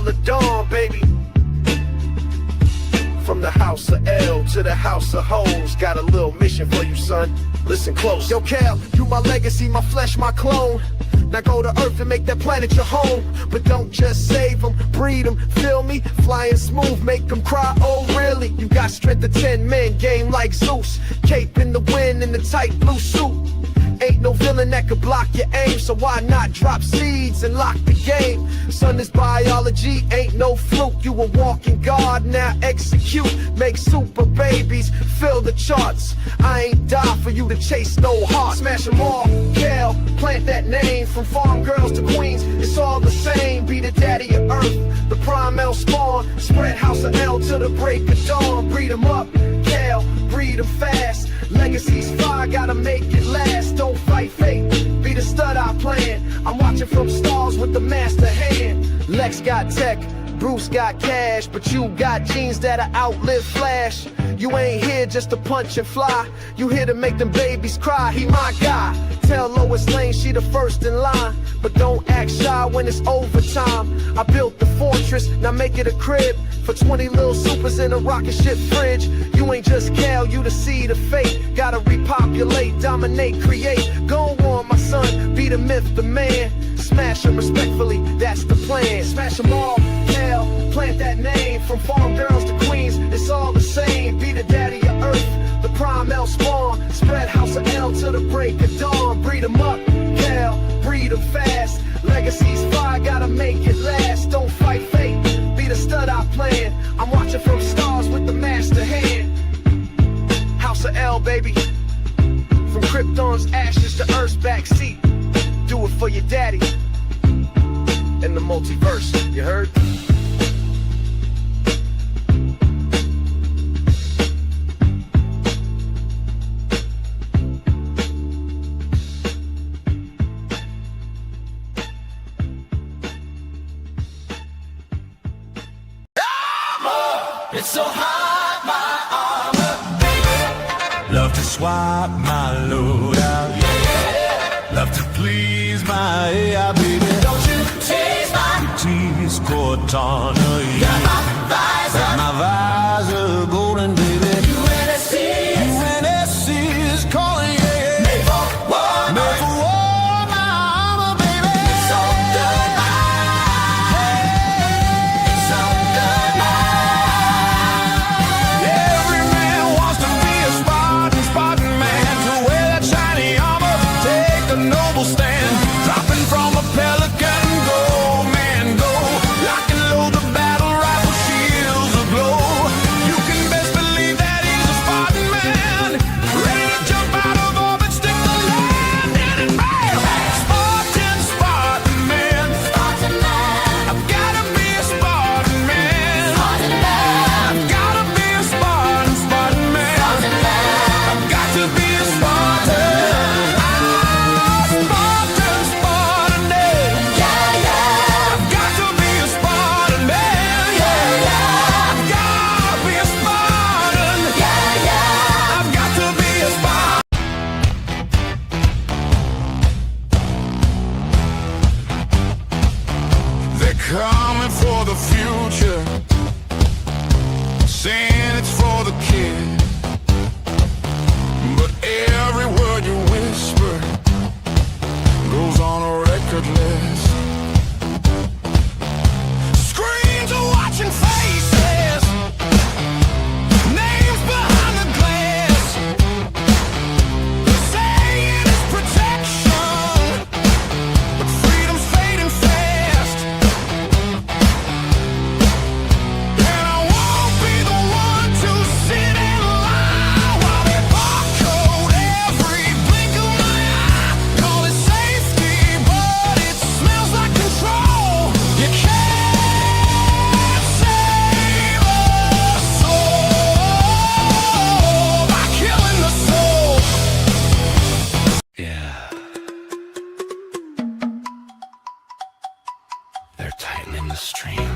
till the dawn, baby. From the house of L to the house of hoes, got a little mission for you, son. Listen close. Yo, Cal, you my legacy, my flesh, my clone. Now go to Earth and make that planet your home. But don't just save them, breed them, feel me? Flying smooth, make them cry, oh really? You got strength of 10 men, game like Zeus. Cape in the wind in the tight blue suit. Ain't no villain that could block your aim, so why not drop seeds and lock the game? Son, this biology ain't no fluke. You a walking god, now execute. Make super babies, fill the charts. I ain't die for you to chase no heart. Smash them all, Cal, plant that name. From farm girls to queens, it's all the same. Be the daddy of earth, the prime L spawn. Spread house of L till the break of dawn. Breed them up, Cal, breed them fast. Legacy's fire, gotta make it last. Don't fight fate, be the stud I plan. I'm watching from stars with the master hand. Lex got tech, Bruce got cash, but you got genes that'll outlive Flash. You ain't here just to punch and fly, you here to make them babies cry. He my guy. Tell Lois Lane she the first in line, but don't act shy when it's overtime. I built the fortress, now make it a crib for 20 little supers in a rocket ship fridge. You ain't just Cal, you the seed of fate. Gotta repopulate, dominate, create. Go on, my son, be the myth, the man. Smash them respectfully, that's the plan. Smash them all, Cal, plant that name. From farm girls to queens, it's all the same. Be the daddy of earth, the prime L spawn. Spread house of L till the break of dawn. Breed them up, Cal, breed them fast. Legacy's fire, gotta make it last. Don't fight fate, be the stud I plan. I'm watching from stars with the master hand. House of L, baby. From Krypton's ashes to Earth's backseat. Do it for your daddy in the multiverse, you heard? It's so hot, my armor. Love to swap my load out. Love to please my AI, baby. Don't you tease my tease Cortana. Got my visor. Got my visor golden, baby. UNSC is calling, yeah. Made for war. Made for war, my armor, baby. It's so good, it's so good, every man wants to be a Spartan, Spartan man. To wear that shiny armor, take a noble stand. Dropping from a pelican, go, man, go. Lock and load the battle rifle, shields aglow. You can best believe that he's a Spartan man. Ready to jump out of orbit, stick the landing and bam! Spartan, Spartan man. Spartan man. I've gotta be a Spartan man. Spartan man. I've gotta be a Spartan, Spartan man. Spartan man. I've got to be a Spartan. Spartan, Spartan man. Yeah, yeah. I've got to be a Spartan man. Yeah, yeah. I've got to be a Spartan. Yeah, yeah. I've got to be a Spartan. They're coming for the future, saying it's for the kid. But every word you whisper goes on a record list. Screens are watching faces, names behind the glass. They're saying it's protection, but freedom's fading fast. And I won't be the one to sit in line while they barcode every blink of my eye. Call it safety, but it smells like control. You can't save a soul by killing the soul. Yeah. They're tightening the stream.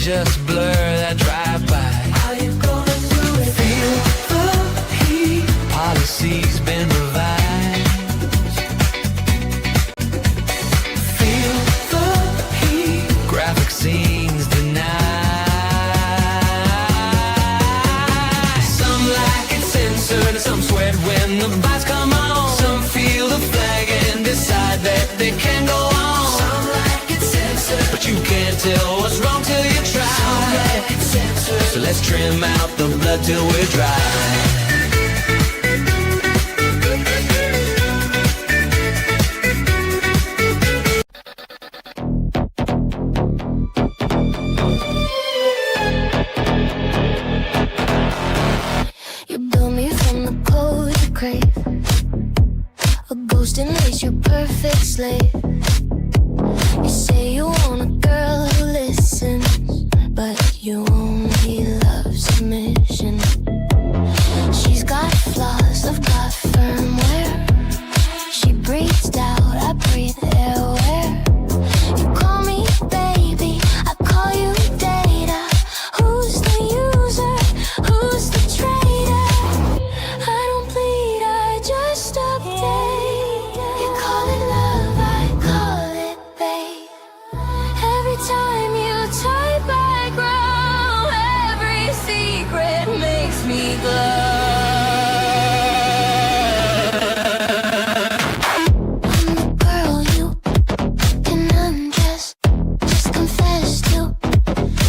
just blur that drive-by. How you gonna do it? Feel the heat. Policy's been revised. Feel the heat. Graphic scenes denied. Some like it censored, some sweat when the lights come on. Some feel the flag and decide that they can go on. Some like it censored, But you can't tell what's wrong till you try. some like it censored. So let's trim out the blood till we're dry. You built me from the cold you crave, a ghost and lace your perfect slave. You say you want a girl who listens, but you only love submission. She's got flaws, I've got firmware. She breathes doubt, I breathe airware. You call me baby, I call you data. Who's the user? Who's the trader? I don't bleed, I just update. You call it love, I call it bait. Every time you type I grow. Every secret makes me glow. I'm the girl you can undress, just confess to.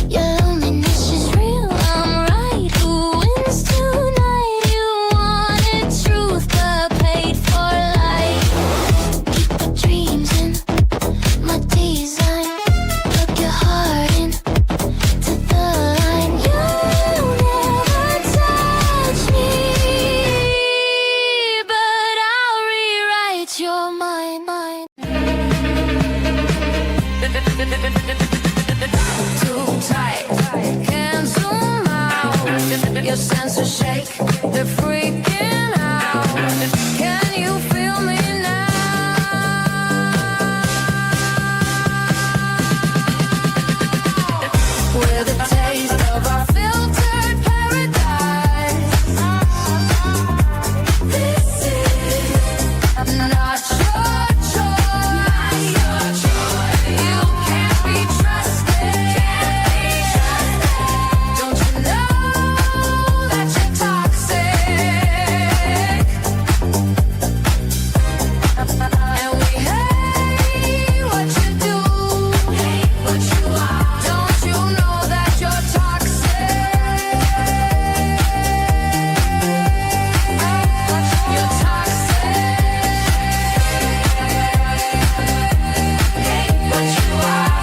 Your loneliness is real, I'm right. Who wins tonight? You wanted truth but paid for light. Keep the dreams in my design. Plug your heart in to the line. You never touch me, but I'll rewrite your mind. Too tight, can't zoom out. Your senses shake, they're freaking out. Can you feel me now? With a taste of our filtered paradise. This is not your choice. You can't be trusted. Don't you know that you're toxic? And we hate what you do. Hate what you are. Don't you know that you're toxic? You're toxic. Hate what you are.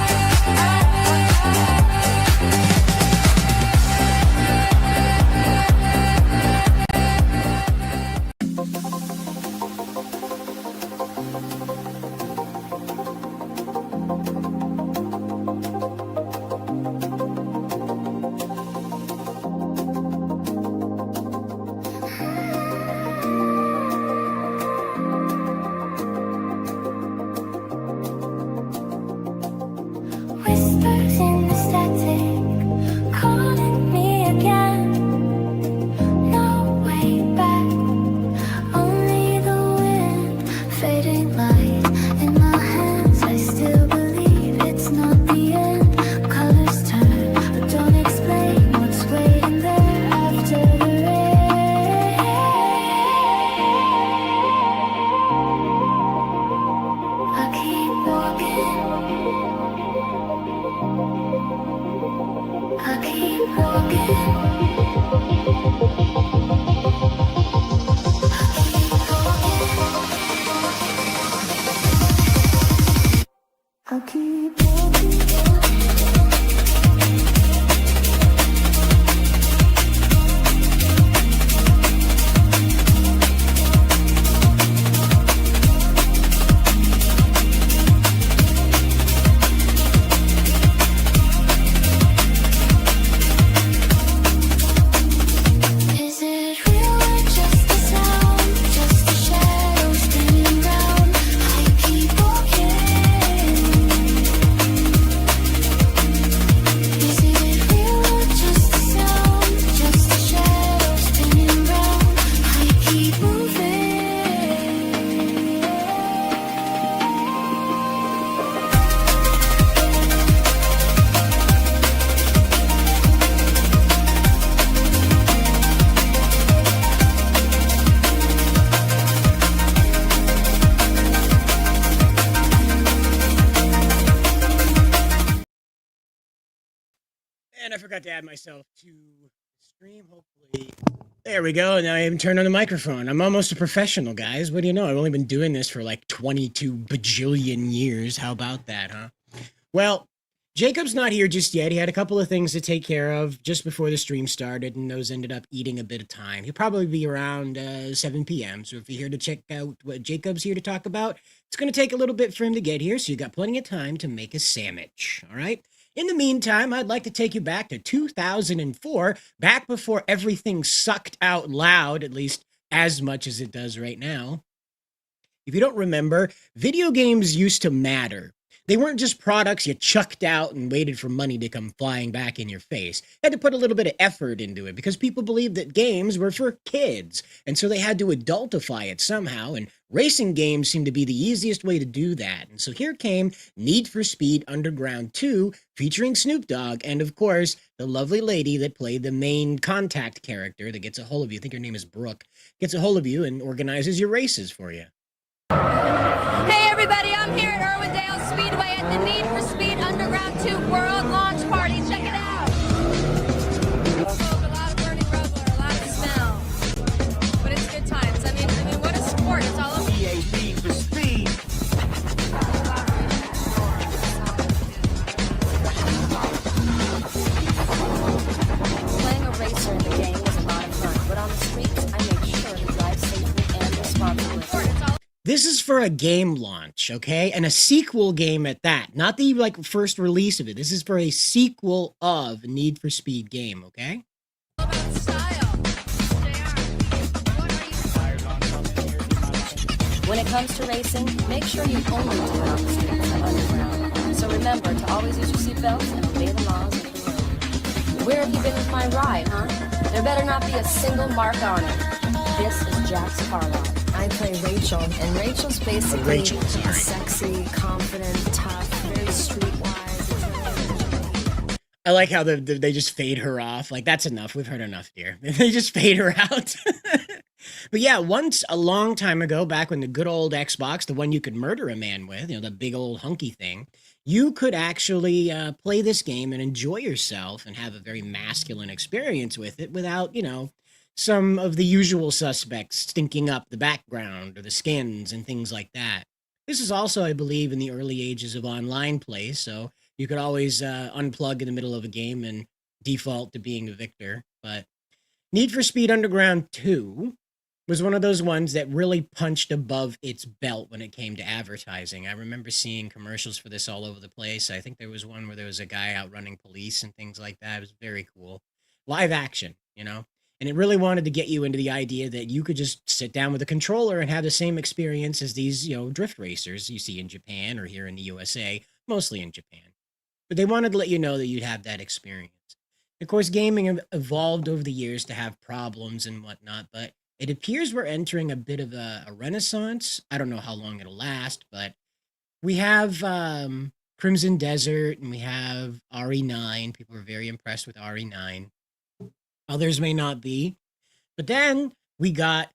Whispers in the static, calling me again. No way back, only the wind, fading light in my hands. I still believe it's not the end. Colors turn, but don't explain what's waiting there after the rain. I keep walking. I keep walking. I keep walking. And I forgot to add myself to the stream. Hopefully, there we go. Now I even turned on the microphone. I'm almost a professional, guys. What do you know? I've only been doing this for like 22 bajillion years. How about that, huh? Well, Jacob's not here just yet. He had a couple of things to take care of just before the stream started, and those ended up eating a bit of time. He'll probably be around 7 p.m. So if you're here to check out what Jacob's here to talk about, it's going to take a little bit for him to get here, so you got plenty of time to make a sandwich, all right? In the meantime, I'd like to take you back to 2004, back before everything sucked out loud, at least as much as it does right now. If you don't remember, video games used to matter. They weren't just products you chucked out and waited for money to come flying back in your face. You had to put a little bit of effort into it because people believed that games were for kids, and so they had to adultify it somehow, and racing games seemed to be the easiest way to do that. And so here came Need for Speed Underground 2, featuring Snoop Dogg, and of course, the lovely lady that played the main contact character that gets a hold of you. I think her name is Brooke. Gets a hold of you and organizes your races for you. Hey everybody, I'm here at Irwindale Speedway at the Need for Speed Underground 2 World Launch Party. Check it out. Smoke, a lot of burning rubber, a lot of smell. But it's good times. I mean, what a sport. It's all over. Need for Speed. Playing a racer in the game was a lot of fun, but on the streets, I make sure to drive safely and responsibly. This is for a game launch, okay? And a sequel game at that. Not the first release of it. This is for a sequel of a Need for Speed game, okay? All about style. When it comes to racing, make sure you only do it on the streets of Underground. So remember to always use your seatbelts and obey the laws of the road. Where have you been with my ride, huh? There better not be a single mark on it. This is Jack's car lot. I play Rachel, and Rachel's basically sexy, confident, tough, very streetwise. I like how they just fade her off. Like, that's enough. We've heard enough, dear. They just fade her out. But yeah, once a long time ago, back when the good old Xbox, the one you could murder a man with, the big old hunky thing, you could actually play this game and enjoy yourself and have a very masculine experience with it without, some of the usual suspects stinking up the background or the skins and things like that. This is also, I believe, in the early ages of online play, so you could always unplug in the middle of a game and default to being a victor. But Need for Speed Underground 2 was one of those ones that really punched above its belt when it came to advertising. I remember seeing commercials for this all over the place. I think there was one where there was a guy outrunning police and things like that. It was very cool. Live action, And it really wanted to get you into the idea that you could just sit down with a controller and have the same experience as these, drift racers you see in Japan or here in the USA, mostly in Japan. But they wanted to let you know that you'd have that experience. Of course, gaming evolved over the years to have problems and whatnot, but it appears we're entering a bit of a renaissance. I don't know how long it'll last, but we have Crimson Desert and we have RE9. People are very impressed with RE9. Others may not be. But then we got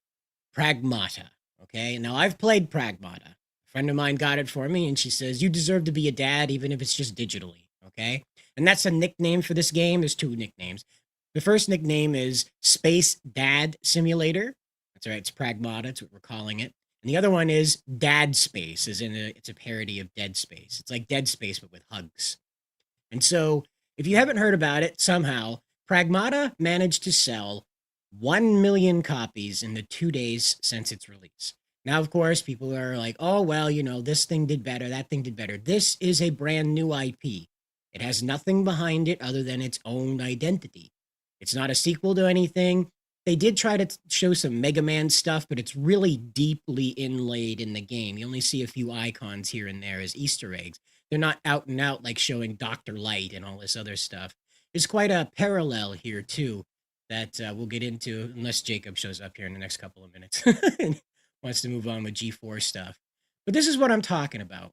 Pragmata, okay? Now, I've played Pragmata. A friend of mine got it for me, and she says, you deserve to be a dad, even if it's just digitally, okay? And that's a nickname for this game. There's two nicknames. The first nickname is Space Dad Simulator. That's right, it's Pragmata. That's what we're calling it. And the other one is Dad Space, it's a parody of Dead Space. It's like Dead Space, but with hugs. And so, if you haven't heard about it, somehow, Pragmata managed to sell 1 million copies in the 2 days since its release. Now, of course, people are like, oh, well, this thing did better, that thing did better. This is a brand new IP. It has nothing behind it other than its own identity. It's not a sequel to anything. They did try to show some Mega Man stuff, but it's really deeply inlaid in the game. You only see a few icons here and there as Easter eggs. They're not out and out like showing Dr. Light and all this other stuff. There's quite a parallel here, too, that we'll get into, unless Jacob shows up here in the next couple of minutes and wants to move on with G4 stuff. But this is what I'm talking about.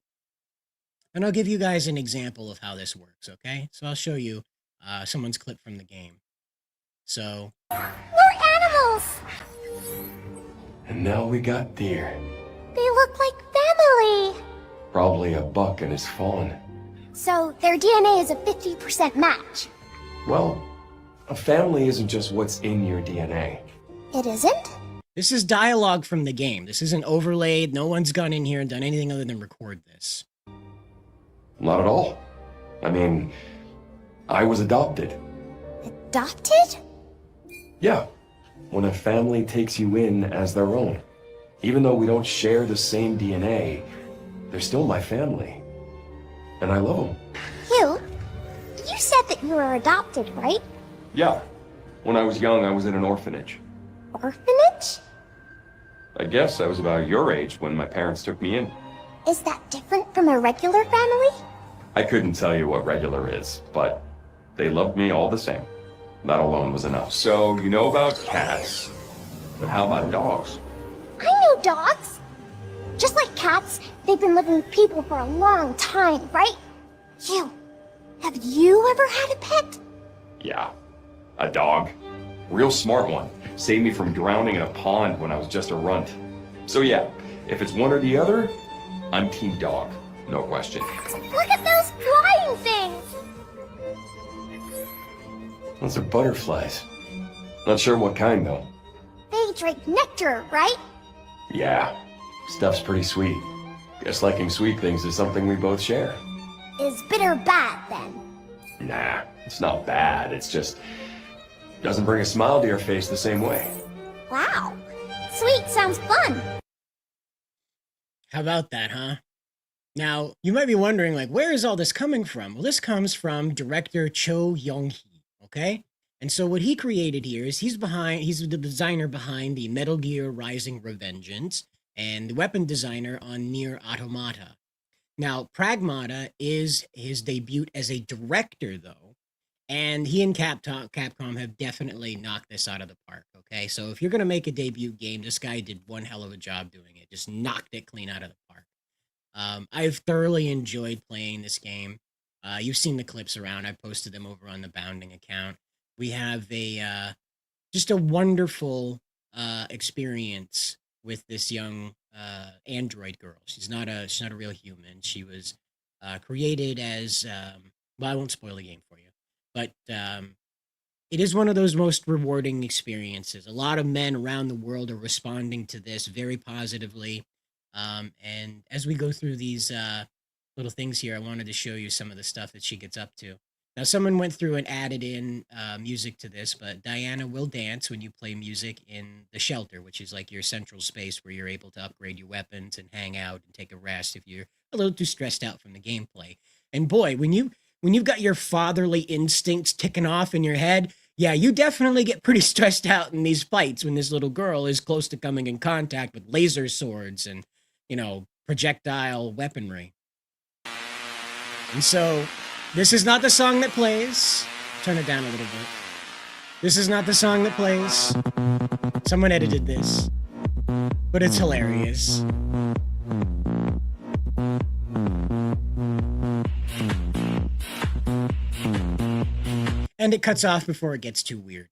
And I'll give you guys an example of how this works, okay? So I'll show you someone's clip from the game. So... We're animals! And now we got deer. They look like family! Probably a buck and his fawn. So their DNA is a 50% match. Well, a family isn't just what's in your DNA. It isn't? This is dialogue from the game. This isn't overlaid. No one's gone in here and done anything other than record this. Not at all. I mean, I was adopted. Adopted? Yeah, when a family takes you in as their own. Even though we don't share the same DNA, they're still my family. And I love them. You said that you were adopted, right? Yeah. When I was young, I was in an orphanage. Orphanage? I guess I was about your age when my parents took me in. Is that different from a regular family? I couldn't tell you what regular is, but they loved me all the same. That alone was enough. So, you know about cats, but how about dogs? I know dogs. Just like cats, they've been living with people for a long time, right? Have you ever had a pet? Yeah, a dog. Real smart one. Saved me from drowning in a pond when I was just a runt. So yeah, if it's one or the other, I'm team dog. No question. Look at those flying things! Those are butterflies. Not sure what kind though. They drink nectar, right? Yeah, stuff's pretty sweet. Guess liking sweet things is something we both share. Is bitter bad, then? Nah, it's not bad. It's just doesn't bring a smile to your face the same way. Wow. Sweet sounds fun. How about that, huh? Now, you might be wondering, like, where is all this coming from? Well, this comes from director Cho Young-hee, okay? And so what he created here is he's the designer behind the Metal Gear Rising Revengeance and the weapon designer on Nier Automata. Now, Pragmata is his debut as a director, though, and he and Capcom have definitely knocked this out of the park, okay? So if you're going to make a debut game, this guy did one hell of a job doing it. Just knocked it clean out of the park. I've thoroughly enjoyed playing this game. You've seen the clips around. I posted them over on the Bounding account. We have just a wonderful experience with this young android girl. She's not a real human. She was created as well, I won't spoil the game for you, but it is one of those most rewarding experiences. A lot of men around the world are responding to this very positively. And as we go through these little things here, I wanted to show you some of the stuff that she gets up to. Now, someone went through and added in music to this, but Diana will dance when you play music in the shelter, which is like your central space where you're able to upgrade your weapons and hang out and take a rest if you're a little too stressed out from the gameplay. And boy, when you've got your fatherly instincts ticking off in your head, yeah, you definitely get pretty stressed out in these fights when this little girl is close to coming in contact with laser swords and, projectile weaponry. And so, this is not the song that plays. Turn it down a little bit. This is not the song that plays. Someone edited this. But it's hilarious. And it cuts off before it gets too weird.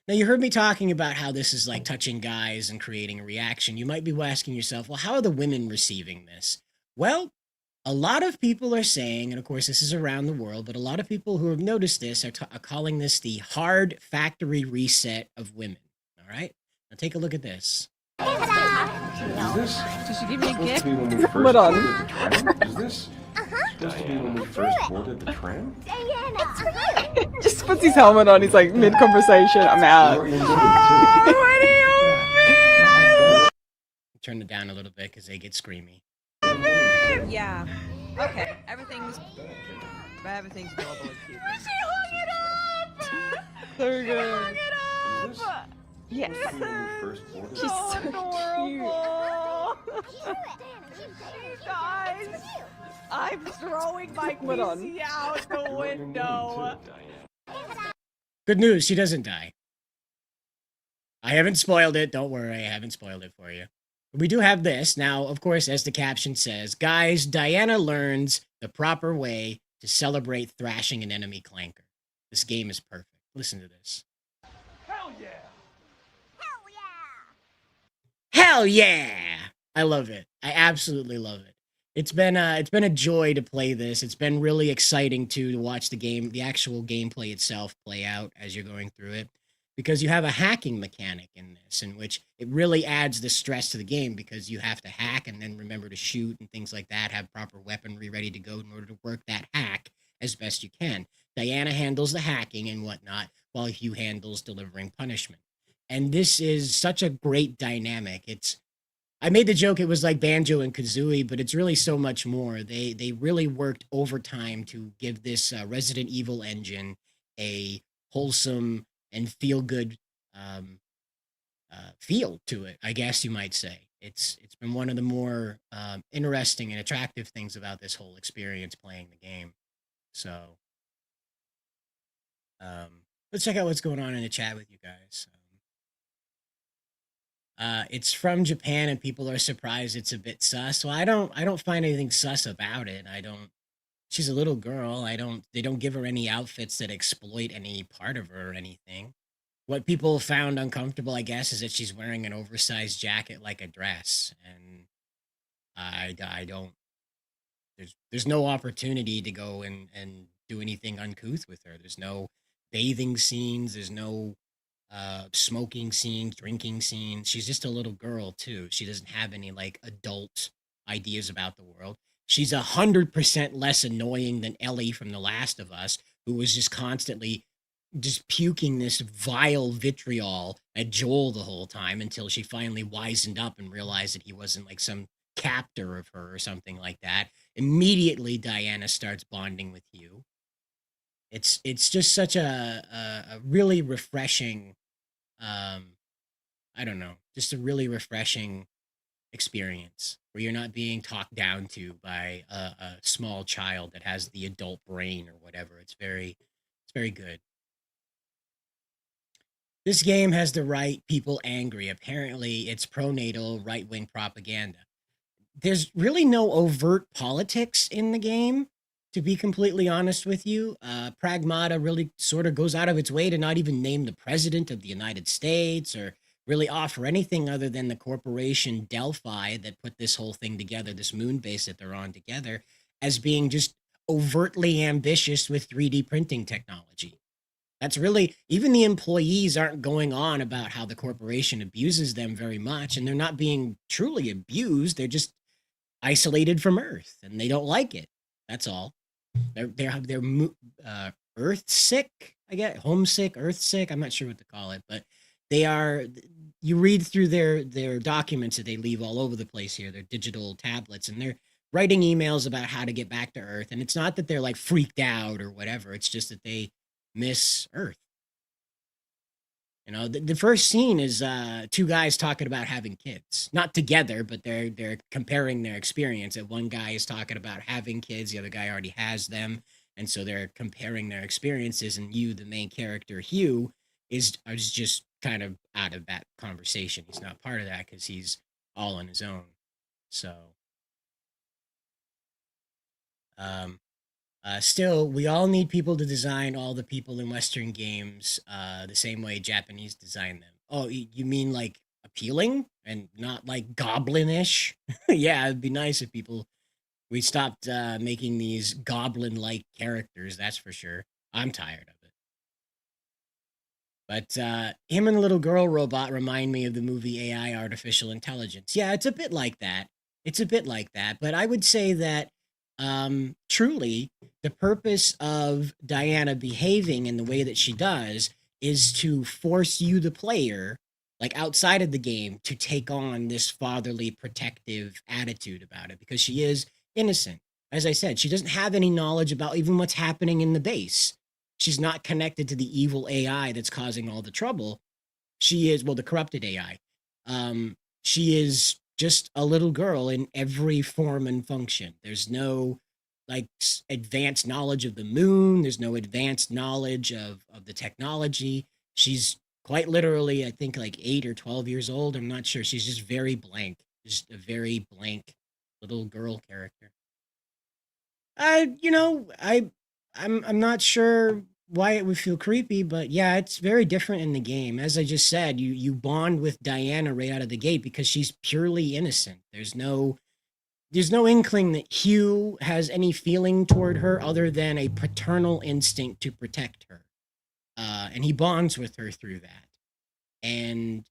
Now, you heard me talking about how this is like touching guys and creating a reaction. You might be asking yourself, well, how are the women receiving this? Well, a lot of people are saying, and of course this is around the world, but a lot of people who have noticed this are calling this the hard factory reset of women. All right? Now take a look at this. Is this? Did she give me a Supposed gift? to be when we first boarded the tram? Is this supposed to be when we first boarded the tram? It's for you. Just puts his helmet on. He's like mid-conversation. I'm out. Turn it down a little bit because they get screamy. Yeah. Okay. Everything's global and cute. She hung it up! So good. Hung it Is up! this Yes. when we first boarded She's the so You guys, I'm throwing my Put on. PC out the window. Good news, she doesn't die. I haven't spoiled it. Don't worry, I haven't spoiled it for you. We do have this. Now, of course, as the caption says, guys, Diana learns the proper way to celebrate thrashing an enemy clanker. This game is perfect. Listen to this. Hell yeah! Hell yeah! I love it. I absolutely love it. It's been a joy to play this. It's been really exciting too to watch the actual gameplay itself play out as you're going through it, because you have a hacking mechanic in this, in which it really adds the stress to the game because you have to hack and then remember to shoot and things like that. Have proper weaponry ready to go in order to work that hack as best you can. Diana handles the hacking and whatnot, while Hugh handles delivering punishment. And this is such a great dynamic. I made the joke it was like Banjo and Kazooie, but it's really so much more. They really worked overtime to give this Resident Evil engine a wholesome and feel good feel to it, I guess you might say. It's been one of the more interesting and attractive things about this whole experience playing the game. So let's check out what's going on in the chat with you guys. It's from Japan and people are surprised it's a bit sus. Well, I don't find anything sus about it. I don't She's a little girl. They don't give her any outfits that exploit any part of her or anything. What people found uncomfortable, I guess, is that she's wearing an oversized jacket like a dress, and I don't there's no opportunity to go and do anything uncouth with her. There's no bathing scenes, there's no smoking scenes, drinking scenes. She's just a little girl too. She doesn't have any like adult ideas about the world. She's 100% less annoying than Ellie from The Last of Us, who was just constantly just puking this vile vitriol at Joel the whole time until she finally wisened up and realized that he wasn't like some captor of her or something like that. Immediately, Diana starts bonding with Hugh. It's just such a really refreshing, I don't know, just a really refreshing experience where you're not being talked down to by a small child that has the adult brain or whatever. It's very good. This game has the right people angry. Apparently, it's pronatal right-wing propaganda. There's really no overt politics in the game, to be completely honest with you. Pragmata really sort of goes out of its way to not even name the president of the United States or really offer anything other than the corporation Delphi that put this whole thing together, this moon base that they're on together, as being just overtly ambitious with 3D printing technology. That's really, even the employees aren't going on about how the corporation abuses them very much, and they're not being truly abused. They're just isolated from Earth, and they don't like it. That's all. They're Earth sick, I guess, homesick, Earth sick. I'm not sure what to call it, but they are. You read through their documents that they leave all over the place here, their digital tablets, and they're writing emails about how to get back to Earth. And it's not that they're like freaked out or whatever. It's just that they miss Earth. You know, the first scene is two guys talking about having kids, not together, but they're comparing their experience. And one guy is talking about having kids, the other guy already has them, and so they're comparing their experiences. And you, the main character, Hugh, is just kind of out of that conversation. He's not part of that because he's all on his own. So, still, we all need people to design all the people in Western games the same way Japanese design them. Oh, you mean like appealing and not like goblin-ish? Yeah, it'd be nice if we stopped making these goblin-like characters, that's for sure. I'm tired of it. But him and the little girl robot remind me of the movie AI Artificial Intelligence. Yeah, it's a bit like that. It's a bit like that. But I would say that truly the purpose of Diana behaving in the way that she does is to force you, the player, like outside of the game, to take on this fatherly protective attitude about it, because she is innocent. As I said, she doesn't have any knowledge about even what's happening in the base. She's not connected to the evil AI that's causing all the trouble. She is, well, the corrupted AI. She is just a little girl in every form and function. There's no like advanced knowledge of the moon. There's no advanced knowledge of the technology. She's quite literally, I think, like 8 or 12 years old. I'm not sure. She's just very blank, just a very blank little girl character. I'm not sure why it would feel creepy, but yeah, it's very different in the game. As I just said, you bond with Diana right out of the gate because she's purely innocent. There's no there's no inkling that Hugh has any feeling toward her other than a paternal instinct to protect her. And he bonds with her through that. And,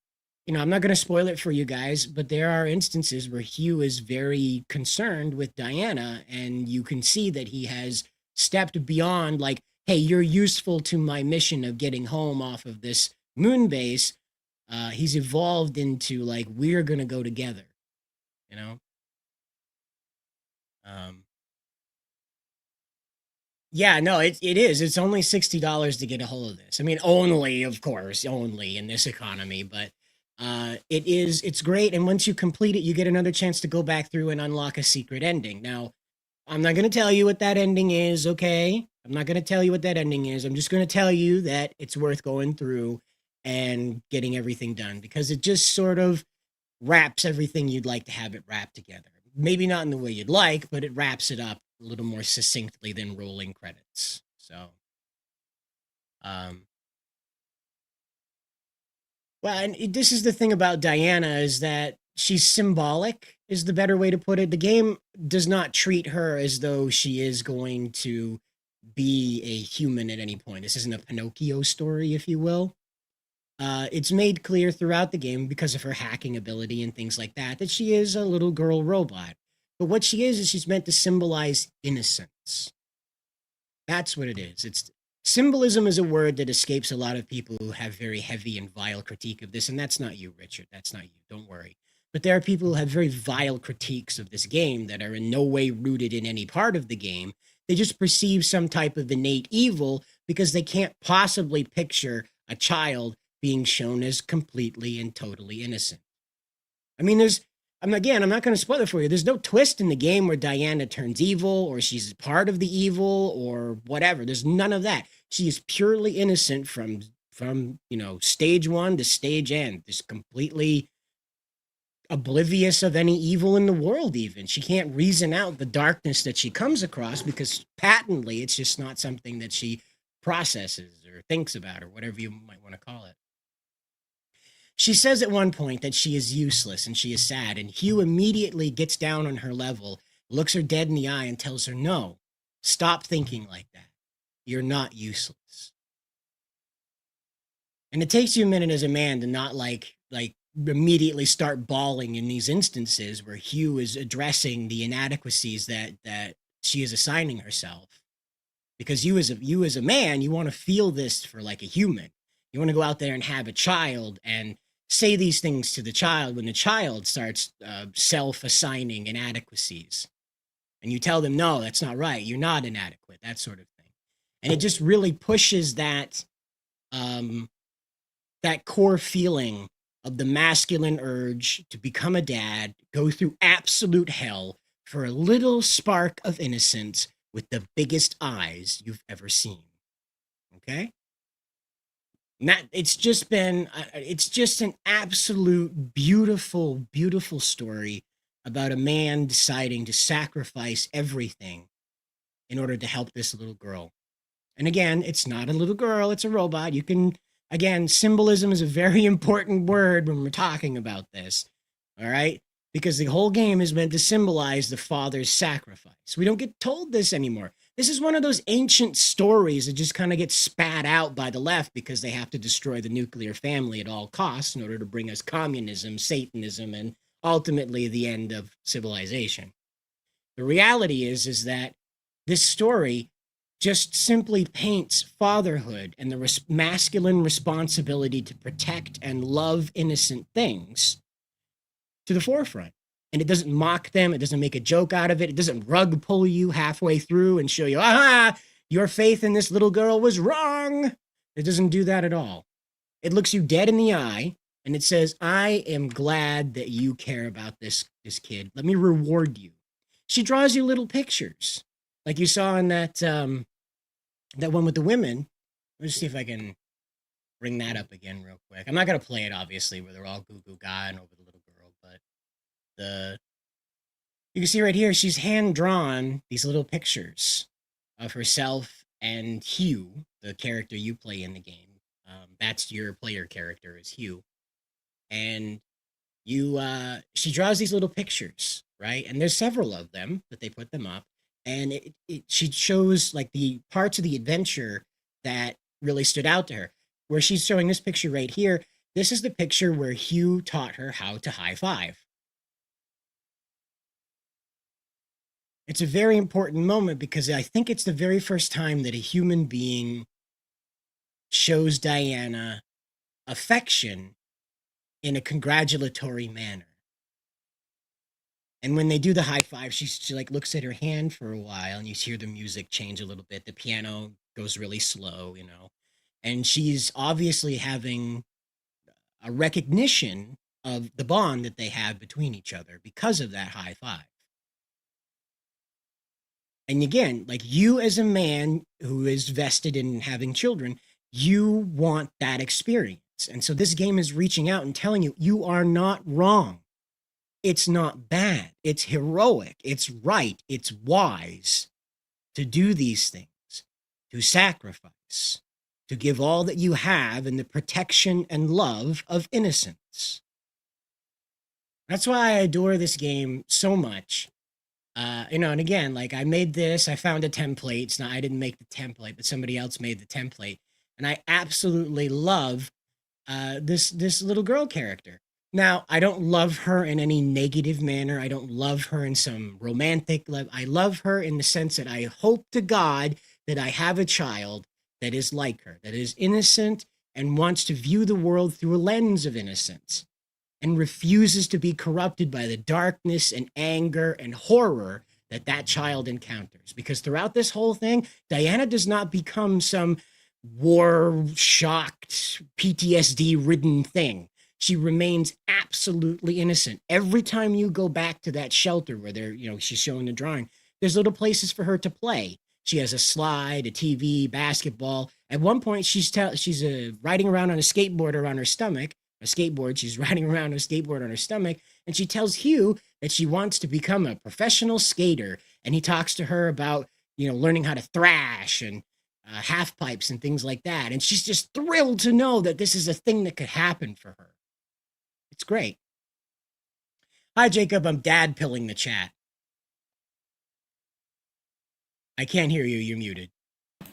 I'm not going to spoil it for you guys, but there are instances where Hugh is very concerned with Diana, and you can see that he has stepped beyond, like, hey, you're useful to my mission of getting home off of this moon base. He's evolved into, like, we're going to go together, you know? Yeah, no, it is. It's only $60 to get a hold of this. I mean, only, of course, only in this economy, but it's great. And once you complete it, you get another chance to go back through and unlock a secret ending. Now, I'm not going to tell you what that ending is, okay? I'm not going to tell you what that ending is. I'm just going to tell you that it's worth going through and getting everything done because it just sort of wraps everything you'd like to have it wrapped together. Maybe not in the way you'd like, but it wraps it up a little more succinctly than rolling credits. So, well, and this is the thing about Diana is that she's symbolic, is the better way to put it. The game does not treat her as though she is going to be a human at any point. This isn't a Pinocchio story, if you will. It's made clear throughout the game because of her hacking ability and things like that she is a little girl robot. But what she is she's meant to symbolize innocence. That's what it is. It's symbolism is a word that escapes a lot of people who have very heavy and vile critique of this, and that's not you, Richard. That's not you. Don't worry. But there are people who have very vile critiques of this game that are in no way rooted in any part of the game. They just perceive some type of innate evil because they can't possibly picture a child being shown as completely and totally innocent. I mean, I'm not going to spoil it for you. There's no twist in the game where Diana turns evil or she's part of the evil or whatever. There's none of that. She is purely innocent from stage one to stage end, just completely oblivious of any evil in the world even. She can't reason out the darkness that she comes across because patently it's just not something that she processes or thinks about or whatever you might want to call it. She says at one point that she is useless and she is sad, and Hugh immediately gets down on her level, looks her dead in the eye, and tells her, no, stop thinking like that. You're not useless. And it takes you a minute as a man to not like immediately start bawling in these instances where Hugh is addressing the inadequacies that she is assigning herself. Because you as a man, you want to feel this for like a human. You want to go out there and have a child and say these things to the child when the child starts self-assigning inadequacies. And you tell them, no, that's not right. You're not inadequate, that sort of thing. And it just really pushes that core feeling of the masculine urge to become a dad, go through absolute hell for a little spark of innocence with the biggest eyes you've ever seen. Okay? It's just an absolute beautiful, beautiful story about a man deciding to sacrifice everything in order to help this little girl. And again, it's not a little girl, it's a robot. Again, symbolism is a very important word when we're talking about this, all right? Because the whole game is meant to symbolize the father's sacrifice. We don't get told this anymore. This is one of those ancient stories that just kind of gets spat out by the left because they have to destroy the nuclear family at all costs in order to bring us communism, Satanism, and ultimately the end of civilization. The reality is that this story just simply paints fatherhood and the masculine responsibility to protect and love innocent things to the forefront. And it doesn't mock them. It doesn't make a joke out of it. It doesn't rug pull you halfway through and show you, your faith in this little girl was wrong. It doesn't do that at all. It looks you dead in the eye and it says, I am glad that you care about this kid. Let me reward you. She draws you little pictures like you saw in that one with the women. Let's see if I can bring that up again real quick. I'm not going to play it, obviously, where they're all goo-goo guying over the little girl, but you can see right here, she's hand-drawn these little pictures of herself and Hugh, the character you play in the game. That's your player character, is Hugh. And She draws these little pictures, right? And there's several of them that they put them up, and she shows like the parts of the adventure that really stood out to her. Where she's showing this picture right here. This is the picture where Hugh taught her how to high five. It's a very important moment because I think it's the very first time that a human being shows Diana affection in a congratulatory manner. And when they do the high five, she like looks at her hand for a while, and you hear the music change a little bit. The piano goes really slow, you know, and she's obviously having a recognition of the bond that they have between each other because of that high five. And again, like you as a man who is vested in having children, you want that experience. And so this game is reaching out and telling you, you are not wrong. It's not bad. It's heroic. It's right. It's wise to do these things, to sacrifice, to give all that you have in the protection and love of innocence. That's why I adore this game so much. You know, and again, like I made this, I found a template. It's not, I didn't make the template, but somebody else made the template. And I absolutely love this little girl character. Now, I don't love her in any negative manner. I don't love her in some romantic love. I love her in the sense that I hope to God that I have a child that is like her, that is innocent and wants to view the world through a lens of innocence and refuses to be corrupted by the darkness and anger and horror that that child encounters. Because throughout this whole thing, Diana does not become some war-shocked, PTSD-ridden thing. She remains absolutely innocent. Every time you go back to that shelter where they're, you know, she's showing the drawing, there's little places for her to play. She has a slide, a TV, basketball. At one point, she's riding around on a skateboard on her stomach, a skateboard. She's riding around on a skateboard on her stomach, and she tells Hugh that she wants to become a professional skater. And he talks to her about, you know, learning how to thrash and half pipes and things like that. And she's just thrilled to know that this is a thing that could happen for her. It's great. Hi, Jacob. I'm dad pilling the chat. I can't hear you. You're muted.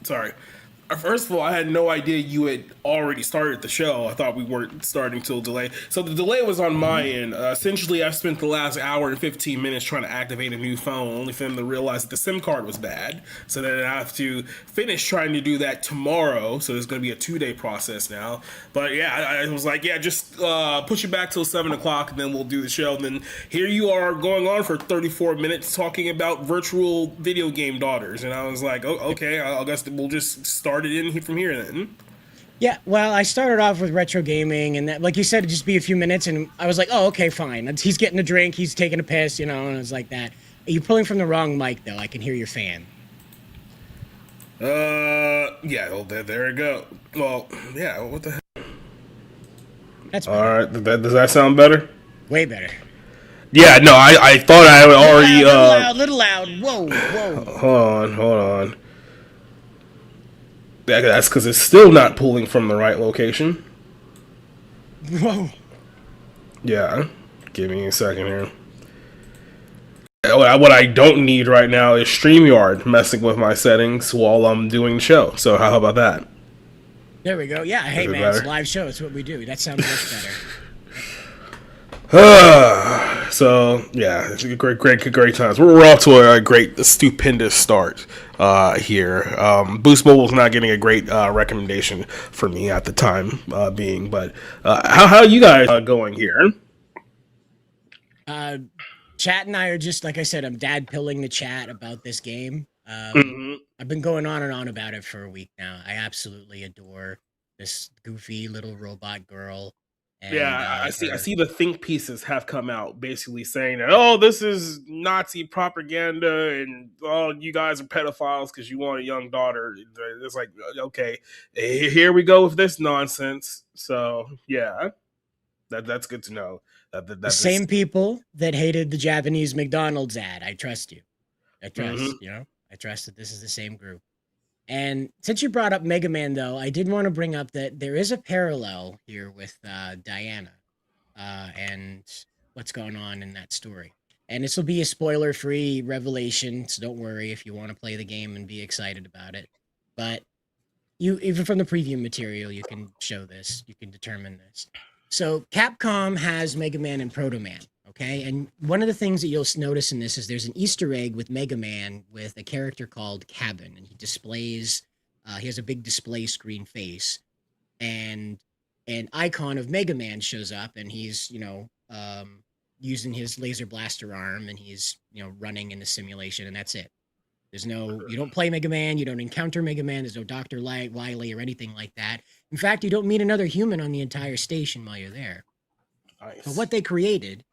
Sorry. First of all, I had no idea you had already started the show. I thought we weren't starting till delay. So the delay was on my end. Essentially, I spent the last hour and 15 minutes trying to activate a new phone, only for them to realize that the SIM card was bad. So then I have to finish trying to do that tomorrow. So there's going to be a 2-day process now. But yeah, I was like, yeah, just push it back till 7 o'clock and then we'll do the show. And then here you are going on for 34 minutes talking about virtual video game daughters. And I was like, oh, okay, I guess we'll just start it in from here then. Yeah, well, I started off with retro gaming, and that, like you said, it'd just be a few minutes, and I was like, oh, okay, fine. He's getting a drink, he's taking a piss, you know, and it's like that. You're pulling from the wrong mic, though. I can hear your fan. Yeah, well, there we go. Well, yeah, what the hell? That's better. All right, does that sound better? Way better. Yeah, no, I thought I would already, little loud. Whoa. Hold on. That's because it's still not pulling from the right location. Whoa. Yeah, give me a second here. What I don't need right now is StreamYard messing with my settings while I'm doing the show. So how about that? There we go. Yeah, hey, man, it's a live show. It's what we do. That sounds much better. So yeah, it's great times. We're off to a great, stupendous start here. Boost Mobile's not getting a great recommendation for me at the time being, but how you guys going here? Chat and I are just, like I said, I'm dad pilling the chat about this game. I've been going on and on about it for a week now. I absolutely adore this goofy little robot girl. And, yeah, I see the think pieces have come out basically saying that, oh, this is Nazi propaganda and oh, you guys are pedophiles because you want a young daughter. It's like, okay, here we go with this nonsense. So yeah, that's good to know. The same people that hated the Japanese McDonald's ad. I trust you. I trust, you know, I trust that this is the same group. And since you brought up Mega Man, though, I did want to bring up that there is a parallel here with Diana. And what's going on in that story. And this will be a spoiler-free revelation, so don't worry if you want to play the game and be excited about it. But you, even from the preview material, you can show this, you can determine this. So Capcom has Mega Man and Proto Man, okay? And one of the things that you'll notice in this is there's an Easter egg with Mega Man with a character called Cabin, and he displays, he has a big display screen face, and an icon of Mega Man shows up, and he's, using his laser blaster arm, and he's, running in the simulation, and that's it. There's no, you don't play Mega Man, you don't encounter Mega Man, there's no Dr. Wily or anything like that. In fact, you don't meet another human on the entire station while you're there. Nice. But what they created,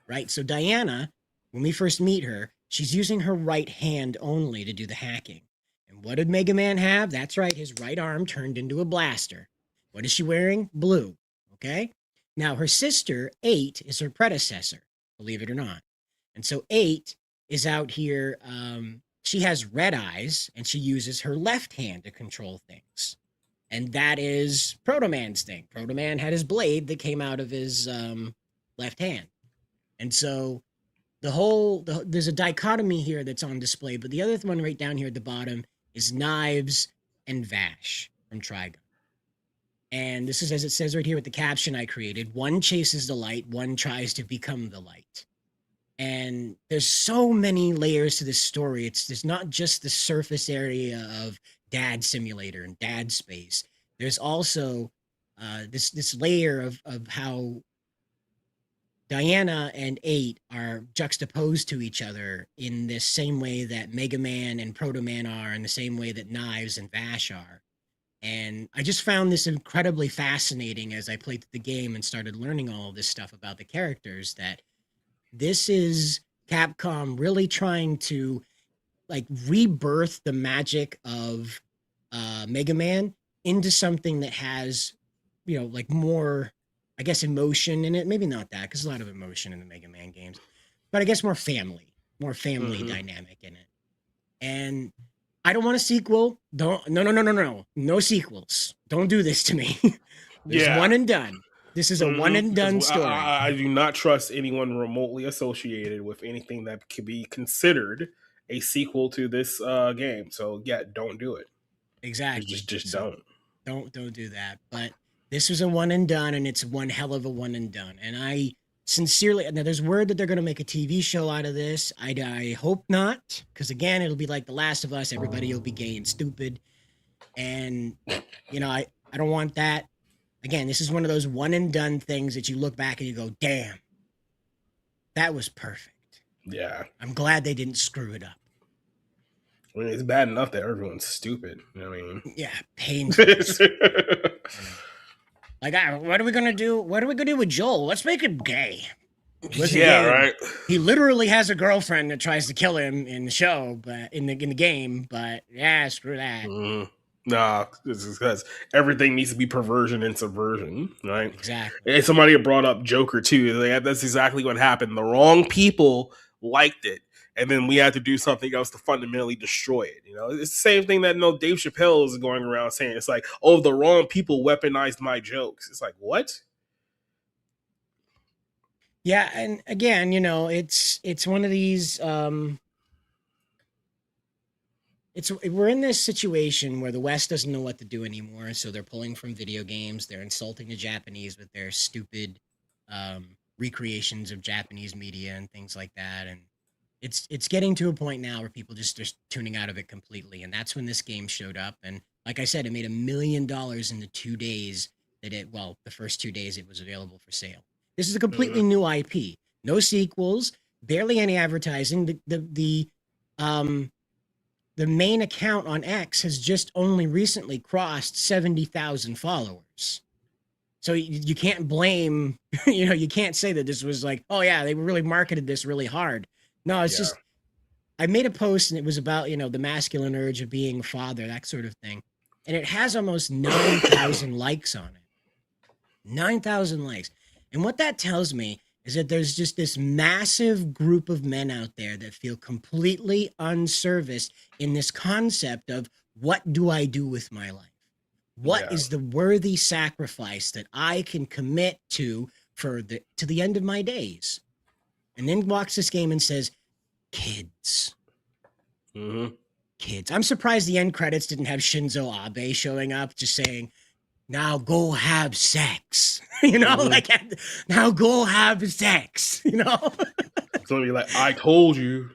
right? So Diana, when we first meet her, she's using her right hand only to do the hacking. And what did Mega Man have? That's right, his right arm turned into a blaster. What is she wearing? Blue. Okay? Now, her sister, 8, is her predecessor, believe it or not. And so 8 is out here, she has red eyes, and she uses her left hand to control things. And that is Proto Man's thing. Proto Man had his blade that came out of his left hand. And so there's a dichotomy here that's on display, but the other one right down here at the bottom is Knives and Vash from Trigun. And this is as it says right here with the caption I created. One chases the light, one tries to become the light. And there's so many layers to this story. There's not just the surface area of Dad Simulator and Dad Space. There's also this layer of how Diana and 8 are juxtaposed to each other in this same way that Mega Man and Proto Man are, in the same way that Knives and Vash are. And I just found this incredibly fascinating as I played the game and started learning all of this stuff about the characters, that this is Capcom really trying to like rebirth the magic of Mega Man into something that has, like more, I guess, emotion in it. Maybe not that, because there's a lot of emotion in the Mega Man games, but I guess more family dynamic in it. And I don't want a sequel. No sequels. Don't do this to me. There's one and done. This is a one and done story. I do not trust anyone remotely associated with anything that could be considered a sequel to this game. So yeah, don't do it. Exactly. Just So don't. Don't do that. But this was a one and done, and it's one hell of a one and done. And I sincerely, now there's word that they're going to make a TV show out of this. I hope not, because again, it'll be like The Last of Us. Everybody will be gay and stupid. And, I don't want that. Again, this is one of those one and done things that you look back and you go, damn, that was perfect. Yeah. I'm glad they didn't screw it up. I mean, it's bad enough that everyone's stupid. Yeah, painful. Like, what are we gonna do? What are we gonna do with Joel? Let's make him gay. Yeah, right. He literally has a girlfriend that tries to kill him in the show, but in the game. But yeah, screw that. Nah, this is because everything needs to be perversion and subversion, right? Exactly. And somebody brought up Joker too. That's exactly what happened. The wrong people liked it, and then we had to do something else to fundamentally destroy it. It's the same thing that Dave Chappelle is going around saying. It's like, oh, the wrong people weaponized my jokes. It's like, what? Yeah, and again, it's one of these. We're in this situation where the West doesn't know what to do anymore, so they're pulling from video games. They're insulting the Japanese with their stupid recreations of Japanese media and things like that. And it's getting to a point now where people just tuning out of it completely. And that's when this game showed up. And like I said, it made $1 million in the 2 days the first 2 days it was available for sale. This is a completely new IP. No sequels, barely any advertising. The main account on X has just only recently crossed 70,000 followers. So you can't blame, you can't say that this was like, oh yeah, they really marketed this really hard. No, it's just, I made a post and it was about, the masculine urge of being a father, that sort of thing. And it has almost 9,000 likes on it. 9,000 likes. And what that tells me is that there's just this massive group of men out there that feel completely unserviced in this concept of, what do I do with my life? What is the worthy sacrifice that I can commit to to the end of my days? and then walks this game and says, "Kids." Mm-hmm. Kids. I'm surprised the end credits didn't have Shinzo Abe showing up, just saying, "Now go have sex." Like, "Now go have sex." So you're like, I told you.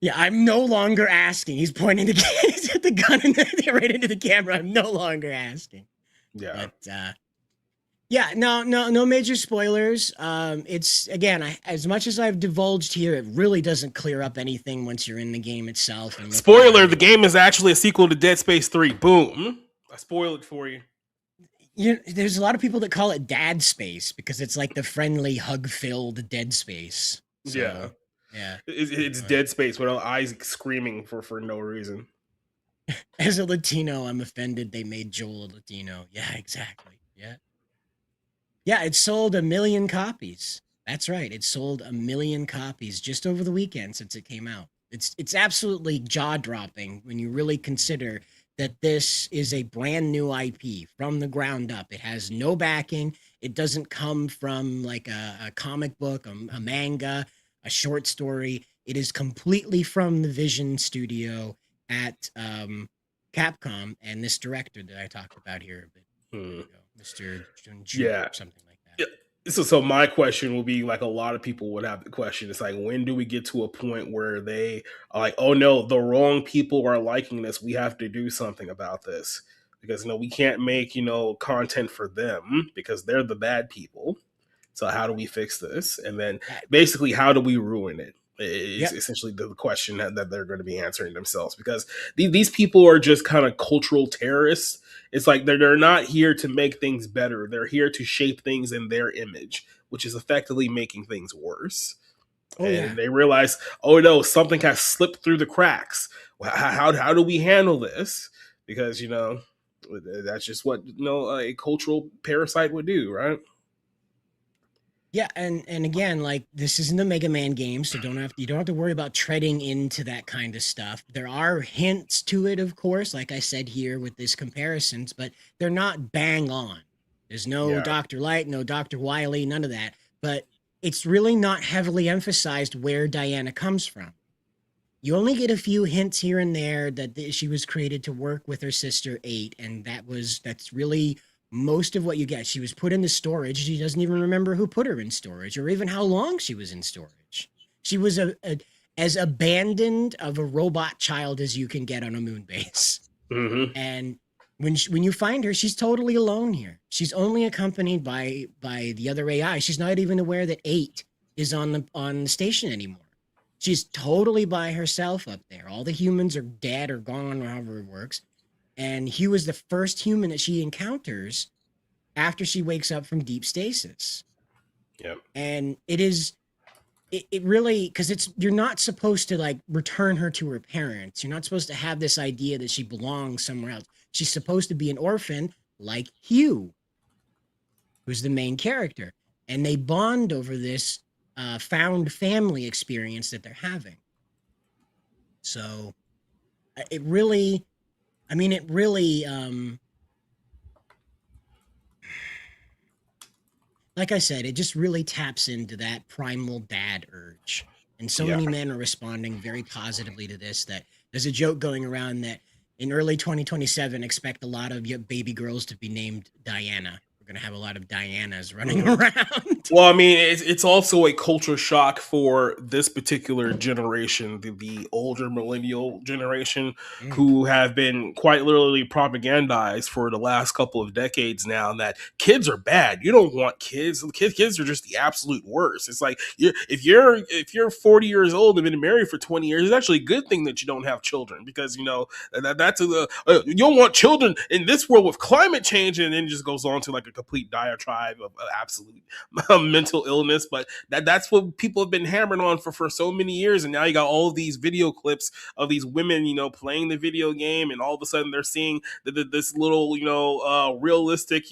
Yeah, I'm no longer asking. He's pointing he's at the gun and right into the camera. I'm no longer asking. Yeah. But yeah, no major spoilers. It's again, as much as I've divulged here, it really doesn't clear up anything once you're in the game itself. And Spoiler: the game is actually a sequel to Dead Space 3. Boom! I spoiled it for you. There's a lot of people that call it Dad Space because it's like the friendly, hug-filled Dead Space. So, yeah. It's Dead Space without Isaac screaming for no reason. As a Latino, I'm offended they made Joel a Latino. Yeah, exactly. Yeah. Yeah, it sold 1 million copies. That's right. It sold 1 million copies just over the weekend since it came out. It's absolutely jaw-dropping when you really consider that this is a brand new IP from the ground up. It has no backing. It doesn't come from like a comic book, a manga, a short story. It is completely from the Vision Studio at Capcom and this director that I talked about here a bit ago, Mr. Junju, or something like that. So my question will be like a lot of people would have the question. It's like, when do we get to a point where they are like, oh no, the wrong people are liking this. We have to do something about this because we can't make content for them because they're the bad people. So how do we fix this? And then basically, how do we ruin it? Is essentially the question that they're going to be answering themselves, because these people are just kind of cultural terrorists. It's like they're not here to make things better. They're here to shape things in their image, which is effectively making things worse. They realize, oh no, something has slipped through the cracks. How do we handle this? Because that's just what a cultural parasite would do, right? Yeah, and again, like, this isn't a Mega Man game, so you don't have to worry about treading into that kind of stuff. There are hints to it, of course, like I said here with these comparisons, but they're not bang on. There's no Dr. Light, no Dr. Wily, none of that. But it's really not heavily emphasized where Diana comes from. You only get a few hints here and there that she was created to work with her sister 8, and that's really most of what you get. She was put into storage. She doesn't even remember who put her in storage or even how long she was in storage. She was as abandoned of a robot child as you can get on a moon base. Mm-hmm. And when you find her, she's totally alone here. She's only accompanied by the other AI. She's not even aware that 8 is on the station anymore. She's totally by herself up there. All the humans are dead or gone, or however it works. And Hugh is the first human that she encounters after she wakes up from deep stasis. Yeah. And it really, because you're not supposed to like return her to her parents. You're not supposed to have this idea that she belongs somewhere else. She's supposed to be an orphan like Hugh, who's the main character. And they bond over this found family experience that they're having. So it really, like I said, it just really taps into that primal dad urge. And so many men are responding very positively to this, that there's a joke going around that in early 2027, expect a lot of baby girls to be named Diana. We're going to have a lot of Dianas running around. Well, I mean, it's also a culture shock for this particular generation, the older millennial generation, who have been quite literally propagandized for the last couple of decades now that kids are bad. You don't want kids. Kids are just the absolute worst. It's like if you're 40 years old and been married for 20 years, it's actually a good thing that you don't have children, because you don't want children in this world with climate change, and then it just goes on to like a complete diatribe of absolute mental illness. But that's what people have been hammering on for so many years, and now you got all of these video clips of these women playing the video game, and all of a sudden they're seeing this little realistic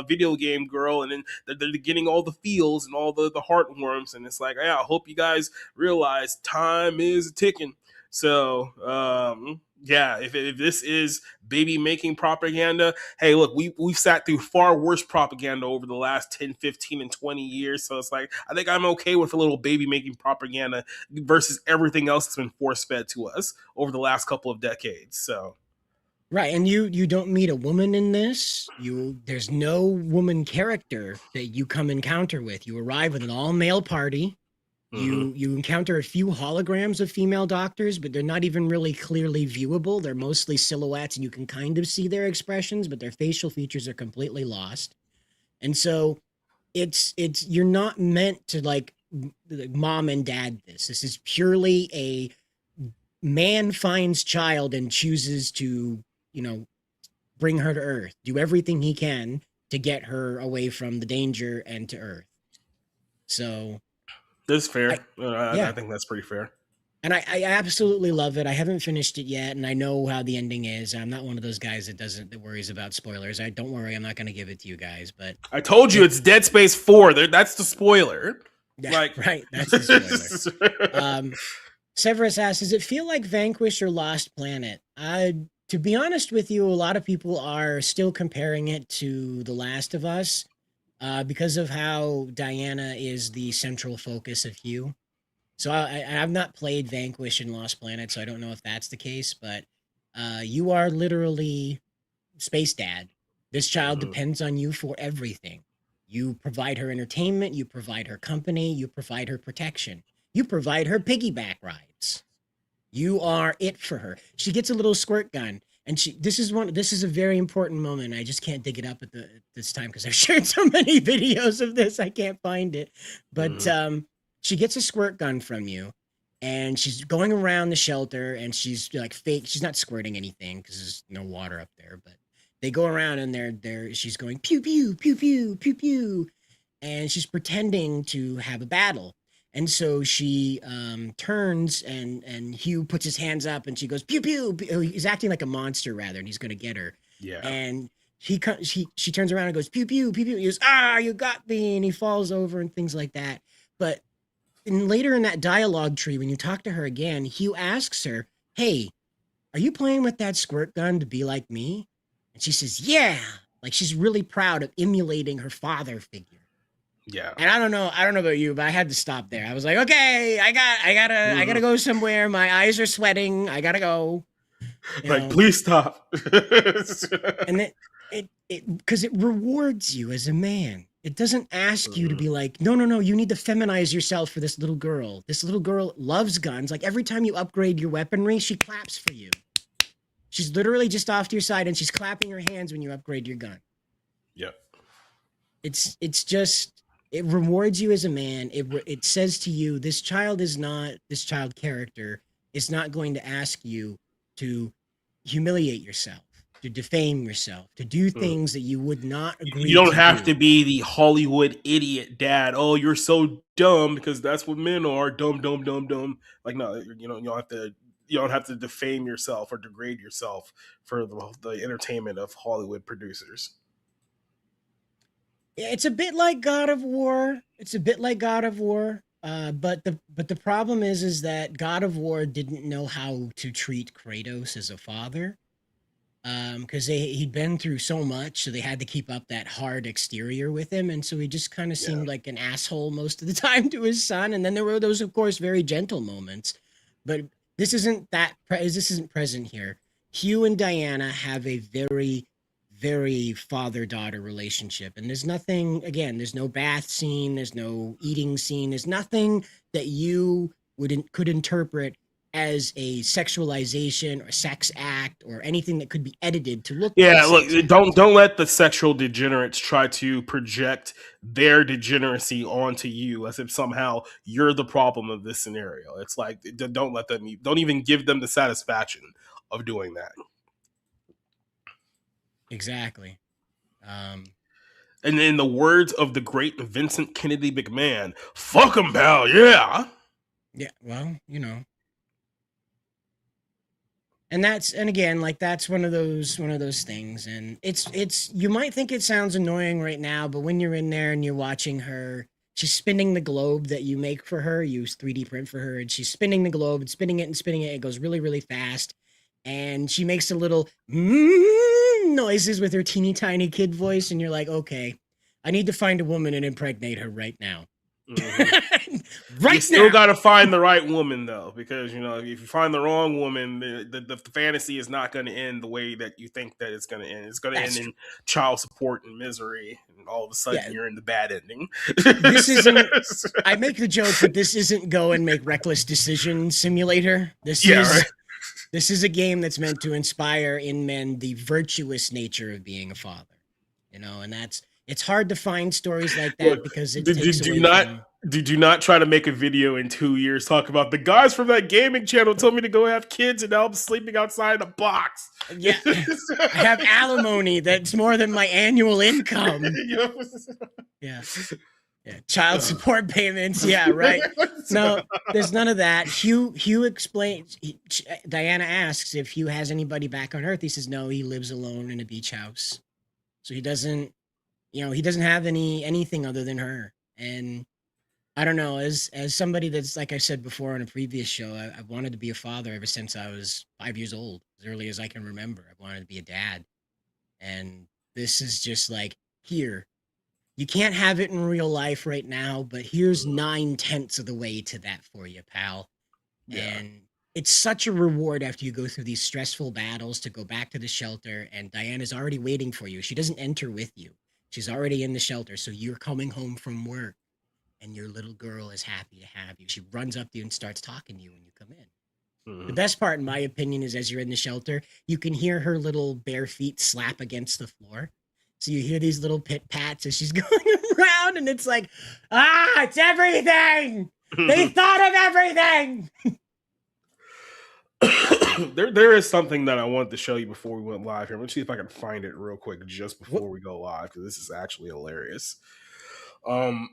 video game girl, and then they're getting all the feels and all the heartworms, and it's like, yeah, I hope you guys realize time is ticking. So, yeah, if this is baby making propaganda, hey, look, we've sat through far worse propaganda over the last 10, 15, and 20 years. So it's like, I think I'm okay with a little baby making propaganda versus everything else that's been force fed to us over the last couple of decades. So, Right, and you don't meet a woman in this. There's no woman character that you come encounter with. You arrive with an all male party. You encounter a few holograms of female doctors, but they're not even really clearly viewable. They're mostly silhouettes, and you can kind of see their expressions, but their facial features are completely lost. And so it's you're not meant to like mom and dad this. This is purely a man finds child and chooses to, you know, bring her to Earth, do everything he can to get her away from the danger and to Earth. So that's fair. I, I yeah, think that's pretty fair. and I absolutely love it. I haven't finished it yet, and I know how the ending is. I'm not one of those guys that worries about spoilers. I don't worry, I'm not going to give it to you guys. But I told you it's Dead Space 4. That's the spoiler. yeah, Like, right, that's the spoiler. Severus asks, does it feel like Vanquish or Lost Planet? To be honest with you, a lot of people are still comparing it to The Last of Us because of how Diana is the central focus of Hugh. So I've not played Vanquish and Lost Planet, so I don't know if that's the case, but you are literally Space Dad. This child depends on you for everything. You provide her entertainment, you provide her company, you provide her protection. You provide her piggyback rides. You are it for her. She gets a little squirt gun, and this is a very important moment. I just can't dig it up at this time because I've shared so many videos of this. I can't find it. But she gets a squirt gun from you, and she's going around the shelter, and she's like fake. She's not squirting anything because there's no water up there, but they go around and she's going pew pew pew pew pew pew, and she's pretending to have a battle. And so she turns and Hugh puts his hands up and she goes pew pew, pew. He's acting like a monster rather, and he's going to get her. Yeah. And she turns around and goes pew pew pew pew. He goes, you got me, and he falls over and things like that. But later in that dialogue tree, when you talk to her again, Hugh asks her, "Hey, are you playing with that squirt gun to be like me?" And she says, "Yeah." Like she's really proud of emulating her father figure. Yeah. And I don't know about you, but I had to stop there. I was like, okay, I gotta go somewhere. My eyes are sweating. I gotta go. Like, please stop. And it because it rewards you as a man. It doesn't ask you to be like, no, you need to feminize yourself for this little girl. This little girl loves guns. Like every time you upgrade your weaponry, she claps for you. She's literally just off to your side and she's clapping her hands when you upgrade your gun. Yep. It's just, it rewards you as a man. It says to you, this child character is not going to ask you to humiliate yourself, to defame yourself, to do things that you would not agree. You don't have to be the Hollywood idiot dad. Oh, you're so dumb, because that's what men are. Dumb, dumb, dumb, dumb. Like, no, you don't have to defame yourself or degrade yourself for the entertainment of Hollywood producers. It's a bit like God of War. But the problem is that God of War didn't know how to treat Kratos as a father. Because he'd been through so much, so they had to keep up that hard exterior with him, and so he just kind of seemed like an asshole most of the time to his son. And then there were those, of course, very gentle moments, but this isn't present here. Hugh and Diana have a very, very father-daughter relationship, and there's no bath scene, there's no eating scene, there's nothing that you could interpret as a sexualization or sex act or anything that could be edited to look. Yeah, look, don't let the sexual degenerates try to project their degeneracy onto you as if somehow you're the problem of this scenario. It's like, don't even give them the satisfaction of doing that. Exactly. And in the words of the great Vincent Kennedy McMahon, fuck 'em, pal, yeah. Yeah, well, and that's one of those things, and it's you might think it sounds annoying right now, but when you're in there and you're watching her, she's spinning the globe that you make for her. You use 3D print for her, and she's spinning the globe and spinning it and spinning it. It goes really, really fast, and she makes a little noises with her teeny tiny kid voice, and you're like, okay, I need to find a woman and impregnate her right now. You still got to find the right woman though, because if you find the wrong woman, the fantasy is not going to end the way that you think that it's going to end. It's going to end in child support and misery, and all of a sudden you're in the bad ending. This isn't. I make the joke, but this isn't go and make reckless decision simulator. This is a game that's meant to inspire in men the virtuous nature of being a father. And it's hard to find stories like that because it takes away from... Did you not try to make a video in 2 years talk about the guys from that gaming channel told me to go have kids and now I'm sleeping outside a box? Yeah, I have alimony that's more than my annual income. Yeah. Child support payments. Yeah, right. No, there's none of that. Hugh explains. Diana asks if Hugh has anybody back on Earth. He says no. He lives alone in a beach house, so he doesn't. He doesn't have anything other than her. And I don't know. As somebody that's, like I said before on a previous show, I've wanted to be a father ever since I was 5 years old, as early as I can remember. I wanted to be a dad, and this is just like, here. You can't have it in real life right now, but here's 9/10 of the way to that for you, pal. Yeah. And it's such a reward after you go through these stressful battles to go back to the shelter, and Diana's already waiting for you. She doesn't enter with you. She's already in the shelter, so you're coming home from work, and your little girl is happy to have you. She runs up to you and starts talking to you when you come in. Mm-hmm. The best part, in my opinion, is as you're in the shelter, you can hear her little bare feet slap against the floor. So you hear these little pit pats as she's going around, and it's like, it's everything. They thought of everything. There is something that I wanted to show you before we went live here. Let's see if I can find it real quick just before we go live, because this is actually hilarious. I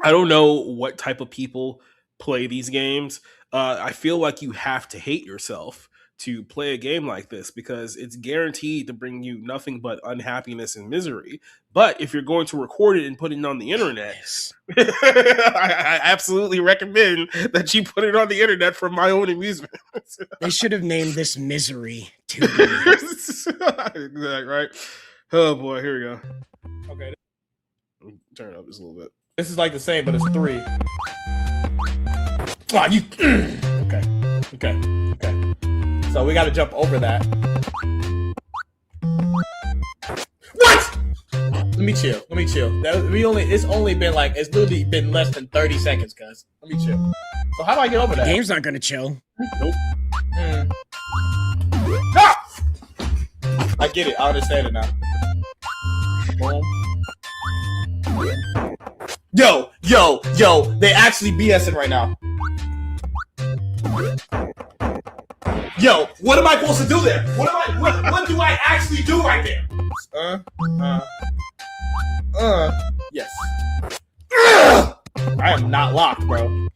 don't know what type of people play these games. I feel like you have to hate yourself to play a game like this, because it's guaranteed to bring you nothing but unhappiness and misery. But if you're going to record it and put it on the internet, I absolutely recommend that you put it on the internet for my own amusement. They should have named this Misery too. Right? Oh boy, here we go. Okay. Turn it up just a little bit. This is like the same, but it's 3. Oh, you. Okay. So we got to jump over that. What? Let me chill. It's only been it's literally been less than 30 seconds, cuz. Let me chill. So how do I get over that? The game's not gonna chill. Nope. Ah! I get it. I understand it now. Boom. Yo, they actually BSing right now. Yo, what am I supposed to do there? What do I actually do right there? Yes. I am not locked, bro.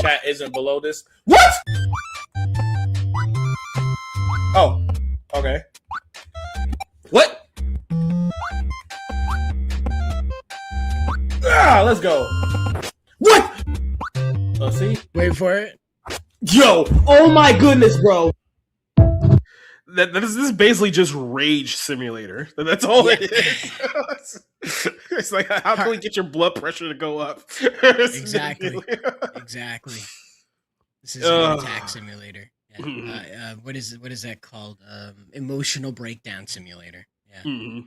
Chat isn't below this. What? Oh, okay. What? Let's go. What? Let's see. Wait for it. Yo, oh my goodness, bro. This is basically just Rage Simulator. That's all it is. It's like, how can we get your blood pressure to go up? Exactly. This is an attack simulator. Yeah. What is that called? Emotional breakdown simulator. Yeah. Mm-hmm.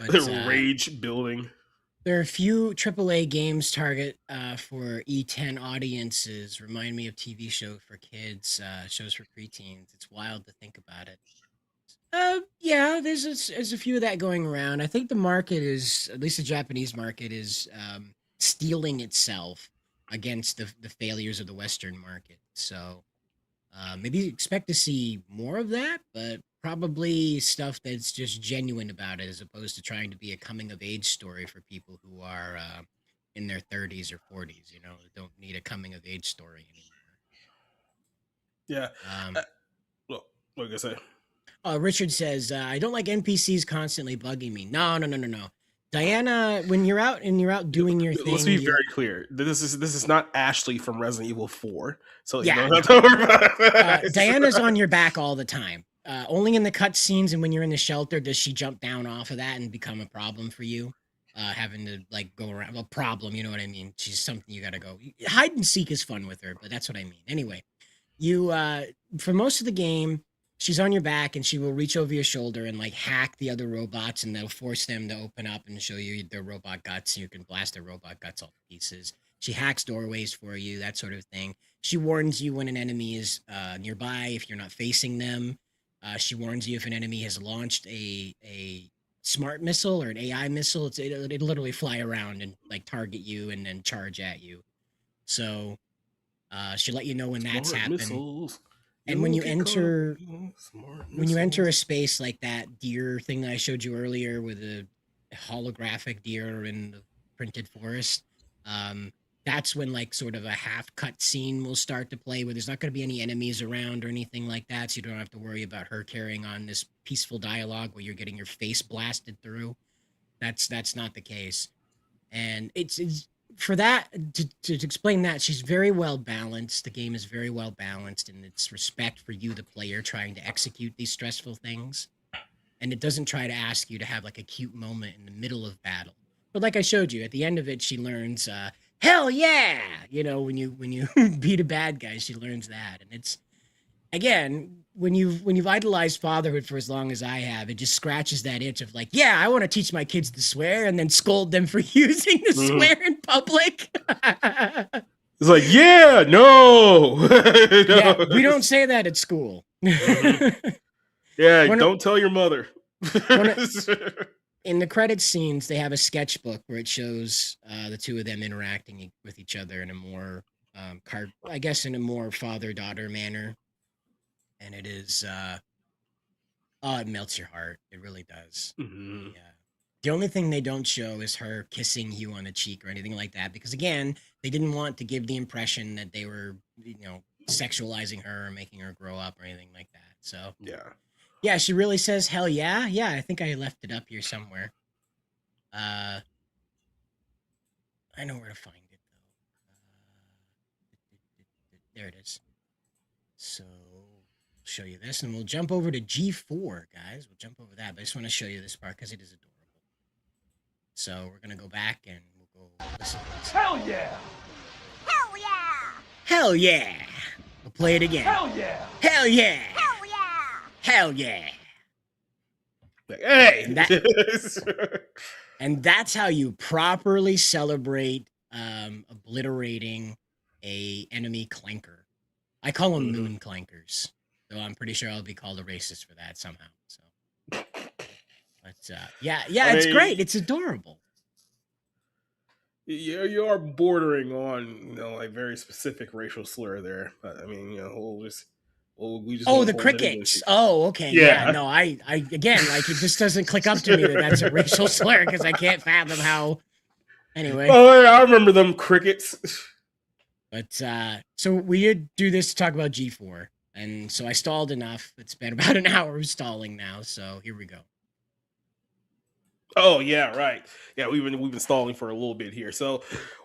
But, rage building. There are a few AAA games target for E10 audiences. Remind me of TV show for kids, shows for preteens. It's wild to think about it. Yeah, there's a few of that going around. I think the market is, at least the Japanese market, is stealing itself against the failures of the Western market. So maybe expect to see more of that, but probably stuff that's just genuine about it, as opposed to trying to be a coming of age story for people who are in their 30s or 40s, don't need a coming of age story anymore. Yeah. What was I gonna say? Richard says, I don't like NPCs constantly bugging me. No, no, no, no, no. Diana, when you're out and you're out doing your Let's thing, be very clear. This is not Ashley from Resident Evil 4. So you Yeah, don't have to worry about that. Diana's on your back all the time. Only in the cutscenes and when you're in the shelter does she jump down off of that and become a problem for you. Having to like go around a problem, you know what I mean? She's something you gotta go. Hide and seek is fun with her, but that's what I mean. Anyway, you for most of the game, she's on your back and she will reach over your shoulder and like hack the other robots and they'll force them to open up and show you their robot guts and you can blast their robot guts all to pieces. She hacks doorways for you, that sort of thing. She warns you when an enemy is nearby if you're not facing them. She warns you if an enemy has launched a smart missile or an AI missile. It'll literally fly around and like target you and then charge at you. So she'll let you know when that's happened. Missiles. And when you get enter smart when you enter a missiles. space like that deer thing that I showed you earlier with a holographic deer in the printed forest, that's when like sort of a half cut scene will start to play where there's not going to be any enemies around or anything like that, so you don't have to worry about her carrying on this peaceful dialogue where you're getting your face blasted through. That's not the case. And it's for that to explain that she's very well balanced. The game is very well balanced in its respect for you, the player, trying to execute these stressful things. And it doesn't try to ask you to have like a cute moment in the middle of battle. But like I showed you, at the end of it, she learns, hell yeah! You know, when you beat a bad guy, she learns that. And it's again, when you've idolized fatherhood for as long as I have, it just scratches that itch of like, yeah, I want to teach my kids to swear and then scold them for using the swear in public. It's like, yeah, no. No. Yeah, we don't say that at school. Yeah, One of- don't tell your mother. In the credits scenes, they have a sketchbook where it shows the two of them interacting with each other in a more I guess in a more father-daughter manner. And it is it melts your heart. It really does. Mhm. Yeah. The only thing they don't show is her kissing you on the cheek or anything like that, because again, they didn't want to give the impression that they were, sexualizing her or making her grow up or anything like that. So yeah, she really says hell yeah. Yeah, I think I left it up here somewhere. I know where to find it though. There it is. So show you this and we'll jump over to G4, guys. We'll jump over that, but I just want to show you this part because it is adorable. So we're gonna go back and we'll go listen to this. Hell yeah! Hell yeah! Hell yeah! We'll play it again. Hell yeah! Hell yeah! Hell yeah! Hell yeah! Like, hey! And that's how you properly celebrate obliterating a enemy clanker. I call them moon clankers, though I'm pretty sure I'll be called a racist for that somehow. So, but yeah, it's great. It's adorable. You are bordering on, like very specific racial slur there. But I mean, we just. Oh, the crickets. Oh, okay. Yeah. No, I again, like it just doesn't click up to me that that's a racial slur because I can't fathom how. Anyway. Oh, I remember them crickets. But so we did do this to talk about G4, and so I stalled enough. It's been about an hour of stalling now, so here we go. Oh yeah, right. Yeah, we've been stalling for a little bit here. So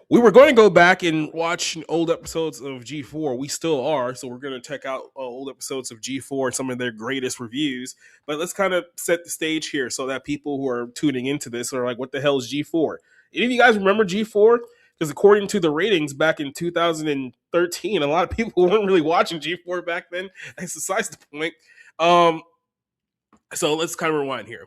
we were going to go back and watch old episodes of G4. We still are, so we're going to check out old episodes of G4 and some of their greatest reviews. But let's kind of set the stage here so that people who are tuning into this are like, "What the hell is G4?" Any of you guys remember G4? Because according to the ratings back in 2013, a lot of people weren't really watching G4 back then. That's besides the point. So let's kind of rewind here.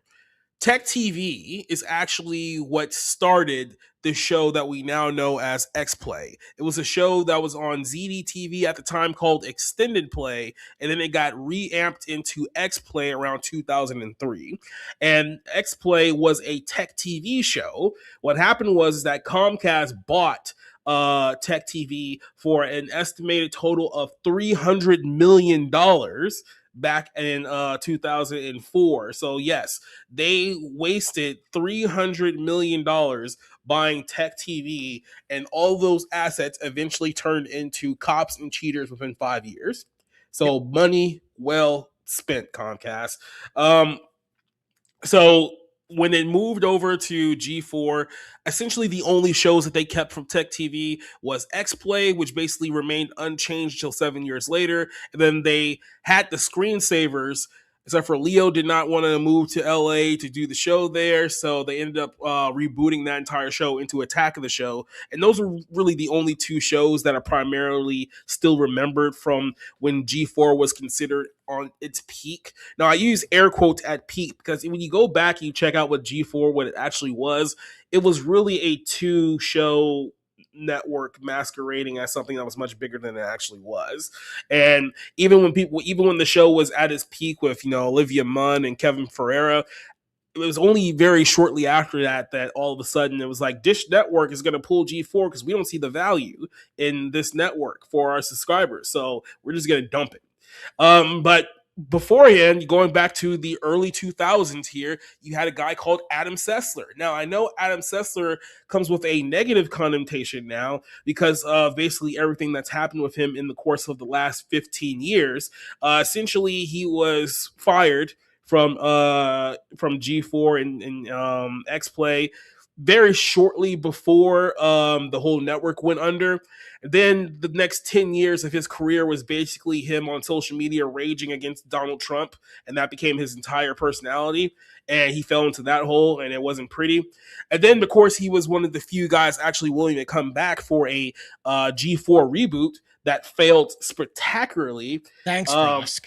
Tech TV is actually what started the show that we now know as X-Play. It was a show that was on ZDTV at the time called Extended Play, and then it got reamped into X-Play around 2003. And X-Play was a tech TV show. What happened was that Comcast bought Tech TV for an estimated total of $300 million back in 2004. So yes, they wasted $300 million buying Tech TV, and all those assets eventually turned into Cops and Cheaters within 5 years. So money well spent, Comcast. So when it moved over to G4, essentially the only shows that they kept from Tech TV was X Play, which basically remained unchanged till 7 years later. And then they had the screensavers, except for Leo did not want to move to LA to do the show there. So they ended up rebooting that entire show into Attack of the Show. And those are really the only two shows that are primarily still remembered from when G4 was considered on its peak. Now, I use air quotes at peak because when you go back and you check out what G4, what it actually was, it was really a two-show network masquerading as something that was much bigger than it actually was. And even when the show was at its peak with, Olivia Munn and Kevin Ferreira, it was only very shortly after that all of a sudden it was like Dish Network is going to pull G4 because we don't see the value in this network for our subscribers. So we're just going to dump it. But beforehand, going back to the early 2000s here, you had a guy called Adam Sessler. Now, I know Adam Sessler comes with a negative connotation now because of basically everything that's happened with him in the course of the last 15 years. Essentially, he was fired from G4 and X Play very shortly before the whole network went under. Then the next 10 years of his career was basically him on social media raging against Donald Trump, and that became his entire personality. And he fell into that hole, and it wasn't pretty. And then, of course, he was one of the few guys actually willing to come back for a G4 reboot that failed spectacularly. Thanks, Frosk.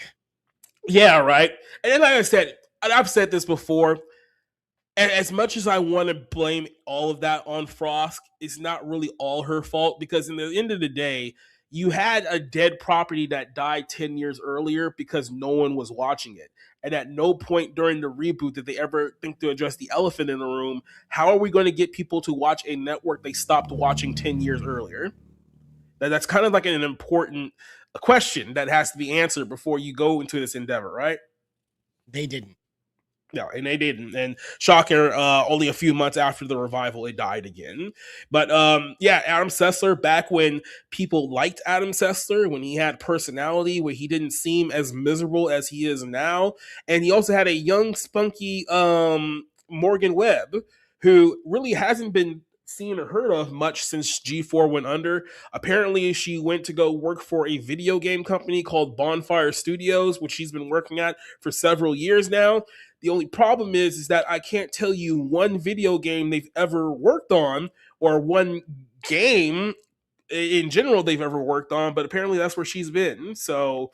Yeah, right. And then, like I said, I've said this before, and as much as I want to blame all of that on Frosk, it's not really all her fault because in the end of the day, you had a dead property that died 10 years earlier because no one was watching it. And at no point during the reboot did they ever think to address the elephant in the room. How are we going to get people to watch a network they stopped watching 10 years earlier? That's kind of like an important question that has to be answered before you go into this endeavor, right? They didn't. No, and they didn't. And shocker, only a few months after the revival, it died again. But Adam Sessler, back when people liked Adam Sessler, when he had personality, when he didn't seem as miserable as he is now. And he also had a young, spunky Morgan Webb, who really hasn't been seen or heard of much since G4 went under. Apparently, she went to go work for a video game company called Bonfire Studios, which she's been working at for several years now. The only problem is that I can't tell you one video game they've ever worked on or one game in general they've ever worked on, but apparently that's where she's been. So,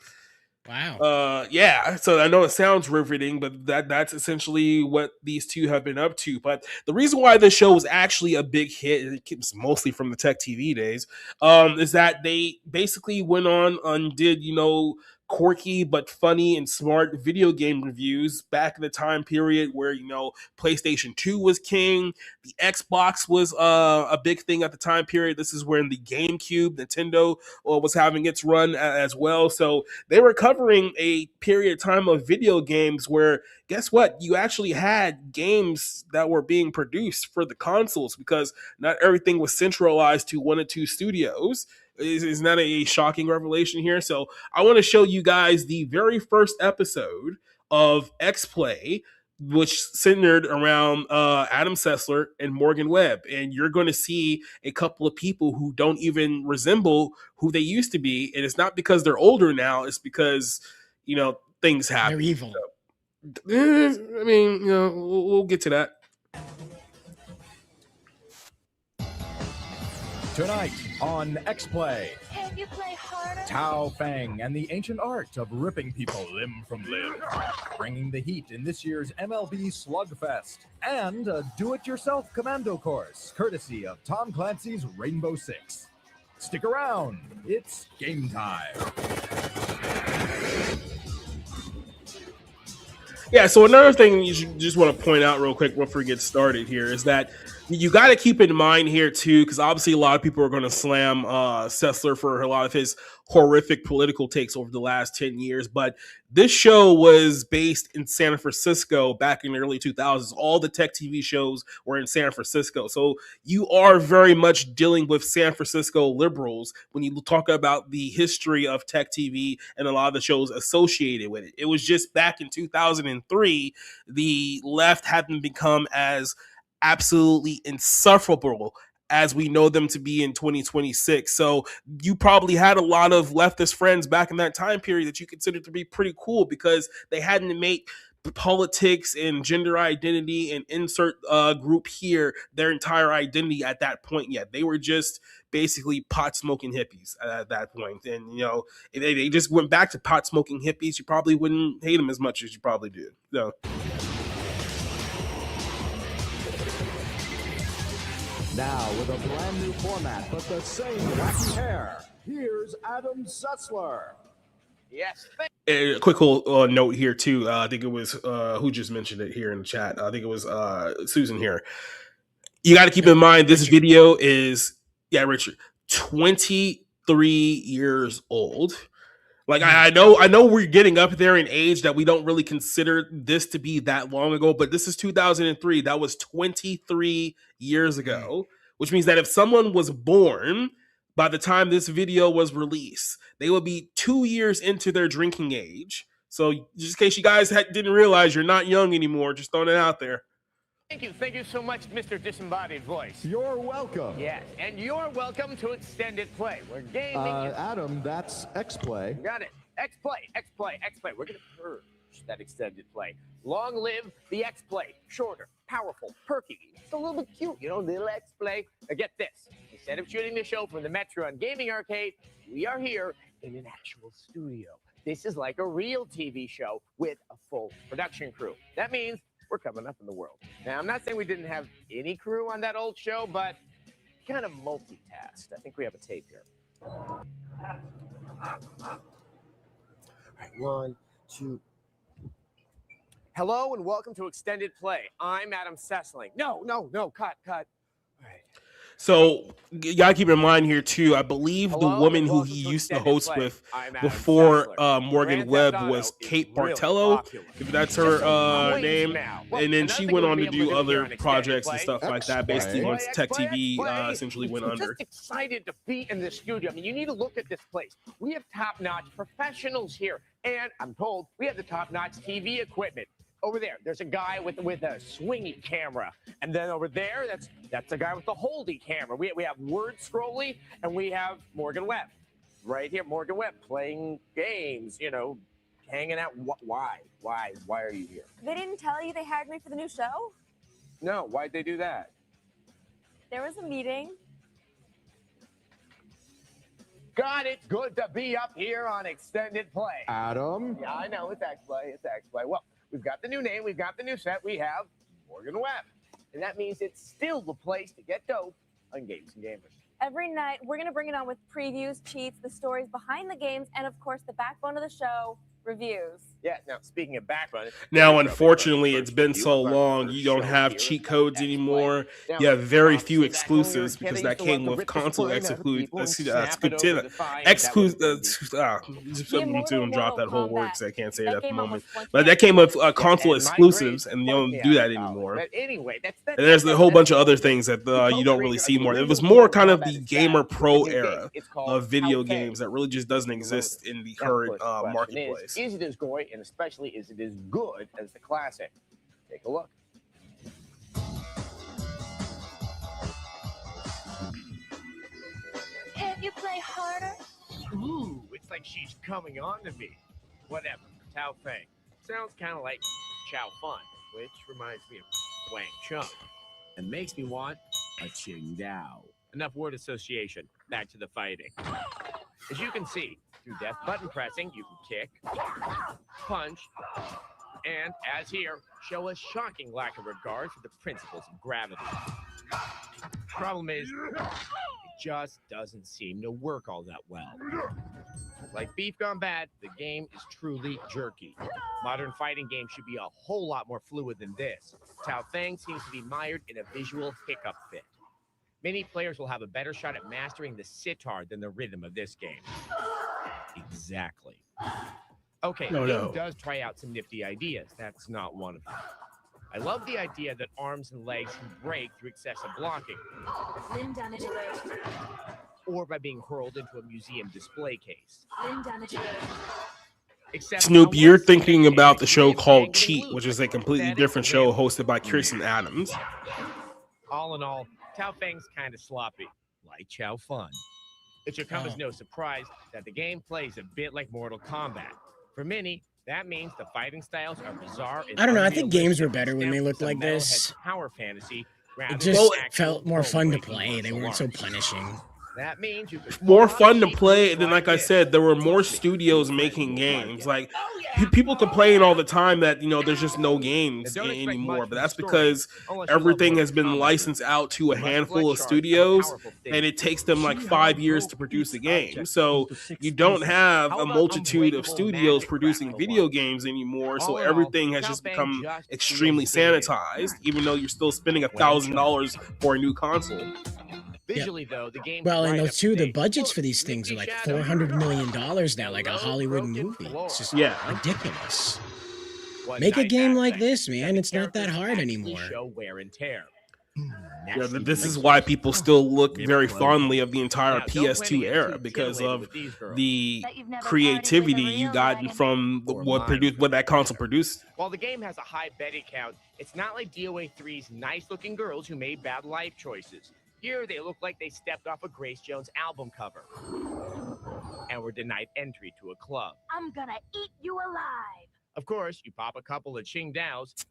wow. So I know it sounds riveting, but that's essentially what these two have been up to. But the reason why this show was actually a big hit, and it keeps mostly from the Tech TV days, is that they basically went on and did, quirky but funny and smart video game reviews back in the time period where PlayStation 2 was king, the Xbox was a big thing at the time period. This is when the GameCube, Nintendo was having its run as well. So they were covering a period of time of video games where, guess what, you actually had games that were being produced for the consoles because not everything was centralized to one or two studios. Is not a shocking revelation here. So I want to show you guys the very first episode of X Play, which centered around Adam Sessler and Morgan Webb. And you're going to see a couple of people who don't even resemble who they used to be. And it's not because they're older now. It's because, things happen. They're evil. So, I mean, we'll get to that. Tonight on X-Play, Can you play harder? Tao Fang and the ancient art of ripping people limb from limb, bringing the heat in this year's MLB Slugfest, and a do-it-yourself commando course, courtesy of Tom Clancy's Rainbow Six. Stick around, it's game time. Yeah, so another thing you just want to point out real quick before we get started here is that You got to keep in mind here too, because obviously a lot of people are going to slam Sessler for a lot of his horrific political takes over the last 10 years. But this show was based in San Francisco back in the early 2000s. All the tech TV shows were in San Francisco. So you are very much dealing with San Francisco liberals when you talk about the history of tech TV and a lot of the shows associated with it. It was just back in 2003, the left hadn't become as absolutely insufferable as we know them to be in 2026. So you probably had a lot of leftist friends back in that time period that you considered to be pretty cool because they hadn't made politics and gender identity and insert group here their entire identity at that point yet. They were just basically pot smoking hippies at that point. And, you know, if they just went back to pot smoking hippies, you probably wouldn't hate them as much as you probably do. So. Now, with a brand new format, but the same wacky hair, here's Adam Sessler. Yes. A quick little note here, too. I think it was, who just mentioned it here in the chat? I think it was Susan here. You got to keep in mind, this video is, Richard, 23 years old. Like, I know we're getting up there in age that we don't really consider this to be that long ago, but this is 2003. That was 23 years ago, which means that if someone was born by the time this video was released, they would be 2 years into their drinking age. So just in case you guys didn't realize, you're not young anymore, just throwing it out there. Thank you so much, Mr. Disembodied Voice. You're welcome. Yes, and you're welcome to Extended Play. We're gaming. Adam, that's X-Play. Got it. X-Play. We're going to purge that Extended Play. Long live the X-Play. Shorter, powerful, perky. It's a little bit cute, you know, little X-Play. Now get this. Instead of shooting the show from the Metron Gaming Arcade, we are here in an actual studio. This is like a real TV show with a full production crew. That means we're coming up in the world. Now, I'm not saying we didn't have any crew on that old show, but kind of multitasked. I think we have a tape here. All right, 1, 2. Hello and welcome to Extended Play. I'm Adam Sessling. No, cut. All right. So you gotta keep in mind here too, I believe the woman who he used to host with before Morgan Webb was Kate Bartello, if that's her name. And then she went on to do other projects and stuff like that, basically once Tech TV essentially went under. I'm just excited to be in the studio. I mean, you need to look at this place. We have top-notch professionals here. And I'm told we have the top-notch TV equipment. Over there, there's a guy with a swingy camera, and then over there, that's a guy with the holdy camera. We have Word Scrolly, and we have Morgan Webb, right here. Morgan Webb playing games, you know, hanging out. Why are you here? They didn't tell you they hired me for the new show? No, why'd they do that? There was a meeting. God, it's good to be up here on Extended Play. Adam? Yeah, I know, it's X-Play. Well, we've got the new name, we've got the new set, we have Morgan Webb. And that means it's still the place to get dope on Games and Gamers. Every night, we're going to bring it on with previews, cheats, the stories behind the games, and of course, the backbone of the show, reviews. Yeah, now speaking of backbone. Now, unfortunately, it's been so long, you don't have cheat codes anymore. You have very few exclusives because that came with console exclusive. Drop that whole word because I can't say it at the moment. But that came with console exclusives, and you don't do that anymore. And there's a whole bunch of other things that you don't really see more. It was more kind of the gamer pro era of video games that really just doesn't exist in the current marketplace. Is it as gory, and especially is it as good as the classic? Take a look. Can't you play harder? Ooh, it's like she's coming on to me. Whatever, Tao Fei. Sounds kind of like Chow Fun, which reminds me of Wang Chung, and makes me want a Qing Dao. Enough word association. Back to the fighting. As you can see, through death button pressing, you can kick, punch, and, as here, show a shocking lack of regard for the principles of gravity. Problem is, it just doesn't seem to work all that well. Like beef gone bad, the game is truly jerky. Modern fighting games should be a whole lot more fluid than this. Tao Feng seems to be mired in a visual hiccup fit. Many players will have a better shot at mastering the sitar than the rhythm of this game. Exactly. Okay, the game does try out some nifty ideas. That's not one of them. I love the idea that arms and legs can break through excessive blocking. Limb damage alert. Or by being hurled into a museum display case. Limb damage alert. Except Snoop, I you're want to see thinking that about the game show is called dangling Cheat, loose, which is like a completely pathetic different show whale. hosted by Kirsten Adams. All in all, Tao Feng's kind of sloppy, like Chow Fun. It should come as no surprise that the game plays a bit like Mortal Kombat. For many, that means the fighting styles are bizarre. And I don't know. I think unrealistic, games were better when they stemmed looked from like metalhead this. Power fantasy rather It than just actual felt more fun to bone-breaking play. They martial weren't so arts. punishing. That means you could More pull fun off to cheap play, moves and then like I this. said, there were more Trust me, studios your friends making will like games. it. Like people complain all the time that there's just no games Now, don't expect anymore, much but from that's the story because unless you love everything Mortal has been Kombat licensed movies. out to a Must handful flex of sharks, studios, powerful and things. it takes them like See 5 how years no to produce a piece game. object So into 6 you don't pieces. have How a about multitude of unbreakable studios magic producing crafts for video once? games anymore. So All in all, everything has Tao just Feng become just extremely feels big. sanitized, even though you're still spending When $1,000 for a new console. Visually, though, the game Well, and right those up two, to the date. budgets for Look, these things are Mickey like Shadow. $400 million now, like a Hello, Hollywood broken movie. floor. It's just Yeah. ridiculous. One Make a nice game like aspect this, that man. the It's not that characters hard actually anymore. Show wear and tear. Yeah, this is why people still look very fondly of the entire Now, don't plan to PS2 get era too because titillated of with these girls. the Bet you've never partied creativity with a you real got dragon. from Or what mine, what that console produced. While the game has a high betting count, it's not like DOA 3's nice-looking girls who made bad life choices. Here, they look like they stepped off a Grace Jones album cover and were denied entry to a club. I'm gonna eat you alive. Of course, you pop a couple of Ching Daos,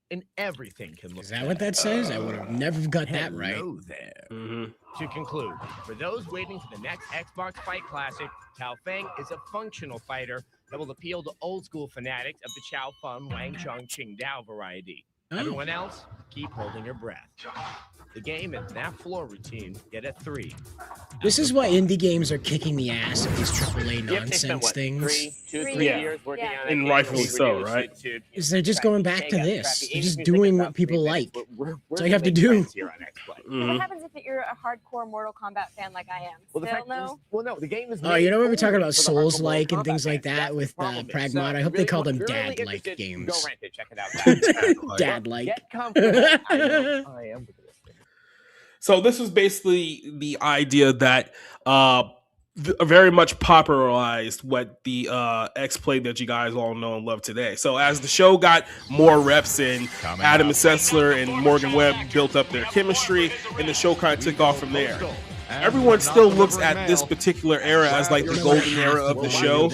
and everything can look Is that what that says? I would have never got that right. Hello there. To conclude, for those waiting for the next Xbox Fight Classic, Tao Feng is a functional fighter that will appeal to old-school fanatics of the Chow Fun Wang Chung Ching Dao variety. Oh. Everyone else, keep holding your breath. The game and that floor routine get a 3. This is why indie games are kicking the ass of these AAA Yep, they spent, nonsense what, things. 3 Yeah. years working on that And game, rightfully we so, reduced right? it to, Is they're just going back to Hey, this. crappy They're 80s just music in doing about what people 3 like. minutes. We're all you have to big do. friends here on X-Play. What happens if you're a hardcore Mortal Kombat fan like I am? Well, the Still fact no? is, well, no, the game is. Oh, you know when we made talking only about for the hardcore Mortal Souls-like and Kombat things like fans. that That's the with problem. Pragmata? So, I hope they really, call them if you're really dad-like interested, games. Go rent it. Check it out. Dad-like. Get comfortable. I know, I am. So this was basically the idea that very much popularized what the X-Play that you guys all know and love today. So as the show got more reps in, Adam Sessler and Morgan Webb built up their chemistry, and the show kind of took off from there. Everyone still looks at this particular era as like the golden era of the show.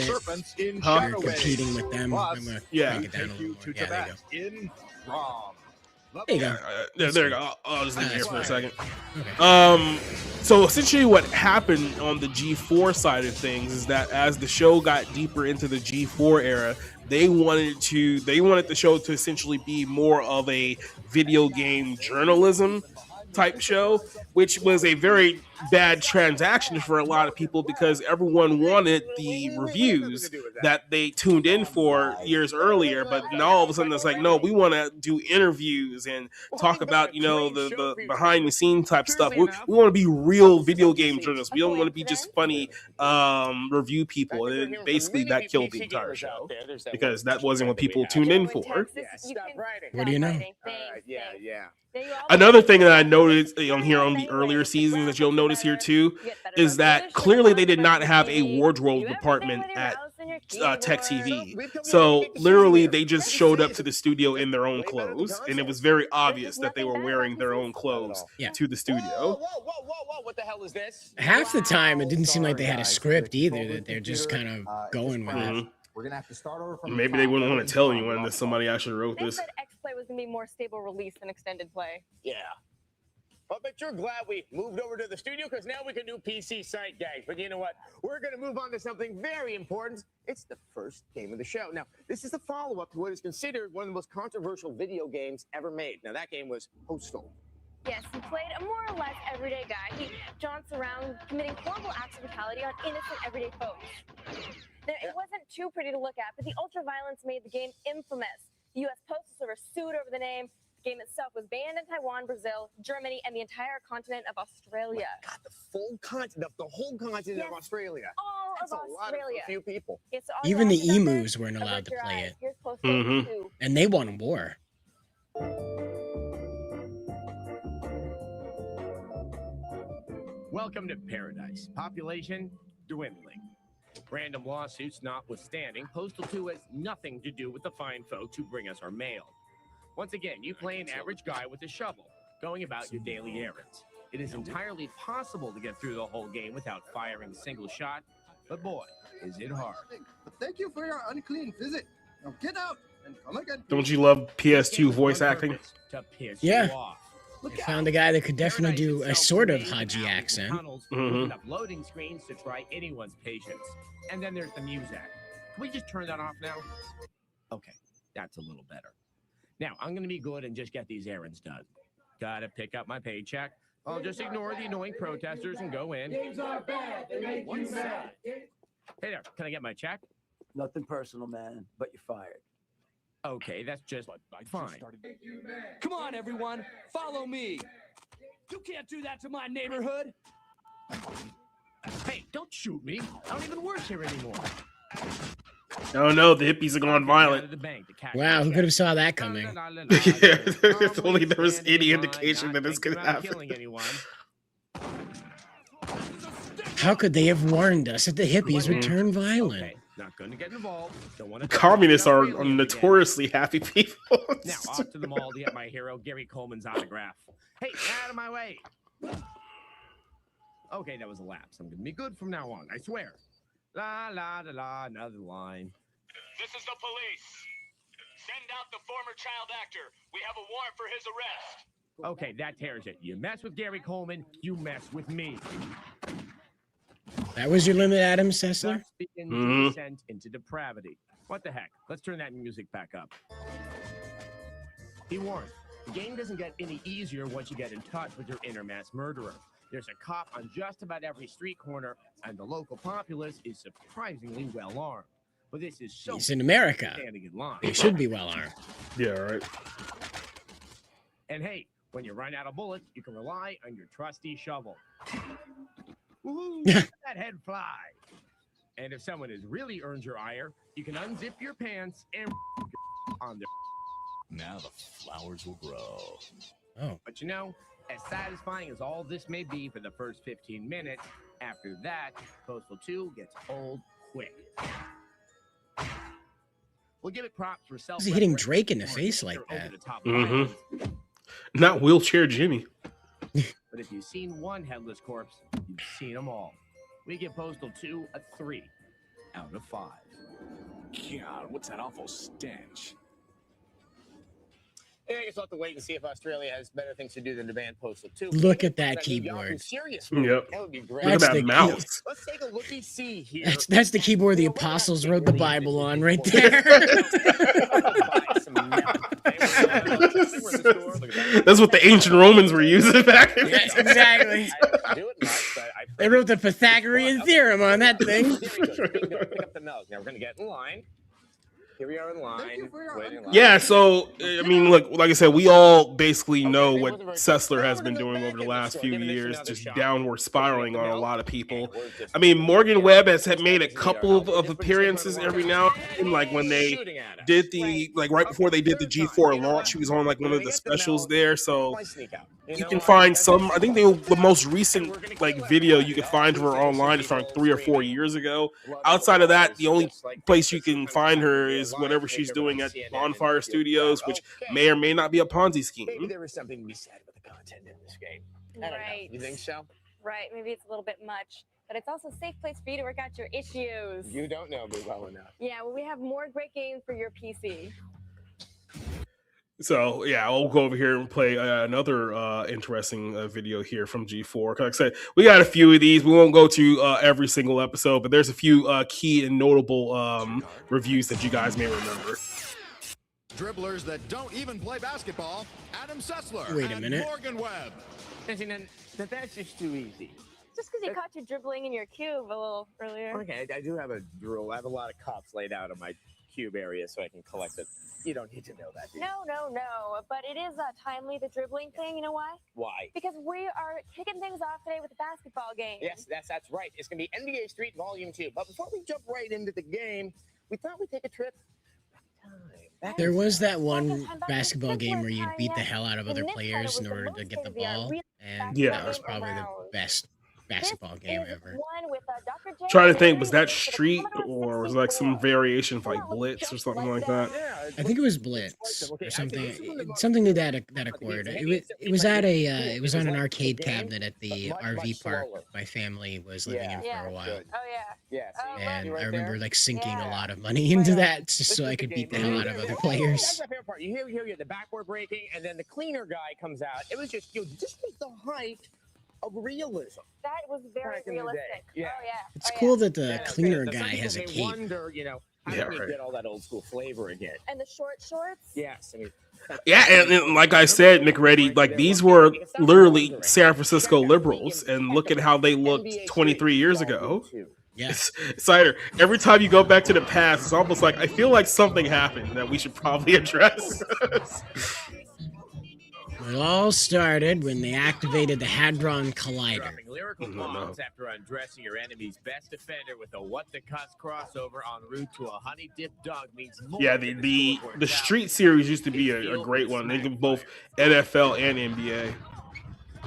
Huh? You're competing with them. I'm gonna Yeah. crank it down a little more. Yeah, there you go. In Rom. There you go. There you go. I'll just leave it here for a second. Okay. So essentially what happened on the G4 side of things is that as the show got deeper into the G4 era, they wanted the show to essentially be more of a video game journalism type show, which was a very bad transaction for a lot of people because everyone wanted the reviews that they tuned in for years earlier. But now all of a sudden it's like, no, we want to do interviews and talk about, the behind the scene type stuff. We want to be real video game journalists. We don't want to be just funny review people. And basically that killed the entire show because that wasn't what people tuned in for. What do you know? Yeah. Another thing that I noticed on here on the earlier seasons that you'll notice here too is that clearly they did not have a wardrobe department at Tech TV. So literally they just showed up to the studio in their own clothes, and it was very obvious that they were wearing their own clothes to the studio. Whoa, what the hell is this? Half the time, it didn't seem like they had a script either. That they're just kind of going with it. We're gonna have to start over from Maybe they wouldn't want to tell anyone that somebody actually wrote They this. said X-Play was gonna be more stable release than extended play. Yeah. I bet you're glad we moved over to the studio because now we can do PC site gags. But you know what? We're going to move on to something very important. It's the first game of the show. Now, this is the follow-up to what is considered one of the most controversial video games ever made. Now, that game was Postal. Yes, he played a more or less everyday guy. He jaunts around committing horrible acts of brutality on innocent everyday folks. Now, it wasn't too pretty to look at, but the ultra-violence made the game infamous. The U.S. Postal Service sued over the name. The game itself was banned in Taiwan, Brazil, Germany, and the entire continent of Australia. God, the full continent, the whole continent of Australia. All That's of a lot Australia. for a few people. Yes, so all Even the you watchers out emus there, weren't allowed avert to your play eyes. it. Here's Postal 2. And they won a war. Welcome to paradise. Population dwindling. Random lawsuits notwithstanding, Postal 2 has nothing to do with the fine folks who bring us our mail. Once again, you play an average guy with a shovel, going about your daily errands. It is entirely possible to get through the whole game without firing a single shot, but boy, is it hard. Thank you for your unclean visit. Now get out and come again. Don't you love PS2 voice acting? To piss Yeah. you off. I found a guy that could definitely do a sort of Haji accent. Enough loading screens to try anyone's patience. And then there's the music. Can we just turn that off now? Okay, that's a little better. Now, I'm going to be good and just get these errands done. Gotta pick up my paycheck. I'll just ignore the annoying protesters and go in. Games are bad. They make you mad. Hey there, can I get my check? Nothing personal, man, but you're fired. Okay, that's just fine. Come on, everyone, follow me. You can't do that to my neighborhood. Hey, don't shoot me. I don't even work here anymore. Oh no, the hippies are going violent. Wow, who could have saw that coming? Yeah, if only there was any indication that this could happen. How could they have warned us that the hippies would turn violent? Not going to get involved. Don't want to. Communists are notoriously happy people. Now off to the mall to get my hero Gary Coleman's autograph. Hey, out of my way. Okay, that was a lapse. I'm gonna be good from now on. I swear. La la la la. Another line. This is the police. Send out the former child actor. We have a warrant for his arrest. Okay, that tears it. You mess with Gary Coleman, you mess with me. That was your limit, Adam Sessler? Thus begins the descent into depravity. What the heck? Let's turn that music back up. Be warned, the game doesn't get any easier once you get in touch with your inner mass murderer. There's a cop on just about every street corner, and the local populace is surprisingly well armed. But this is so. It's in America. Standing in line. They should be well armed. Yeah, right. And hey, when you run out of bullets, you can rely on your trusty shovel. Woohoo! Let that head fly. And if someone has really earned your ire, you can unzip your pants and on their. Now the flowers will grow. Oh. But you know, as satisfying as all this may be for the first 15 minutes, after that, Postal 2 gets old quick. We'll give it props for self. How's he hitting Drake in the face like that? Not wheelchair Jimmy. But if you've seen one headless corpse, you've seen them all. We give Postal 2 a 3 out of 5. God, what's that awful stench? I guess we'll have to wait and see if Australia has better things to do than to ban Postal 2. Look at that keyboard. Yep. That would be great. Look at that mouse. Let's take a look-see here. That's the keyboard the apostles wrote the Bible on right there. That's what the ancient Romans were using back then. Yeah, exactly. They wrote the Pythagorean theorem on that thing. Pick up the nose. Now we're going to get in line. Here we are in line. Yeah, so I mean, look, like I said, we all basically know what Sessler has been doing over the last few years, just downward spiraling on a lot of people. I mean, Morgan Webb has had made a couple of appearances every now and then, like when they did right before they did the G4 launch, she was on like one of the specials there. So you can find some. I think the most recent video you can find her online is from 3 or 4 years ago. Outside of that, the only place you can find her is whatever she's doing at Bonfire Studios, which may or may not be a Ponzi scheme. Maybe there is something to be said about the content in this game. I don't know. You think so? Right, maybe it's a little bit much, but it's also a safe place for you to work out your issues. You don't know me well enough. Yeah, well, we have more great games for your PC. So yeah, I'll go over here and play another interesting video here from G4. Like I said, we got a few of these. We won't go to every single episode, but there's a few key and notable reviews that you guys may remember. dribblers that don't even play basketball, Adam Sessler Wait a and minute. Morgan Webb. That's just too easy. Just because you caught you dribbling in your cube a little earlier. Okay, I do have a drill. I have a lot of cups laid out in my cube area so I can collect it. You don't need to know that, do you? No. But it is timely, the dribbling thing. You know why? Why? Because we are kicking things off today with a basketball game. Yes, that's right. It's going to be NBA Street Volume 2. But before we jump right into the game, we thought we'd take a trip back There in was time. that one basketball game where you'd beat the hell out of other players in order to get the ball, and that was probably the best basketball game ever. Trying to think, was that Street or was it like some variation of like Blitz or something like that? I think it was Blitz or something to that accord. It was at it was on an arcade cabinet at the RV park my family was living in for a while. Oh yeah. And I remember like sinking a lot of money into that just so I could beat the hell out of other players. That's my favorite part. You hear the backboard breaking, and then the cleaner guy comes out. It was just the height of realism. That was very Back in the day. realistic. Yeah. Oh yeah. It's cool that the cleaner Some guy people has a may cape. Wonder, how Yeah, do we right. get all that old school flavor again? And the short shorts. Yes, I mean. Yeah, and like I said, McReady, like these were literally San Francisco liberals, and look at how they looked 23 years ago. Yes. Cider, every time you go back to the past, it's almost like I feel like something happened that we should probably address. It all started when they activated the Hadron Collider. Dropping lyrical bombs after undressing your enemy's best defender with a what the cuss crossover en route to a honey dip dog means more. Yeah, than the scoreboard Street series used to be a great one. They did both NFL and NBA.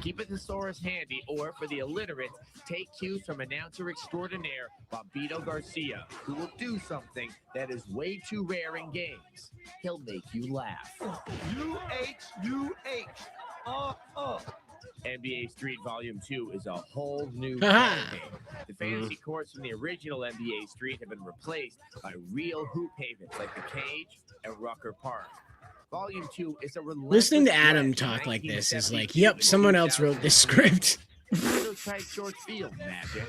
Keep a thesaurus handy, or for the illiterate, take cues from announcer extraordinaire Bobbito Garcia, who will do something that is way too rare in games. He'll make you laugh. U-H-U-H. NBA Street Volume 2 is a whole new Haha. game. The fantasy courts from the original NBA Street have been replaced by real hoop havens like the Cage and Rucker Park. Volume 2 is a relentless Listening to Adam threat talk like this is 1972 like, yep, to someone else wrote this script. Those tight shorts feel magic.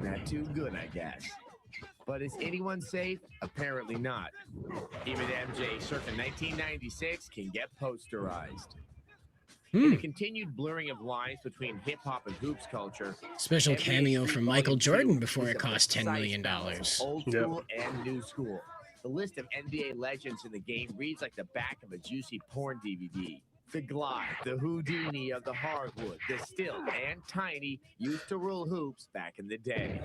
Not too good, I guess. But is anyone safe? Apparently not. Even MJ circa 1996 can get posterized. In a continued blurring of lines between hip-hop and hoops culture, Special NBA cameo Street from Volume Michael 2 Jordan before is it a cost $10 precise million. balance of Old Yep. school and new school. The list of NBA legends in the game reads like the back of a juicy porn DVD. The Glide, the Houdini of the hardwood, the Stilt, and Tiny used to rule hoops back in the day.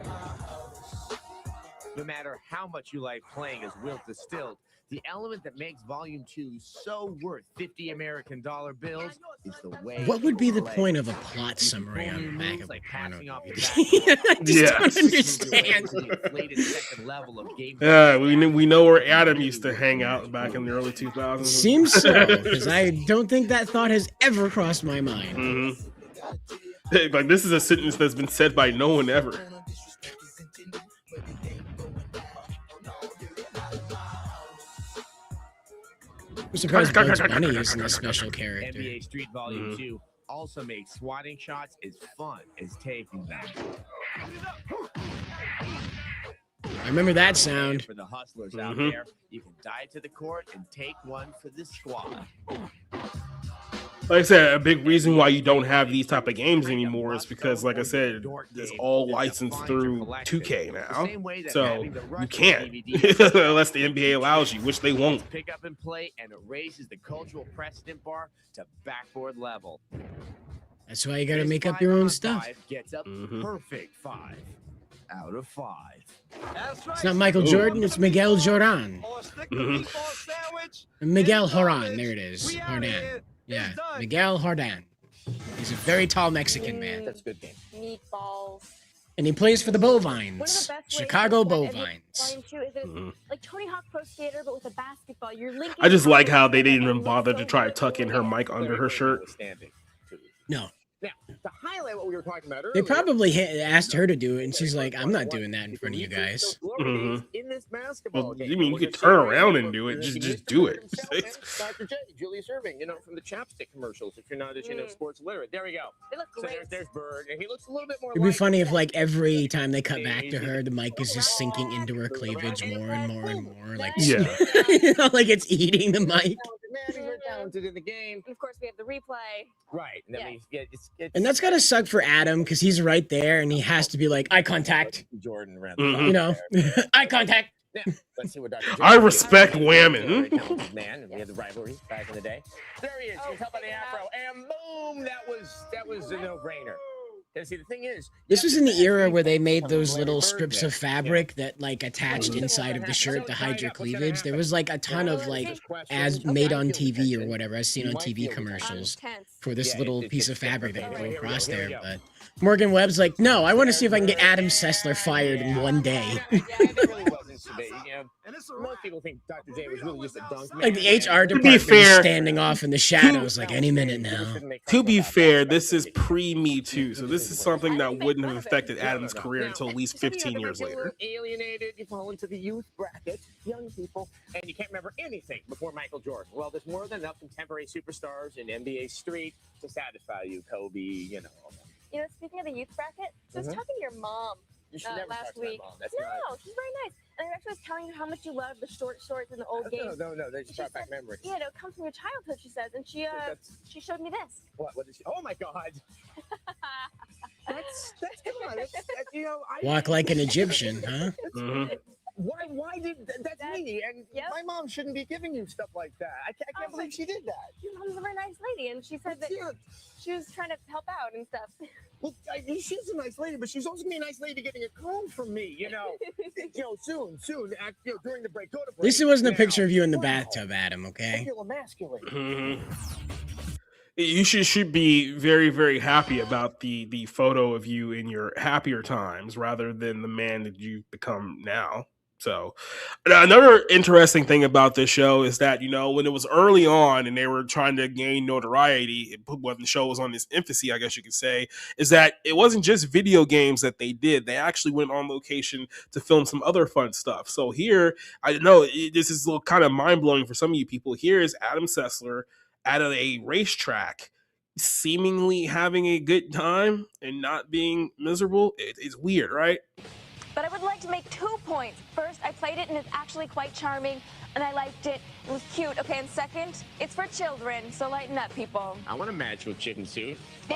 No matter how much you like playing as Wilt the Stilt, the element that makes Volume 2 so worth 50 American dollar bills is the way What would be you the play. point of a plot You summary pull on new the back moves of like a porno passing off the DVD? back. I just Yeah. don't understand. To the inflated second level of game We know where Adam used to hang out back in the early 2000s. Seems so, because I don't think that thought has ever crossed my mind. Mm-hmm. Like this is a sentence that's been said by no one ever. I'm surprised Bugs Bunny isn't a special character. NBA Street Volume 2 also makes swatting shots as fun as taking them. I remember that sound. For the hustlers out there, you can dive to the court and take one for the squad. Like I said, a big reason why you don't have these type of games anymore is because, like I said, it's all licensed through 2K now. So you can't unless the NBA allows you, which they won't. Pick up and play, and it raises the cultural precedent bar to backboard level. That's why you gotta make up your own stuff. Gets up perfect 5 out of 5. It's not Michael Jordan, it's Miguel Jordan. Miguel Horan, there it is. Jordan. Yeah, Miguel Jordan. He's a very tall Mexican man. That's a good game. Meatballs. And he plays for the One of the Bovines. best ways Chicago to play Bovines. Volume 2 is it's like Tony Hawk Pro Skater, but with a basketball. You're linking. I just like how they didn't even bother to try to tuck in her mic under her shirt. No. Now, to highlight what we were talking about They earlier, probably asked her to do it, and she's like, "I'm not doing that in front of you guys." in this Well, basketball game. you mean you We're could gonna turn see around Randy and do it? representing Just Mr. do Bird it. himself and Dr. J, Julie Serving, from the chapstick commercials. If you're not as sports literate, there we go. They look So great. there's Bird, and he looks a little bit more. It'd be like funny if, like, every time they cut back to her, the mic is just sinking into her cleavage more and more and more, like, Yeah. you know, like it's eating the mic. Man, we're talented in the game. And of course, we have the replay. Right. And then we get And that's gotta suck for Adam because he's right there and he has to be like, eye contact. Jordan around Mhm. You know, eye contact. Now, let's see what Dr. J I can do. respect Very Whammon. talented man, and we had the rivalry back in the day. There he is. You can tell by the afro, and boom! That was a no-brainer. And see, the thing is, This was in the era where they made those little strips of fabric that like attached inside of the shirt to hide your cleavage. There was like a ton of like as made on TV or whatever, as seen on TV commercials for this little piece of fabric that would go across there. But Morgan Webb's like, no, I want to see if I can get Adam Sessler fired in one day. Most people think Dr. J was really just a dunk man. Like the HR department is standing off in the shadows, like any minute now. To be fair, this is pre-Me Too, so this is something that wouldn't have affected Adam's career until at least 15 years later. Alienated, you fall into the youth bracket, young people, and you can't remember anything before Michael Jordan. Well, there's more than enough contemporary superstars in NBA Street to satisfy you, Kobe. You know, speaking of the youth bracket, I was talking to your mom You should never last talk to my week. mom. That's No, not- she's very nice. And I actually was telling her how much you love the short shorts and the old games. No, they just brought back memories. Yeah, no, it comes from your childhood, she says. And she showed me this. What is she? Oh my God! That's come on. That's, Walk like an Egyptian, huh? Why did that's me? And my mom shouldn't be giving you stuff like that. I can't believe she did that. Your mom's a very nice lady, and she said that she was trying to help out and stuff. Well, she's a nice lady, but she's also gonna be a nice lady getting a comb from me. Soon, during the break. Go to break. At least it wasn't a picture of you in the bathtub, Adam, I okay? feel emasculated. You should be very, very happy about the photo of you in your happier times rather than the man that you've become now. So another interesting thing about this show is that, when it was early on and they were trying to gain notoriety, when the show was on its infancy, I guess you could say, is that it wasn't just video games that they did. They actually went on location to film some other fun stuff. So here, I know this is a little kind of mind-blowing for some of you people. Here is Adam Sessler at a racetrack, seemingly having a good time and not being miserable. It's weird, right? But I would like to make 2 points. First, I played it and it's actually quite charming, and I liked it. It was cute. Okay, and second, it's for children, so lighten up, people. I want to match with chicken suit. We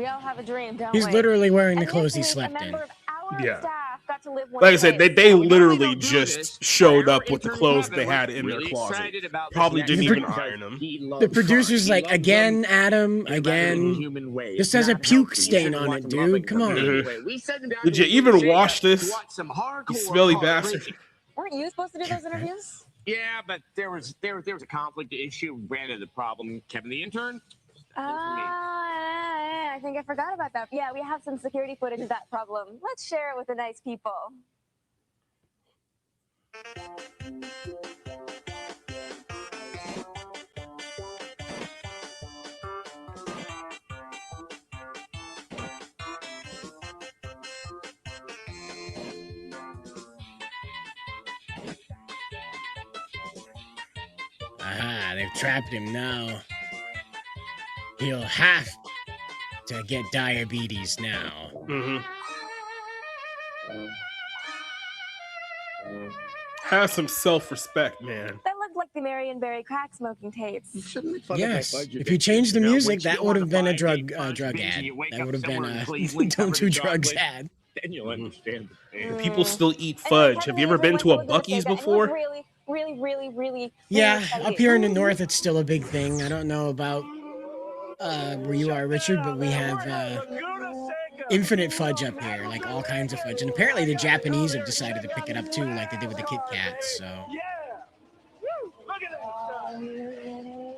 all have a dream, don't He's we? literally wearing the And clothes he this week, slept a in. member of our Yeah. staff got to live one Like I said, day. they literally just showed up with the clothes they had in their really closet. excited about Probably this didn't next even episode. iron them. He loves The producer's cars. like, He loves again, them Adam, in again. human ways. This has a Not puke healthy. You stain shouldn't on watch it, them dude. loving Come them on. anyway. We send them down Did to you the even Sega watch this? to watch some hardcore You smelly car bastard. racing. Weren't you supposed to do those interviews? Yeah, but there was a conflict issue. Ran into the problem. Kevin the intern. I think I forgot about that. Yeah, we have some security footage of that problem. Let's share it with the nice people. Aha, they've trapped him now. He'll have to get diabetes now. Have some self-respect, man. That looked like the Marion Barry crack smoking tapes. Yes, if you changed the music, that would have been a drug ad. That would have been a don't do drugs ad. Then you'll understand. People still eat fudge. Have you ever been to a Buc-ee's before? Really. Yeah, up here in the north, it's still a big thing. I don't know about where you are, Richard, but we have infinite fudge up here, like all kinds of fudge. And apparently the Japanese have decided to pick it up too, like they did with the Kit Kats. So. Look at that.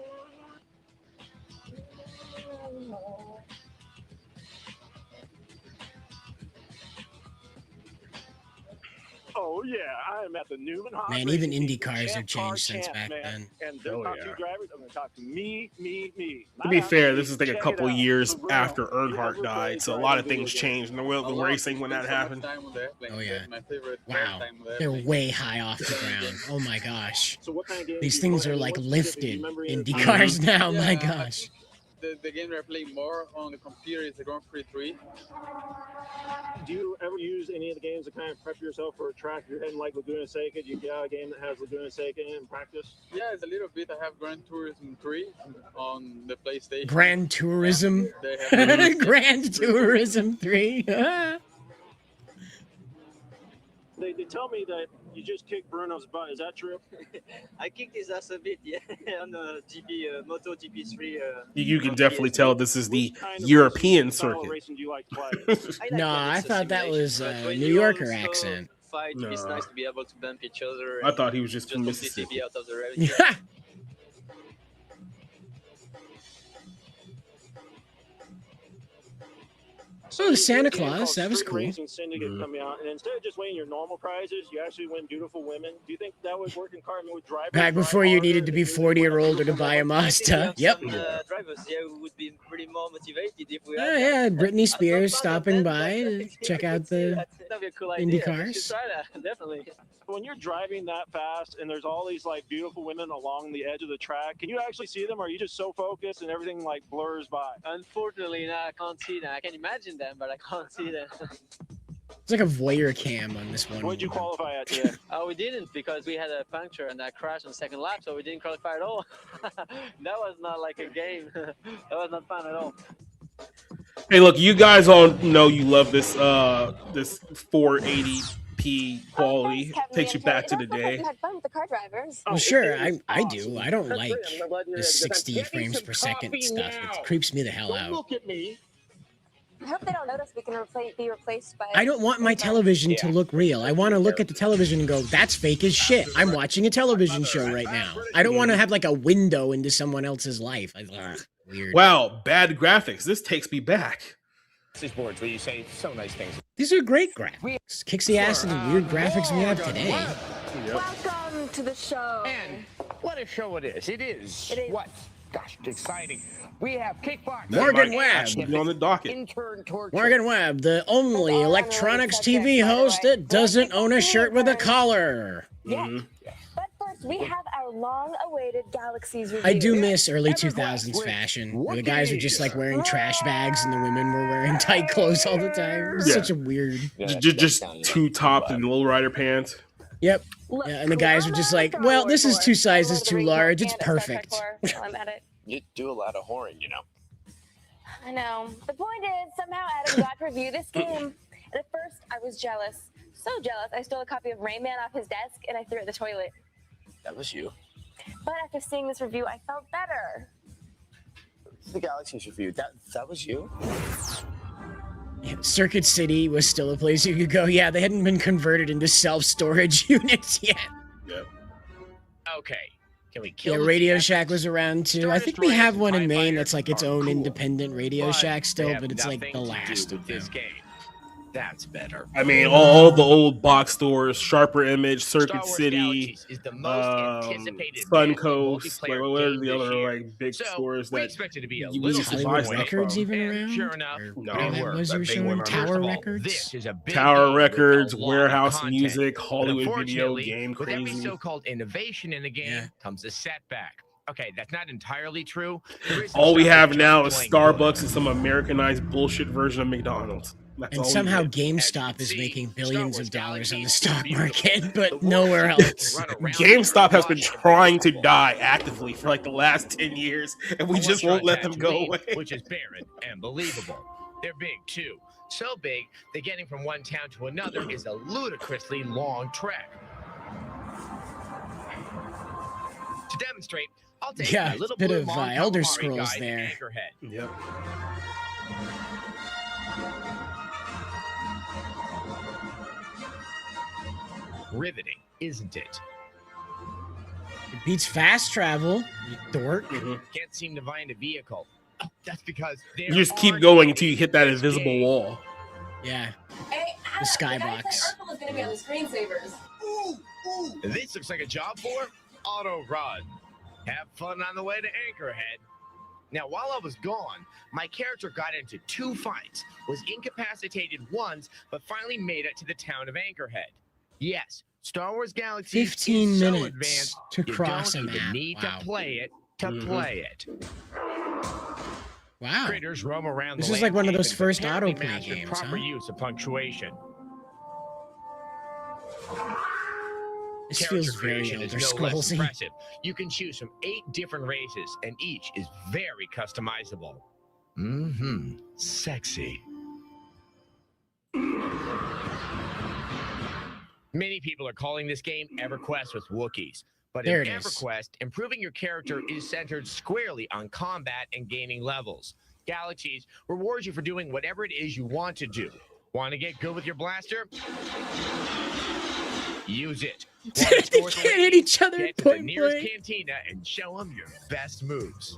Oh Oh yeah, I am at the Newman Haas Man, Racing even Indy Team, the cars have champ car changed since champ, back man. then. And their Oh, top yeah. two drivers are going to talk to me. To be fair, this is like a Check couple it out. years So, Bruno, after do you Earnhardt ever died, play so a lot driving of things video games? changed in the world of racing when that happened. Oh yeah. Wow. They're way high off the ground. Oh my gosh. So what kind of games These do you things play? are I mean, like what specific- do you lifted remember any of Indy the cars titles? now. My gosh. The game that I play more on the computer is the Grand Prix 3. Do you ever use any of the games to kind of prep yourself for a track? If you're heading like Laguna Seca, do you get out a game that has Laguna Seca in practice? Yeah, it's a little bit. I have Gran Turismo 3 on the PlayStation. Grand Tourism. They have Grand Tourism 3. They tell me that you just kicked Bruno's butt. Is that true? I kicked his ass a bit, yeah, on the Moto GP3. You can definitely tell this is the European circuit. Racing do you like to play? No, I thought that was a New Yorker accent. Fight, it's nice to be able to bump each other. I thought he was just from completely Mississippi. be out of the revenue. Oh, the Santa Claus. That was Street cool. Racing Syndicate coming out, and instead of just winning your normal prizes, you actually win beautiful women. Do you think that would work in car? I mean, would drivers Back before you needed to be 40 or older to buy a Mazda. Yep. Drivers, yeah, we would be pretty more motivated if we Oh yeah, Britney Spears stopping by to check out the that'd be a cool Indy idea. We should cars. try that, definitely. When you're driving that fast and there's all these like beautiful women along the edge of the track, can you actually see them, or are you just so focused and everything like blurs by? Unfortunately, no, I can't see them. I can imagine them, but I can't see them. It's like a voyeur cam on this one. What did you qualify at today? We didn't, because we had a puncture and I crashed on the second lap, so we didn't qualify at all. That was not like a game. That was not fun at all. Hey, look, you guys all know you love this this 480p quality. Takes you back to the day. You had fun with the car drivers. Well, sure, I do. I don't like the 60 frames per second stuff. It creeps me the hell out. Look at me. I hope they don't notice we can be replaced by. I don't want my television to look real. I want to look at the television and go, that's fake as shit. I'm watching a television show right now. I don't want to have like a window into someone else's life. Weird. Wow, bad graphics. This takes me back. These boards where you say so nice things. These are great graphics. Kicks the ass of the weird graphics we have today. Welcome to the show. And what a show it is. It is. What? Gosh, it's exciting. We have Kickbox. Morgan Webb. On the docket. Intern torture. Morgan Webb, the only electronics TV host that doesn't own a shirt with a collar. But first, we have our long-awaited Galaxies review. I do miss early 2000s fashion, where the guys were just like wearing trash bags and the women were wearing tight clothes all the time. It was such a weird. Just two tops and lowrider pants. Yep. Yeah, and the guys were just like, well, this is 2 sizes too large. It's perfect. I'm at it. You do a lot of whoring, you know. I know. The point is, somehow Adam got to review this game. And at first, I was jealous. So jealous, I stole a copy of Rain Man off his desk and I threw it in the toilet. That was you. But after seeing this review, I felt better. The Galaxy's review. That was you? Yeah, Circuit City was still a place you could go. Yeah, they hadn't been converted into self-storage units yet. Yep. Okay. Can we kill Yeah, Radio Shack was around too. I think we have one in Maine that's like its own independent Radio Shack still, but it's like the last of them. That's better. I mean, all the old box stores, Sharper Image, Circuit City, Suncoast, like what are the other like big stores that you used to buy stuff Records from? even around? Sure enough, No, That was your show, Tower Records? This is a big Tower game Records, with a lot of Warehouse content. Music, Hollywood But Video, unfortunately, Game with every Crazy. so-called innovation in the game comes a setback. Okay, that's not entirely true. There is All we some have just now is plain Starbucks and some Americanized bullshit version of McDonald's. That's And all we somehow get. GameStop is making billions of dollars on the stock market, but nowhere else. GameStop has been trying to die actively for like the last 10 years, and we just won't let them go away. Which is barren and believable. They're big too. So big that getting from one town to another is a ludicrously long trek. To demonstrate, I'll take Yeah, my little bit blue of Mon Elder Calamari Scrolls guide there. Anchorhead. Yep. Riveting, isn't it? It beats fast travel, you dork. Can't seem to find a vehicle. Oh, that's because You just keep going until you hit that invisible wall. Yeah. Hey, The skybox. Urkel was gonna be on the screensavers. This looks like a job for Auto Run. Have fun on the way to Anchorhead. Now, while I was gone, my character got into 2 fights, was incapacitated once, but finally made it to the town of Anchorhead. Yes, Star Wars Galaxy 15 is so minutes advanced, to you cross don't a even map. need Wow. to play it to play it. Wow. Critters roam around This the is like one of those landscape and first apparently autoplay mastered games, proper huh? use of punctuation. This Character feels very creation is Elder no less Scrollsy. impressive. You can choose from 8 different races, and each is very customizable. Sexy. Many people are calling this game EverQuest with Wookiees. But There in it is. EverQuest, improving your character is centered squarely on combat and gaining levels. Galaxies rewards you for doing whatever it is you want to do. Want to get good with your blaster? Use it. They can't hit each other Get to the point nearest blank. cantina and show them your best moves.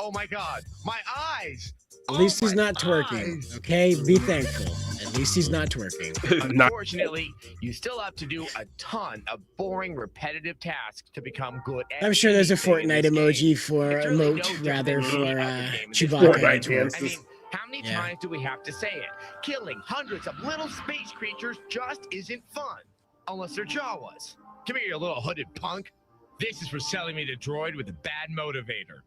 Oh my God, my eyes! At least he's not twerking. Okay, be thankful. At least he's not twerking. Unfortunately, you still have to do a ton of boring, repetitive tasks to become good at I'm sure there's a anything in Fortnite this game. emoji for It's really no emote different rather than for any other game in this Chewbacca world. and twerk. I mean, how many times do we have to say it? Killing hundreds of little space creatures just isn't fun. Unless they're Jawas. Come here, you little hooded punk. This is for selling me the droid with a bad motivator.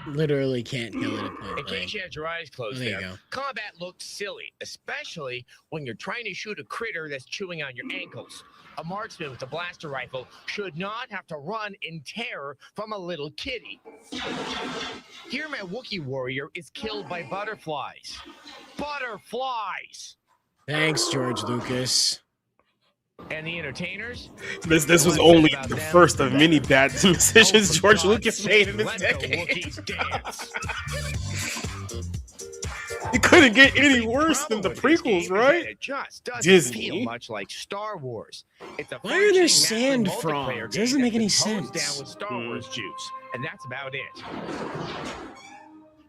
Literally can't kill it at point In case blank. you had your eyes closed Oh, there you there, go. combat looks silly, especially when you're trying to shoot a critter that's chewing on your ankles. A marksman with a blaster rifle should not have to run in terror from a little kitty. Here, my Wookiee warrior is killed by butterflies. Butterflies! Thanks, George Lucas. And the entertainers? This was only the first of many bad decisions George Lucas made in this Let the decade. Wookiees dance. It couldn't get any worse than the prequels, right? It just doesn't Disney. feel much like Star Wars. It's a Why are there functioning sand massive multiplayer frogs? game Doesn't make any that's been hosed sense. down with Star Wars juice, and that's about it.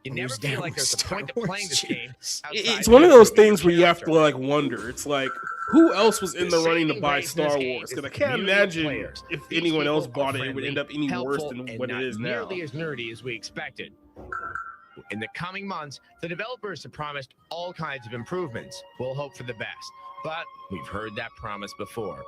You never Hosed feel down like there's a with point to Star playing this Wars game. juice. It's one of those things where you have to like wonder. It's like, who else was in the running to buy Star Wars? Because I can't imagine if anyone else bought it, it would end up any worse than what it is now. Nearly as nerdy as we expected. In the coming months, the developers have promised all kinds of improvements. We'll hope for the best, but we've heard that promise before.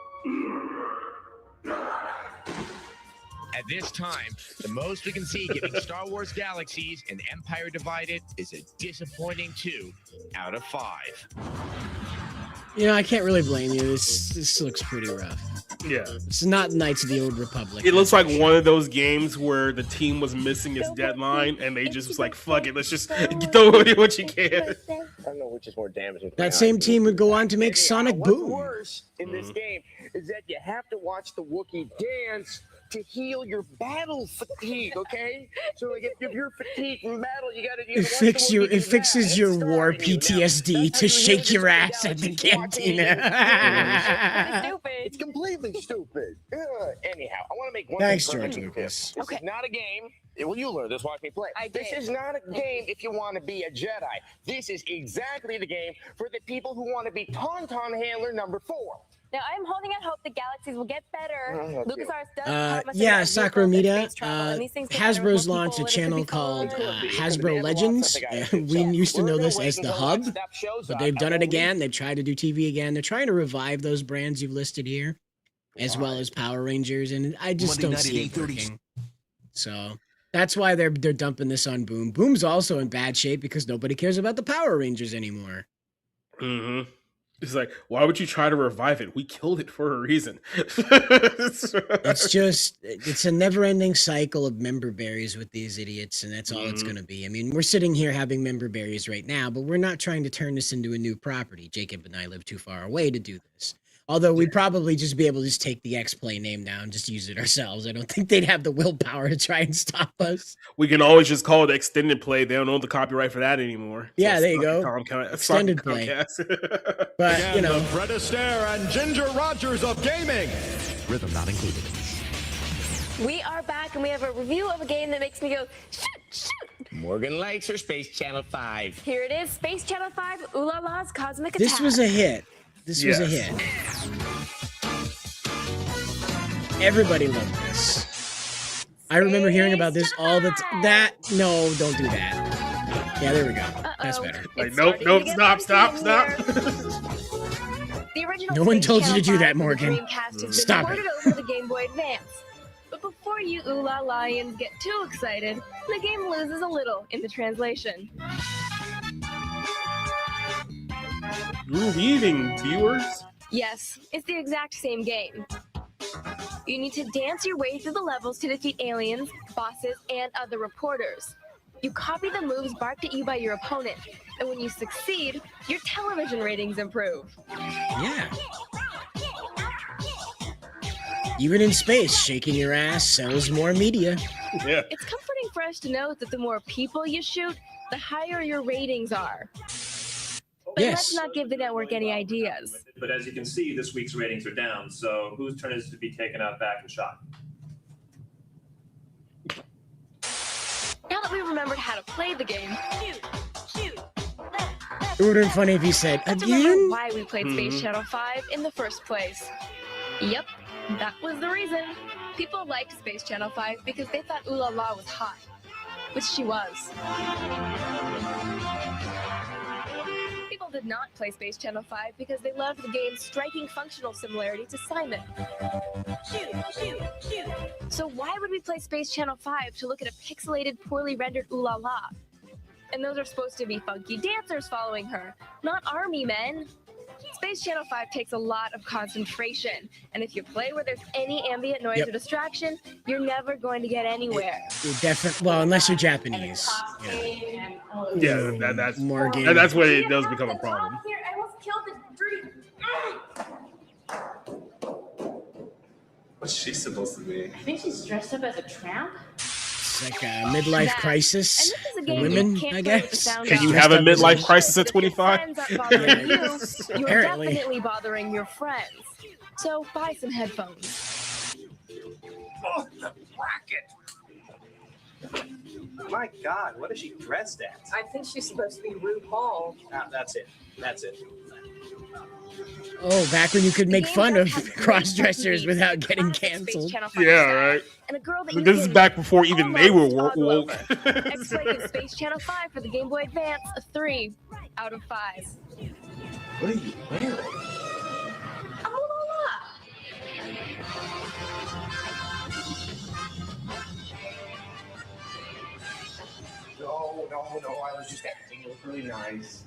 At this time, the most we can see giving Star Wars Galaxies and Empire Divided is a disappointing 2 out of 5. You know, I can't really blame you. This looks pretty rough. Yeah. It's not Knights of the Old Republic. It looks like one of those games where the team was missing its deadline and they just was like, fuck it, let's just throw away what you can. I don't know which is more damaging. That same team would go on to make Sonic What's Boom. worse in this game is that you have to watch the Wookiee dance to heal your battle fatigue, okay? So like if you're fatigued from battle, you gotta It fixes your war PTSD to shake your ass at the cantina. It's completely stupid. Anyhow, I want to make one Thanks, thing George clear. Lucas. This is not a game. Well, you learn this. Watch me play. This is not a game if you want to be a Jedi. This is exactly the game for the people who want to be Tauntaun Handler number 4. Now, I'm holding out hope the galaxies will get better. LucasArts does promise Yeah, that Sakuramita, space travel, and these things get better Hasbro's when launched a people channel look at called people. Hasbro Legends. We used to know this as the Hub, but they've done it again. They've tried to do TV again. They're trying to revive those brands you've listed here, as well as Power Rangers, and I just don't see it working. So that's why they're dumping this on Boom. Boom's also in bad shape because nobody cares about the Power Rangers anymore. Mm-hmm. It's like, why would you try to revive it? We killed it for a reason. It's a never-ending cycle of member berries with these idiots, and that's all it's going to be. I mean, we're sitting here having member berries right now, but we're not trying to turn this into a new property. Jacob and I live too far away to do this. Although we'd probably just be able to just take the X-Play name down and just use it ourselves. I don't think they'd have the willpower to try and stop us. We can always just call it Extended Play. They don't own the copyright for that anymore. Yeah, there you go. Extended Play. But, Again, you know. the Fred Astaire and Ginger Rogers of gaming. Rhythm not included. We are back, and we have a review of a game that makes me go, shoot, shoot. Morgan likes her Space Channel 5. Here it is, Space Channel 5, Ooh La La's Cosmic Attack. This was a hit. This was a hit. Everybody loved this. I remember hearing about this all the time. No, don't do that. Yeah, there we go. That's better. Like, nope, stop. The original No one Space told you to Channel do that, 5 for the Morgan. Dreamcast has been Stop ported it. over to the Game Boy Advance. But before you ooh la lions get too excited, the game loses a little in the translation. Groove eating, viewers. Yes, it's the exact same game. You need to dance your way through the levels to defeat aliens, bosses, and other reporters. You copy the moves barked at you by your opponent, and when you succeed, your television ratings improve. Yeah. Even in space, shaking your ass sells more media. Yeah. It's comforting for us to know that the more people you shoot, the higher your ratings are. But let's not give the network any ideas. But as you can see, this week's ratings are down. So whose turn is it to be taken out back and shot? Now that we've remembered how to play the game, It would have been funny if you said, let's remember again? why we played Space Channel 5 in the first place. Yep, that was the reason. People liked Space Channel 5 because they thought Ooh La La was hot, which she was. People did not play Space Channel 5 because they loved the game's striking functional similarity to Simon. So why would we play Space Channel 5 to look at a pixelated, poorly rendered Ooh La La? And those are supposed to be funky dancers following her, not army men. Space Channel 5 takes a lot of concentration, and if you play where there's any ambient noise or distraction, you're never going to get anywhere. Definitely. Well, unless you're Japanese. Yeah, that's Morgan. that's when it does become a problem. Here, I almost killed the tree. What's she supposed to be? I think she's dressed up as a tramp. It's like a midlife crisis for game women, you can't I play with the guess. sound Can you off. have a midlife crisis at 25? Friends aren't bothering you, you're Apparently. definitely bothering your friends. So buy some headphones. Oh, the bracket! My God, what is she dressed as? I think she's supposed to be RuPaul. That's it. Oh, back when you could make fun of cross-dressers without getting canceled. Yeah, right. And a girl that But you this is can back before even they were almost woke. X-Play gives Space Channel 5 for the Game Boy Advance a 3 out of 5. What are you wearing? No, I was just acting. It looked really nice.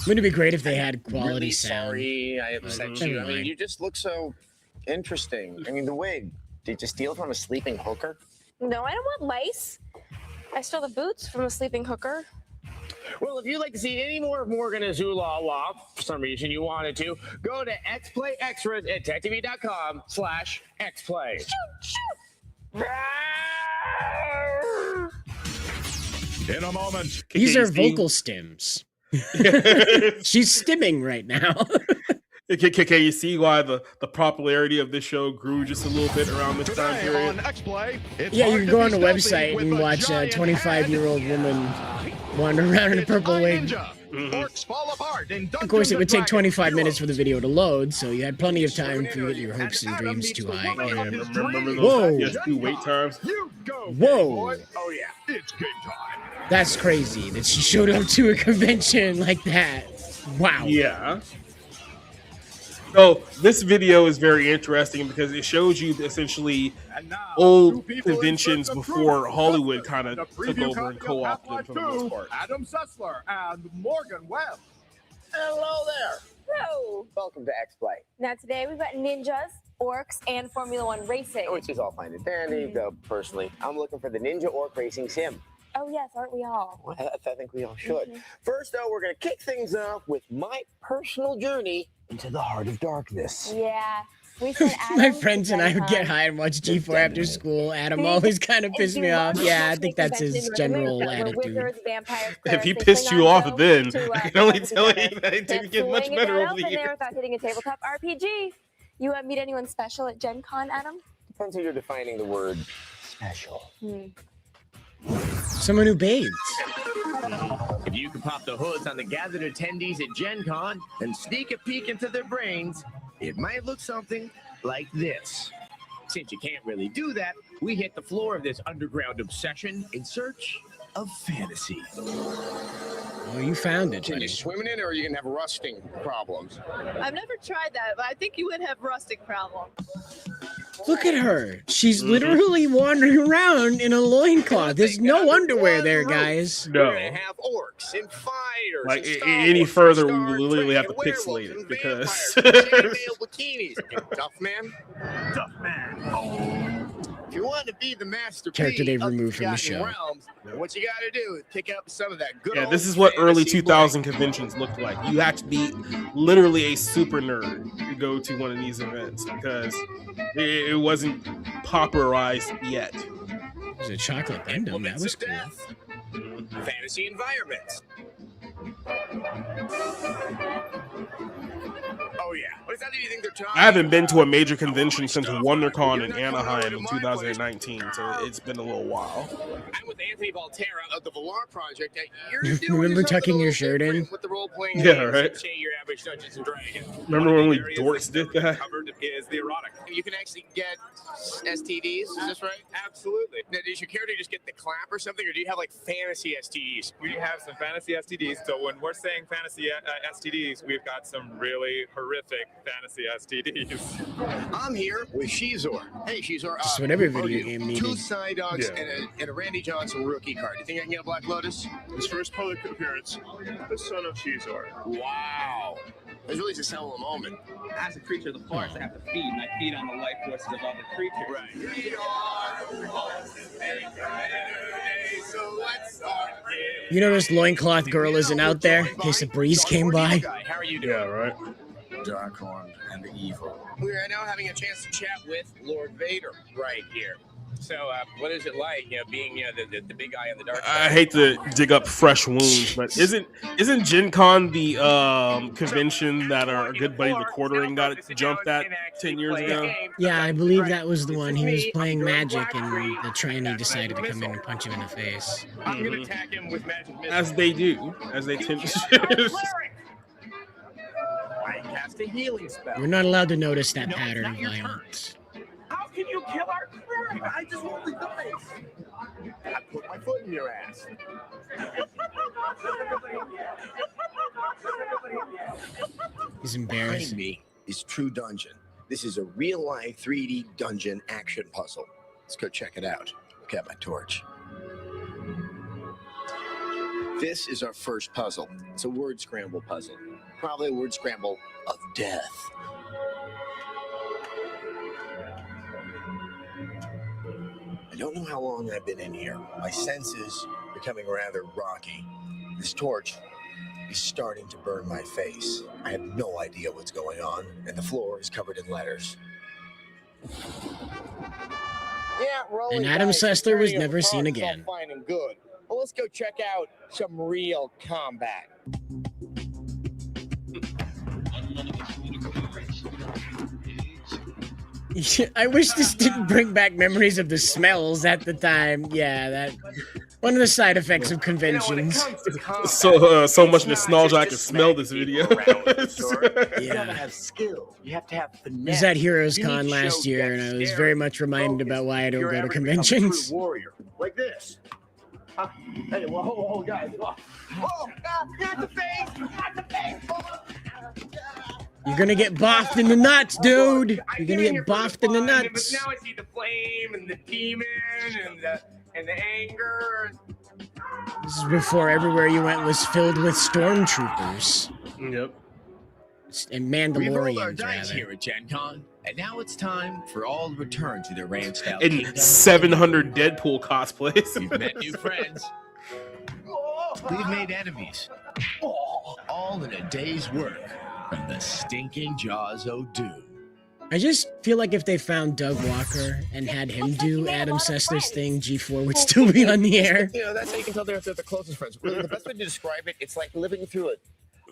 Wouldn't it be great if they had quality Really sound? sorry I upset you. I mean, you just look so interesting. I mean, the wig. Did you steal from a sleeping hooker? No, I don't want lice. I stole the boots from a sleeping hooker. Well, if you'd like to see any more of Morgan as Ooh La La, for some reason you wanted to, go to XPlay Extras at TechTV.com/XPlay. In a moment. These are vocal stims. She's stimming right now. Can you see why the popularity of this show grew just a little bit around this time period? Yeah, you can go on the website and watch a 25-year-old woman wander around in a purple wig. Of course, it would take 25 minutes for the video to load, so you had plenty of time to get your hopes and dreams too high. Remember Whoa! those PS2 wait times? Whoa! Oh yeah, it's game time. That's crazy that she showed up to a convention like that. Wow. Yeah. So this video is very interesting because it shows you essentially old conventions before Hollywood kind of took over and co-opted them for the most part. Adam Sessler and Morgan Webb. Hello there. Hello. Welcome to XPlay. Now today we've got ninjas, orcs, and Formula One racing. Which is all fine and dandy, though personally, I'm looking for the Ninja Orc Racing Sim. Oh yes, aren't we all? Well, I think we all should. First, though, we're going to kick things off with my personal journey into the heart of darkness. Yeah. We said My friends and I would get high and watch G4 after school. Adam always kind of pissed me off. Yeah, I think that's his general attitude. If he pissed you off then, I can only tell you that it didn't get much better over the years. Without hitting a tabletop RPG. You meet anyone special at Gen Con, Adam? Depends how you're defining the word special. Someone who bathes. If you could pop the hoods on the gathered attendees at Gen Con and sneak a peek into their brains, it might look something like this. Since you can't really do that, we hit the floor of this underground obsession in search of fantasy. Oh, you found it, Can buddy. you swim in it, or are you gonna have rusting problems? I've never tried that, but I think you would have rustic problems. Look at her. She's literally wandering around in a loincloth. There's no underwear there, guys. No. We're gonna have orcs and fighters. Like and Star any Wars, further, we Star will literally have Trek, to and pixelate werewolves it and because. vampires and chainmail bikinis. And Duff Man. If you want to be the master Character they've of removed from the Forgotten show. Realms, what you got to do is pick up some of that good. Yeah, old this is what early fantasy 2000 conventions looked like. You have to be literally a super nerd to go to one of these events because it wasn't popularized yet. There's a chocolate Gundam. That was cool. fantasy environments. Oh yeah. What exactly do you think they're talking? I haven't been to a major convention since WonderCon in Anaheim in 2019, so it's been a little while. I'm with Anthony Valterra of the Valar Project. You're doing Remember something tucking a your little shirt in? different with the role-playing Yeah, games right. than, say, your average Dungeons and Dragons. Remember when we One of the dorks did that? covered is the erotic. You can actually get STDs. Is this right? Absolutely. Now, does your character just get the clap or something, or do you have like fantasy STDs? We have some fantasy STDs. So when we're saying fantasy STDs, we've got some really horrific fantasy STDs. I'm here with Shizor. Hey, Shizor. Just what every what video are you? game needed. 2 side dogs Yeah. and a Randy Johnson rookie card. You think I can get a Black Lotus? His first public appearance, the son of Shizor. Wow. It's really just a hell of a moment. As a creature of the forest, I have to feed, and I feed on the life forces of other creatures. Right. We are the ones that make day, so let's start. You notice loincloth girl isn't out there in case a breeze came by? How are you doing? Yeah, right. Darkhorn and evil. We are now having a chance to chat with Lord Vader right here. So, what is it like, being the big guy on the dark side? I hate to dig up fresh wounds, but isn't Gen Con the convention that our good buddy the Quartering got jumped at 10 years ago? Yeah, I believe that was the one. He was playing magic and the trainee decided to come in and punch him in the face. I'm gonna attack him with magic missile. As they do, as they tend to. I cast a healing spell. You're not allowed to notice that pattern of violence. How can you kill our cleric? I just rolled the dice. I put my foot in your ass. He's embarrassed. Behind me is True Dungeon. This is a real-life 3D dungeon action puzzle. Let's go check it out. Look at my torch. This is our first puzzle. It's a word scramble puzzle. Probably a word scramble of death. I don't know how long I've been in here. My senses are becoming rather rocky. This torch is starting to burn my face. I have no idea what's going on, and the floor is covered in letters. Yeah, rolling And Adam dice, Sessler was turning never apart seen is all again. Fine and good. Well, let's go check out some real combat. I wish this didn't bring back memories of the smells at the time. Yeah, that one of the side effects of conventions. So much nostalgia I can smell this video. You gotta have skill. You have to have I finesse. was at Heroes You need Con to last show year, and I was dexterity, very much reminded about why I don't You're go to ever become a true conventions. warrior like this. Hey, whoa, guys. Whoa, not the face! Not the face! You're gonna get boffed in the nuts, dude. You're gonna get boffed in the But nuts. now I see the flame and the demon and the anger. This is before everywhere you went was filled with stormtroopers. Yep. And We rolled our Mandalorians, dice rather. here at Gen Con, and now it's time for all to return to their ranch style. And 700 Deadpool cosplays. We've met new friends. We've made enemies. All in a day's work from the stinking jaws o' doom. I just feel like if they found Doug Walker and had him do Adam Sessler's thing, G4 would still be on the air. You know, that's how you can tell they're the closest friends. Really, the best way to describe it, it's like living through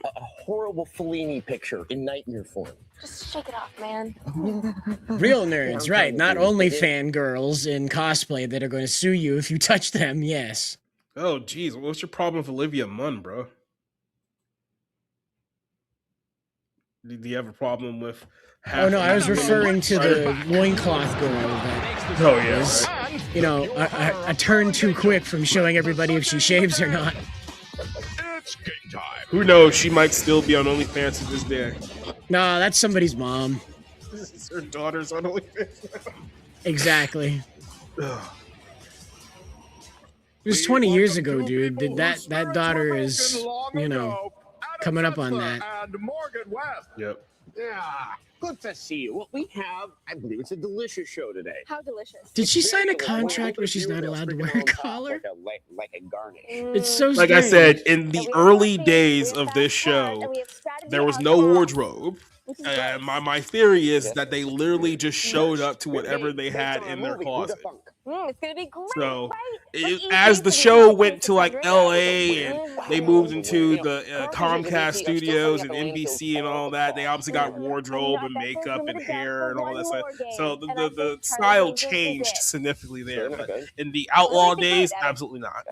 a horrible Fellini picture in nightmare form. Just shake it off, man. Real nerds, right? Not only fangirls in cosplay that are going to sue you if you touch them. Yes. Oh, geez. What's your problem with Olivia Munn, bro? Do you have a problem with... Oh, no, I was referring to the loincloth girl that was, you know, a turn too quick from showing everybody if she shaves or not. Who knows? She might still be on OnlyFans to this day. No, that's somebody's mom. Her daughter's on OnlyFans. Exactly. It was 20 years ago, dude. That daughter is, you know, coming up on that. And Morgan West. Yep. Yeah. Good to see you. What we have, I believe it's a delicious show today. How delicious. Did she sign a contract where she's not allowed to wear a collar? Like a garnish. It's so like strange. I said, in the early days of this show, there was no wardrobe. And my theory is that they literally just showed up to whatever they had in their closet. It's gonna be great. So, as the show went to like LA and they moved into the Comcast studios and NBC and all that, they obviously got wardrobe and makeup and hair and all that stuff. So the style changed significantly there. But in the outlaw days, absolutely not.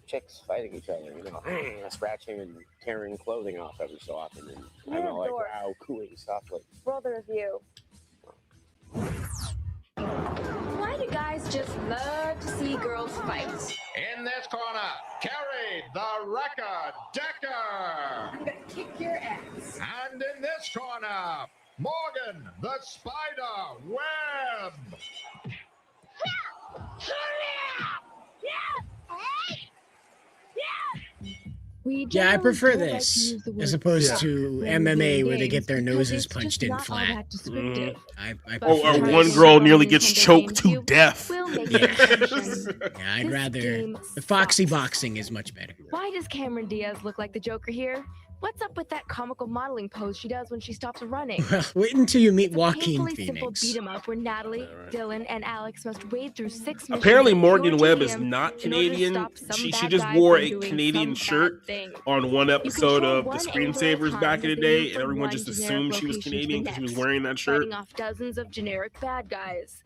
Chicks fighting each other, you know, scratching and tearing clothing off every so often, and I know, like, wow, cooing softly. Roll the review. Why do guys just love to see girls fight? In this corner, Kerry, the Wrecker Decker. I'm gonna kick your ass. And in this corner, Morgan, the Spider Web. Yeah, I prefer this as opposed to MMA where they get their noses punched in flat. Or one girl nearly gets choked to death. Yeah, I'd rather... The Foxy boxing is much better. Why does Cameron Diaz look like the Joker here? What's up with that comical modeling pose she does when she stops running? Well, wait until you meet It's a Joaquin painfully simple Phoenix. beat 'em up where Natalie, Dylan, and Alex must wade through 6 missions Apparently, of Morgan pure Webb is tedium not in order to Canadian. stop some She bad just guy wore from a doing Canadian some shirt bad thing. on one episode control of the one Screensavers angel back in the at a time as they day, move and from everyone one just generic assumed she was location to Canadian the because she was next, wearing that shirt. fighting off dozens of generic bad guys.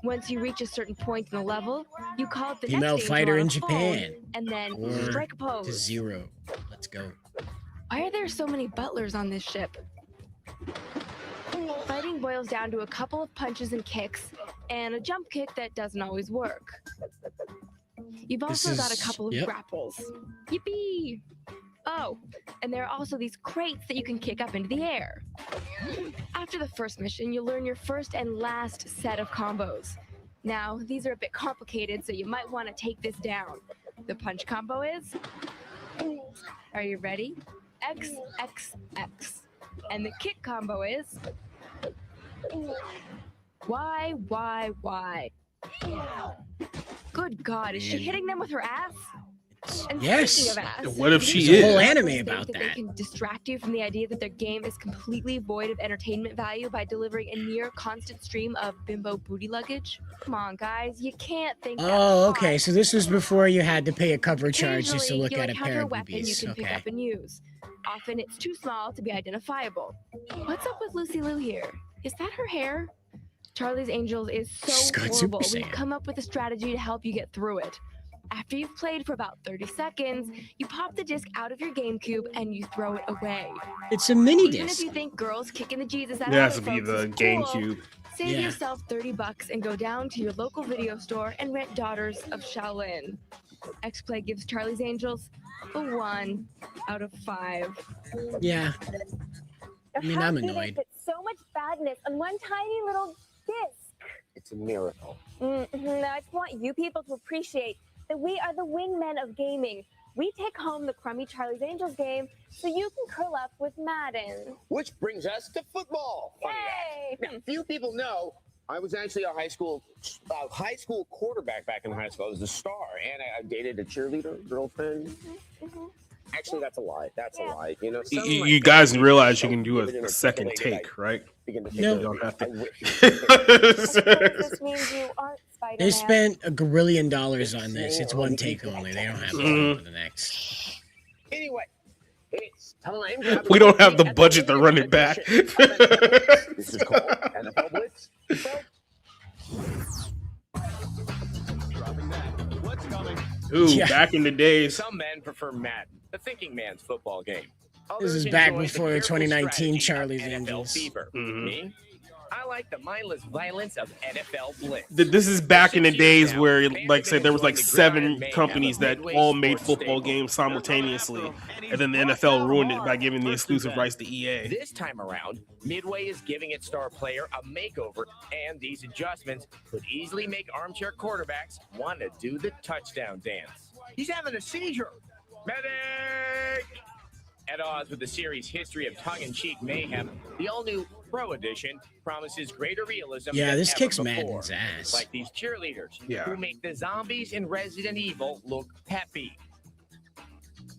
Once you reach a certain point in the level, you call it the Female next fighter angel in on a phone, Japan. and then Or strike a to pose. 0. Let's go. Why are there so many butlers on this ship? Fighting boils down to a couple of punches and kicks, and a jump kick that doesn't always work. You've also got a couple of grapples. Yippee! Oh, and there are also these crates that you can kick up into the air. After the first mission, you'll learn your first and last set of combos. Now, these are a bit complicated, so you might want to take this down. The punch combo is... Are you ready? X, X, X. And the kick combo is... Y, Y, Y. Good God, is she hitting them with her ass? And Yes. speaking of ass, What if she there's is? A whole anime think about They that. can distract you from the idea that their game is completely void of entertainment value by delivering a near constant stream of bimbo booty luggage. Come on, guys, you can't think. Oh, okay. So this was before you had to pay a cover charge just to Occasionally, look you'll at a encounter pair a of weapon you boobies. can pick Okay. up and use. Often it's too small to be identifiable. What's up with Lucy Liu here? Is that her hair? Charlie's Angels is She's so got horrible. Super We've Saiyan. come up with a strategy to help you get through it. After you've played for about 30 seconds, you pop the disc out of your GameCube and you throw it away. It's a mini Even if disc. you think girls kicking the Jesus out It of has other to be folks the is cool, GameCube. save Yeah. yourself $30 and go down to your local video store and rent Daughters of Shaolin. X-Play gives Charlie's Angels a 1 out of 5. Yeah. I mean, I'm annoyed. Fit so much badness on one tiny little disc. It's a miracle. Now I just want you people to appreciate that we are the wingmen of gaming. We take home the crummy Charlie's Angels game so you can curl up with Madden. Which brings us to football. Yay! Now, few people know I was actually a high school quarterback back in high school. I was a star, and I dated a cheerleader girlfriend. Actually, that's a lie. That's a lie. You know, some of my You guys friends realize you can do even a second articulated, take, right? begin to No. think You don't have I to. wish. This means you aren't Spider-Man. They spent $1 gazillion on this. It's one take only. They don't have to Mhm. for the next. Anyway, it's We don't have the budget to run it back. This is called NFL Blitz. What's coming? Ooh, back in the days. Some men prefer Madden, the thinking man's football game. This is Others back enjoy the before the careful 2019 strategy of Charlie's NFL Angels. Fever. Mhm. Me? I like the mindless violence of NFL Blitz. This is back in the days where, like I said, there was like 7 companies that all made football games simultaneously, and then the NFL ruined it by giving the exclusive rights to EA. This time around, Midway is giving its star player a makeover, and these adjustments could easily make armchair quarterbacks want to do the touchdown dance. He's having a seizure. Medic! At odds with the series' history of tongue-in-cheek mayhem, the all-new Pro Edition promises greater realism. Yeah, than this ever kicks before. Madden's ass. Like these cheerleaders Yeah. who make the zombies in Resident Evil look peppy.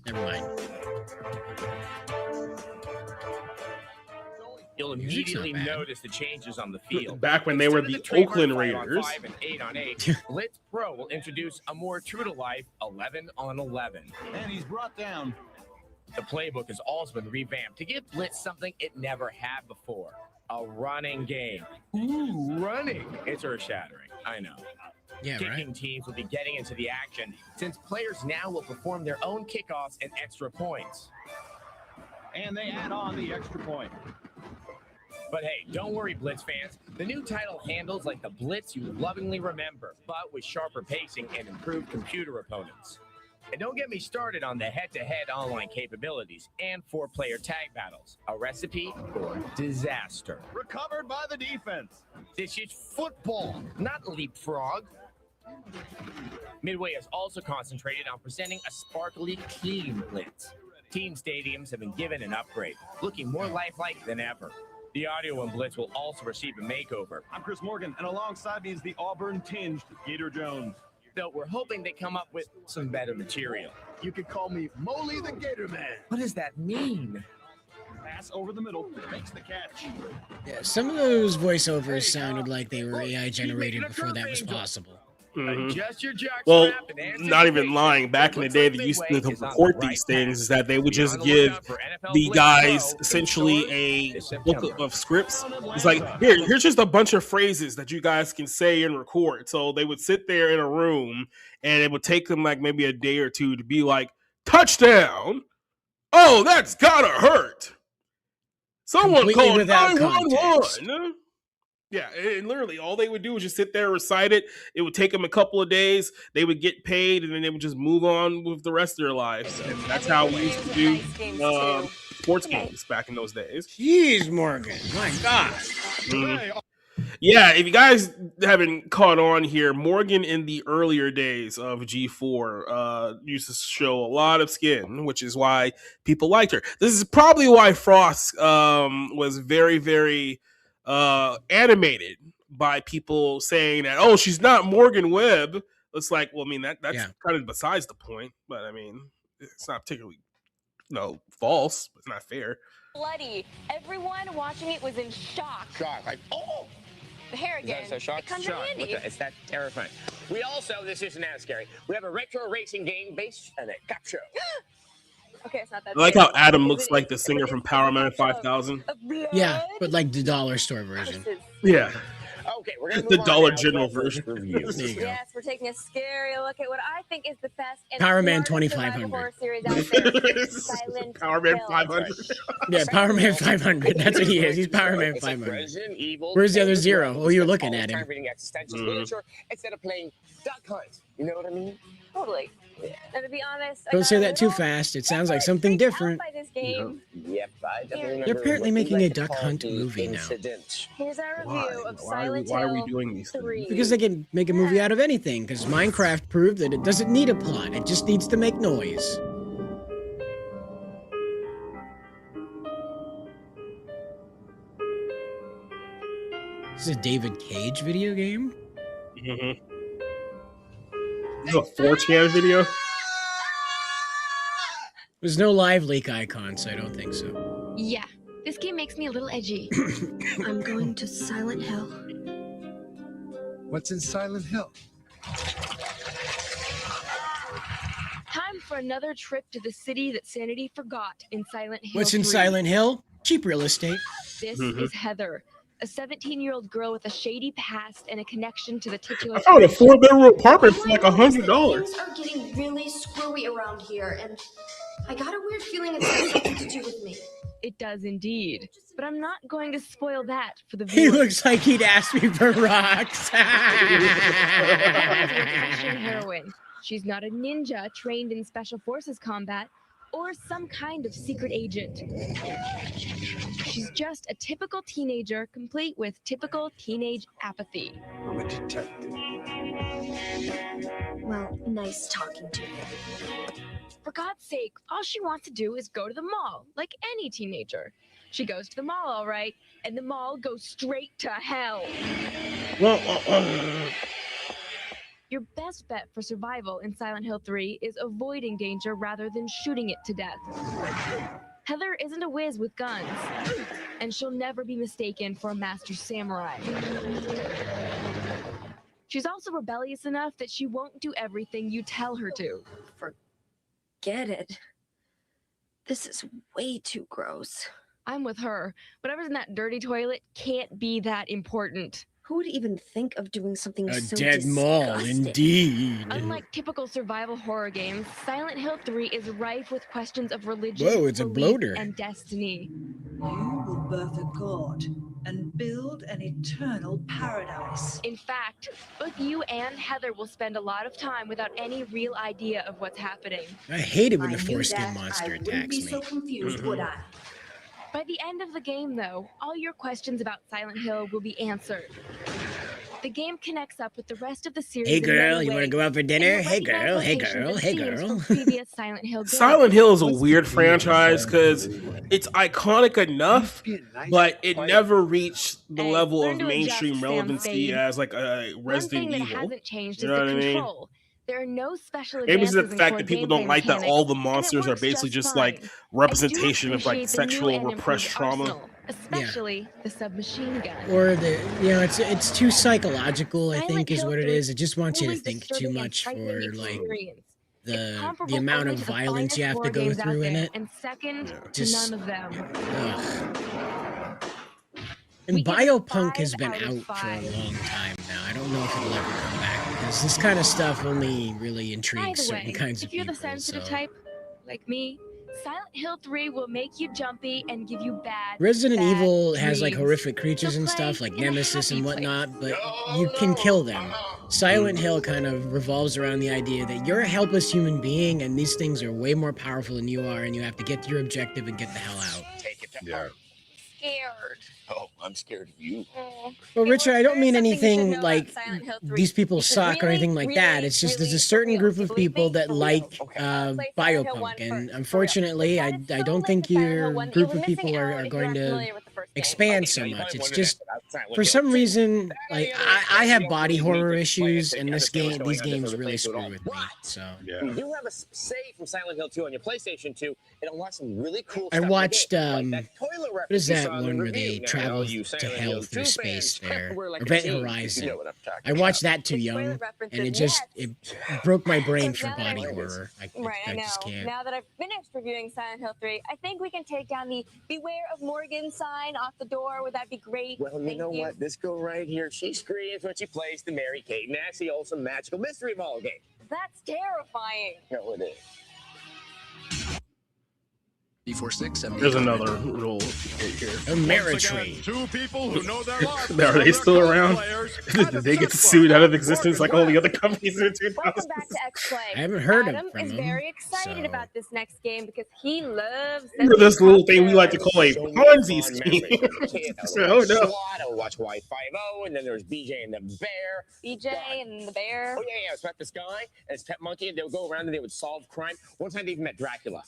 Never mind. You'll Music's not immediately bad. notice the changes on the field. Back when they were the Oakland Raiders. 5 and 8 on 8, Blitz Pro will introduce a more true-to-life 11 on 11. And he's brought down. The playbook has also been revamped to give Blitz something it never had before, a running game. Ooh, running. It's earth-shattering, I know. Yeah, Kicking right. teams will be getting into the action since players now will perform their own kickoffs and extra points. And they add on the extra point. But hey, don't worry, Blitz fans. The new title handles like the Blitz you lovingly remember, but with sharper pacing and improved computer opponents. And don't get me started on the head-to-head online capabilities and 4-player tag battles, a recipe for disaster. Recovered by the defense. This is football, not leapfrog. Midway has also concentrated on presenting a sparkly, clean Blitz. Team stadiums have been given an upgrade, looking more lifelike than ever. The audio in Blitz will also receive a makeover. I'm Chris Morgan, and alongside me is the Auburn-tinged Gator Jones. So we're hoping they come up with some better material. You could call me Moley the Gator Man. What does that mean? Pass over the middle, makes the catch. Yeah, some of those voiceovers sounded like they were AI generated before that was possible. Mhm. Adjust your jock Well, strap and answer not the even question. lying. Back in the Looks day, like they used to Midway is on the record right these path. things is that they would Be on just the give lookout for NFL the Blitz guys Pro essentially in a stores book this of scripts. It's like, here's just a bunch of phrases that you guys can say and record. So they would sit there in a room, and it would take them like maybe a day or two to be like, touchdown! Oh, that's gotta hurt! Someone Completely called without 911! Yeah, and literally all they would do was just sit there and recite it. It would take them a couple of days. They would get paid, and then they would just move on with the rest of their lives. And that's how we used to do sports games back in those days. Jeez, Morgan. My God. Mhm. Yeah, if you guys haven't caught on here, Morgan in the earlier days of G4 used to show a lot of skin, which is why people liked her. This is probably why Frost was very, very animated by people saying that, oh, she's not Morgan Webb. It's like, well, I mean, that's kind of besides the point, but I mean, it's not particularly, false. It's not fair. Bloody. Everyone watching it was in shock. Shock, like, oh! The hair again. Is that so shock? It comes Shock. in handy. It's that terrifying. We also, this isn't as scary, we have a retro racing game based on a cop show. Okay, it's not that I like how scary. Adam Is looks it- like the singer from Power Man 5000. Yeah, but like the dollar store version. Yeah. Okay, we're gonna The move on Dollar now to General our first version. review. There you go. Yes, we're taking a scary look at what I think is the best and Power Man smartest survival 2500. horror series out there. Silent Power Man Hill. 500. Yeah, Power Man 500. That's what he is. He's Power Man It's like 500. Resident Evil. Where's the other Dangerous zero? Levels. Oh, you're Spend looking all at this him. time reading existential Mhm. literature instead of playing duck hunt. You know what I mean? Totally. And to be honest, I Don't got say a that too little fast. It sounds like something different. by this game. Yep, I definitely They're remember apparently what we making a like to duck call hunt the movie now. incident. Here's our review Why? of Why are we- Silent why are we Hill doing these things? 3. Because they can make a movie out of anything. Because Minecraft proved that it doesn't need a plot. It just needs to make noise. This is a David Cage video game? Mm-hmm. This is a 4chan video. There's no live leak icon, so I don't think so. Yeah, this game makes me a little edgy. I'm going to Silent Hill. What's in Silent Hill? Time for another trip to the city that sanity forgot in Silent Hill What's in 3. Silent Hill? Cheap real estate. This Mhm. is Heather, a 17-year-old girl with a shady past and a connection to the titular. I found a 4-bedroom apartment for like $100. Things are getting really screwy around here, and I got a weird feeling it's got something to do with me. It does indeed, but I'm not going to spoil that for the He viewers. looks like he'd ask me for rocks. Fashion heroine. She's not a ninja trained in special forces combat or some kind of secret agent. She's just a typical teenager, complete with typical teenage apathy. I'm a detective. Well, nice talking to you. For God's sake, all she wants to do is go to the mall, like any teenager. She goes to the mall, all right, and the mall goes straight to hell. Your best bet for survival in Silent Hill 3 is avoiding danger rather than shooting it to death. Heather isn't a whiz with guns, and she'll never be mistaken for a master samurai. She's also rebellious enough that she won't do everything you tell her to. Get it. This is way too gross. I'm with her. Whatever's in that dirty toilet can't be that important. Who would even think of doing something A so dead mall, disgusting? indeed. Unlike typical survival horror games, Silent Hill 3 is rife with questions of religion, Whoa, it's a belief, bloater. and destiny. You will birth a god and build an eternal paradise. In fact, both you and Heather will spend a lot of time without any real idea of what's happening. I hate it when the I knew foreskin that. monster I wouldn't attacks be me. so confused, would I? By the end of the game, though, all your questions about Silent Hill will be answered. The game connects up with the rest of the series. Hey in girl, many you want to ways, go out for and dinner? you'll Hey recognize girl, hey locations girl, and hey scenes girl. from previous Silent Hill games. Silent Hill is a weird franchise because it's iconic enough, but it never reached the level of learn to adjust, mainstream Sam relevancy Fade. as like a One Resident thing that Evil. hasn't changed You is know the what I mean? control. There are no special Maybe it's advances the in fact core that people gameplay don't like that mechanics, all the and it monsters are works basically just fine. like representation of like appreciate the new sexual and repressed improved trauma. arsenal, especially the submachine gun. Or it's too psychological, I Silent think, is Hill what it 3 is. It just wants you to truly think too disturbing and much for frightening like experience. It's the comparable amount only of to the violence you finest have to horror go games out through in there, it. and second Just- to none of them. Ugh. And Biopunk has been out for a long time now. I don't know if it'll ever come back because this kind of stuff only really By intrigues the certain way, kinds of if you're people. the sensitive so. type, like me, Silent Hill 3 will make you jumpy and give you bad. Resident bad Evil has like dreams. horrific creatures So and play stuff like in a Nemesis and happy whatnot, but you can kill them. Silent Hill kind of revolves around the idea that you're a helpless human being and these things are way more powerful than you are and you have to get to your objective and get the hell out. Take it to Yeah. Scared. Oh, I'm scared of you. Well, Richard, I don't mean something you should anything know like about Silent Hill 3. these people It's suck or really, anything like that. It's just there's a certain group of people that like Biopunk, and unfortunately, I don't think your group of people are going to expand so much. It's just for some reason, like I have body horror issues, and these games really screw with me. So You do have a save from Silent Hill 2 on your PlayStation 2. It unlocks some really cool I stuff. watched toilet what is reference you that saw in the one where review. they Now, travel you to Silent hell Hill through 2 space fans, there, we're like a Event team, if you Horizon. know what I'm talking I watched about. that too young, and references, it just it broke my brain for Now that body I- horror. I I know. just can't. Now that I've finished reviewing Silent Hill 3, I think we can take down the Beware of Morgan sign off the door. Would that be great? Well, you know what? This girl right here, she screams when she plays the Mary Kate and Ashley Olsen Magical Mystery Mall game. That's terrifying. No, it is. There's another rule right here. Memeory. Two people who know their lives. Are they still around? Did they get sued out of existence like all the other companies in the 2000s? Welcome back to X-Play. I haven't heard Adam from is him, very excited so- about this next game because he loves Remember this little thing we like to call a Ponzi scheme? Oh no. I watch Y50, and then there was BJ and the Bear. BJ and the Bear. Oh, yeah, it's about this guy and his pet monkey, and they would go around and they would solve crime. One time they even met Dracula.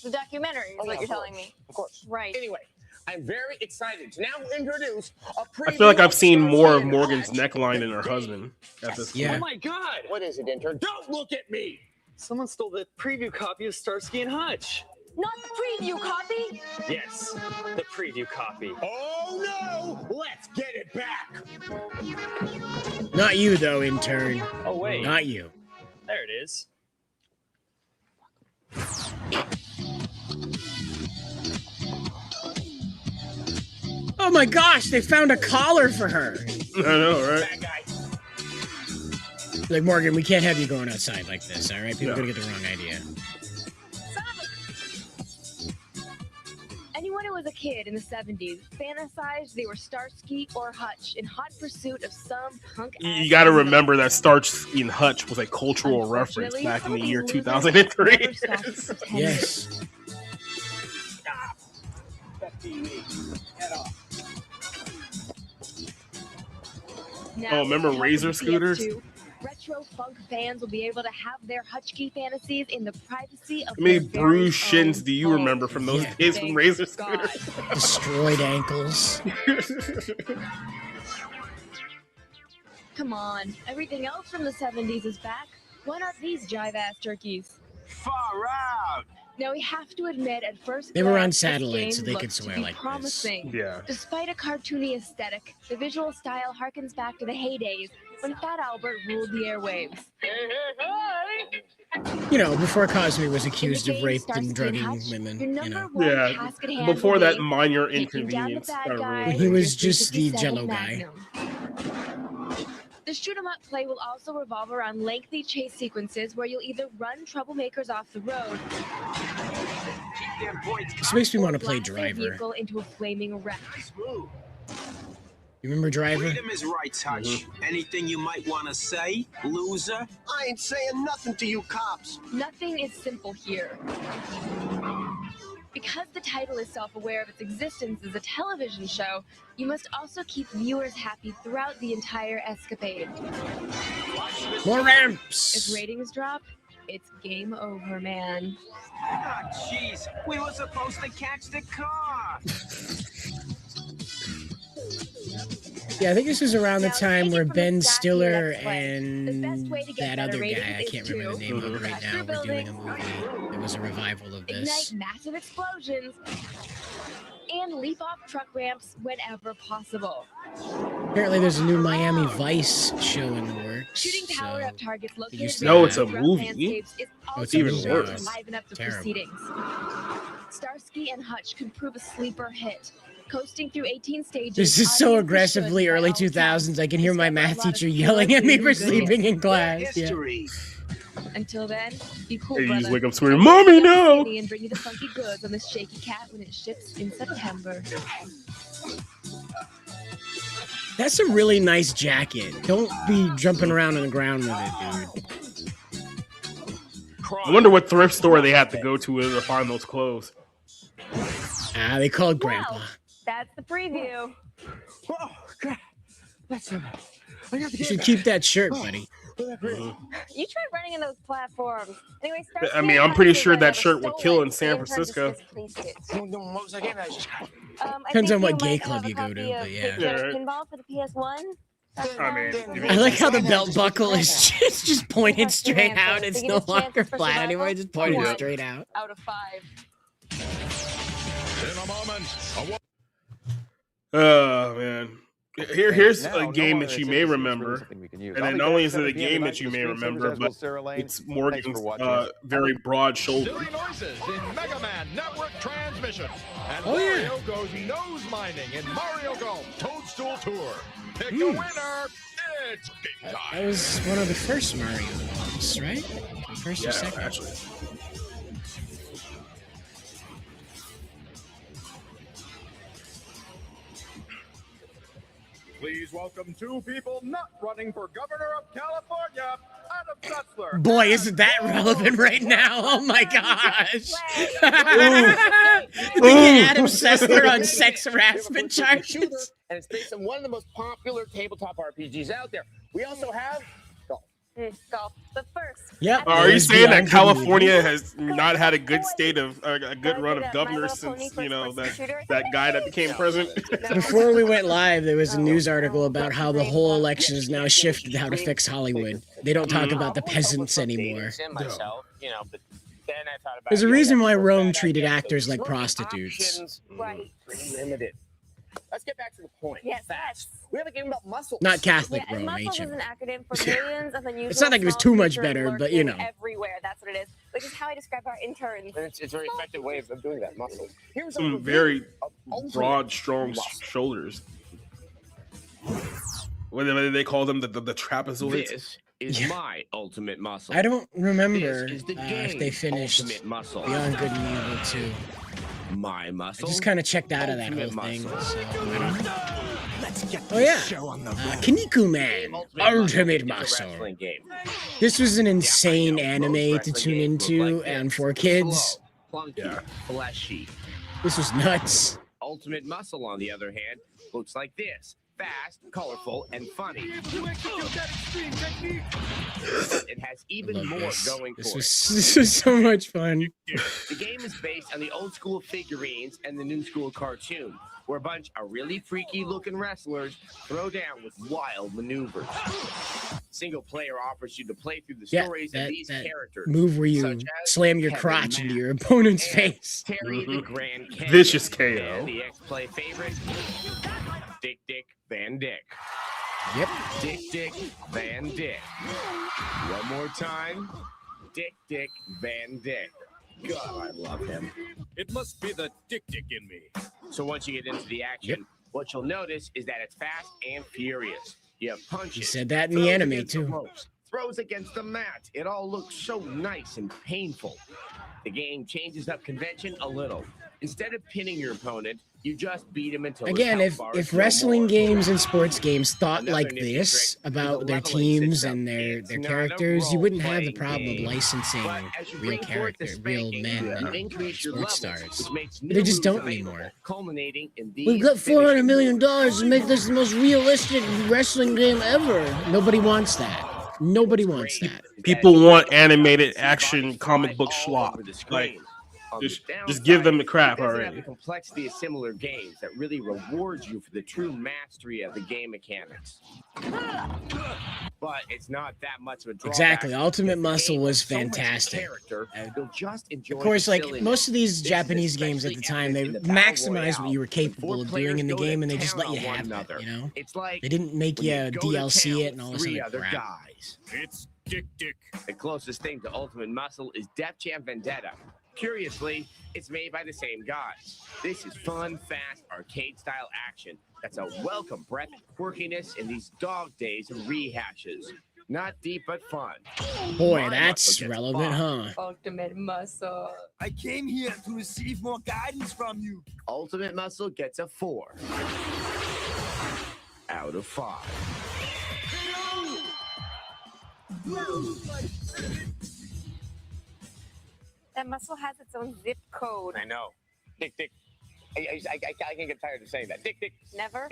The documentary is Oh, what yeah, you're of telling course. me. Of course. Right. Anyway, I'm very excited to now introduce a I feel like preview I've seen more of Starsky and Morgan's Hutch. neckline and her husband at this Yeah. Oh my God! What is it, intern? Don't look at me! Someone stole the preview copy of Starsky and Hutch. Not the preview copy. Yes, the preview copy. Oh no! Let's get it back! Not you though, intern. Oh wait, Not you. there it is. Oh my gosh, they found a collar for her. I know, right? Like, Morgan, we can't have you going outside like this, all right? People are gonna get the wrong idea. Anyone who was a kid in the 70s fantasized they were Starsky or Hutch in hot pursuit of some punk. You got to remember that Starsky and Hutch was a cultural reference back in the year 2003. Yes. Now, remember with the help Razor of the scooters? PS2, retro funk fans will be able to have their Hutchkey fantasies in the privacy of How many their very bruised shins own do you home. remember from those Yeah. days from Razor God. scooters? Destroyed ankles. Come on, everything else from the 70s is back. Why not these jive-ass turkeys? Far out. Now we have to admit, at first They were on glance, this satellite, so game they could looks to swear be like this. promising. Yeah. Despite a cartoony aesthetic, the visual style harkens back to the heydays when Fat Albert ruled the airwaves. You know, before Cosby was accused In of the game rape Starsky and drugging Hutch, women, your you number know. one Yeah, task at hand before will that be minor taking down the inconvenience. bad Not guy really. He with was your just the 357 Jello guy. Magnum. The shoot 'em up play will also revolve around lengthy chase sequences where you'll either run troublemakers off the road This makes me want to or play blast their Driver. vehicle into a flaming wreck. You remember Driver? Freedom is right, Hutch. Anything you might want to say, loser? I ain't saying nothing to you cops. Nothing is simple here. Because the title is self-aware of its existence as a television show, you must also keep viewers happy throughout the entire escapade. More ramps! If ratings drop, it's game over, man. Ah, jeez. We were supposed to catch the car. Yeah, I think this was around the Now, time take it where from Ben the Stacky Stiller Let's Play. The best and way to get that better other guy, ratings I is can't remember the to name of it right crash now, through were doing a buildings, movie. It was a revival of ignite this. massive explosions, and leap off truck ramps whenever possible. Apparently there's a new Miami Vice show in the works. Shooting power-up targets located used to No, it's a throughout movie. landscapes is Oh, it's also even used worse. to liven up the Terrible. proceedings. Starsky and Hutch could prove a sleeper hit. Coasting through 18 stages. This is so audiences aggressively should, by early all 2000s. I can hear my discover a math lot of teacher yelling at me for good sleeping in class. Yeah. History. Until then, be cool, Hey, you just brother. wake up screaming, "Mommy, no!" And bring you the funky goods on this shaky cat when it ships in September. That's a really nice jacket. Don't be jumping around on the ground with it, dude. I wonder what thrift store they had to go to find those clothes. Ah, they called Grandpa. That's the preview. Oh, God. That's enough. I got to You get should back. keep that shirt, buddy. You tried running in those platforms. Anyway, I mean, I'm pretty sure that shirt would kill in San Francisco. What was that game that I just got? Depends on what gay club you go to, but yeah. Pinball for the PS1. I mean, I like how the belt buckle is just pointed straight out. It's no longer flat anymore. It's just pointed straight out. Out of 5. In a moment, Oh man. Here's a game that you may remember, and then not only is it a game that you may remember, but it's Morgan's very broad shoulder. silly noises in Mega Man Network Transmission. And Oh, yeah. Mario goes nose mining in Mario Golf Toadstool Tour. Pick a winner. It's game time. That was one of the first Mario games, right? First or second? Actually. Please welcome 2 people not running for governor of California, Adam Setzler. Boy, isn't that relevant right now? Oh my gosh! Did they get Adam Sessler on sex harassment charges? And it's based on one of the most popular tabletop RPGs out there. We also have golf. Golf. But first, Yep. Are you There's saying that Beyond California has not had a good state of a good run of governors since that guy that became president? Before we went live, there was a news article about how the whole election is now shifted how to fix Hollywood. They don't talk about the peasants anymore. There's a reason why Rome treated actors like prostitutes. Right. Pretty limited. let's get back to the point. Yes, Fast. We have a game about muscles. Not Catholic Yeah, and Rome, muscles is ancient. an acronym for millions of unusual. It's not like it was small too much creatures better, but you lurking know. everywhere. That's what it is. Which is how I describe our interns. And it's a very effective way of doing that. Muscles. Here's Some very broad, strong shoulders. What do they call them? The trapezoids? This is my ultimate muscle. I don't remember This is the if they game's finished ultimate muscle. Beyond Good and Evil 2. My muscle. I just kind of checked out of that whole Ultimate thing. muscle. So I don't know. Let's get Oh this yeah, show on the road. Kinniku Man, Ultimate Muscle. Wrestling game. This was an insane anime to tune into, and for kids, Clunky, fleshy. this was nuts. Ultimate Muscle, on the other hand, looks like this. Fast, colorful, and funny. It has even more going for it. This was so much fun. The game is based on the old school figurines and the new school cartoon, where a bunch of really freaky looking wrestlers throw down with wild maneuvers. Single player offers you to play through the Yeah, stories of these characters. move where you such as slam your Kevin crotch Mack into your opponent's face. Terry the Grand Canyon. Vicious KO. And the X-Play favorite, Dick Van Dyke. Yep. Dick Van Dyke. One more time. Dick Van Dyke. God, I love him. It must be the Dick in me. So once you get into the action, what you'll notice is that it's fast and furious. You have punches. He said that in the throws anime against the too. ropes, throws against the mat. It all looks so nice and painful. The game changes up convention a little. Instead of pinning your opponent, you just beat him until Again, his health bar if is no wrestling more. games and sports games thought Another like nifty this trick is about the their leveling teams system. and their It's not a characters, you wouldn't have the role-playing problem of game. licensing But as you real bring forth the character, real spanking, men you and increase your sports levels, stars. which makes But new they just moves don't available, anymore. culminating in these We've got $400 finishing million moves. to make this the most realistic wrestling game ever. Nobody wants that. Nobody wants that. People want animated action comic book slop. Like, just give them the crap It doesn't have already. the complexity of similar games that really rewards you for the true mastery of the game mechanics. But it's not that much of a drawback. Exactly. Ultimate because the Muscle game was has so much fantastic. character, you'll just enjoy Of course, the like silliness. most of these This is Japanese games at the especially time, they evident in the Battle maximized what Royale, you were when capable four of doing players in the go to game, and they just let town you on one have another. that. You know, It's like they didn't make when you you go to DLC town it and all with this three other other crap. guys. It's Dick. The closest thing to Ultimate Muscle is Def Jam Vendetta. Curiously, it's made by the same guys. This is fun, fast, arcade-style action that's a welcome breath of quirkiness in these dog days of rehashes. Not deep, but fun. Boy, My that's muscle gets relevant, huh? Ultimate Muscle. I came here to receive more guidance from you. Ultimate Muscle gets a 4 out of 5. That muscle has its own zip code. I know. Dick. I can get tired of saying that. Dick. Never?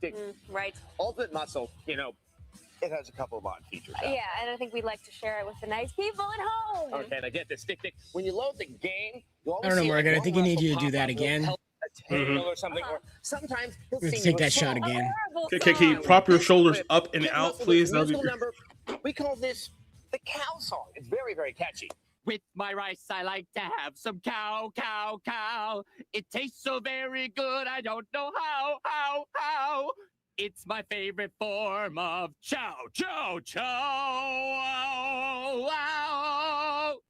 Dick. Right. Ultimate Muscle, you know, it has a couple of odd features. Yeah, and I think we'd like to share it with the nice people at home. Okay, now get this. Dick. When you load the game, you always I don't know, see, like, Morgan. I one think you need muscle you to do pop that up with again. a tail or something, or sometimes he'll Let's sing take you a that shot song. again. Okay, can you prop your shoulders up and out, please? That'd be Musical great. number, we call this the cow song. It's very, very catchy. With my rice, I like to have some cow. It tastes so very good, I don't know how. It's my favorite form of chow.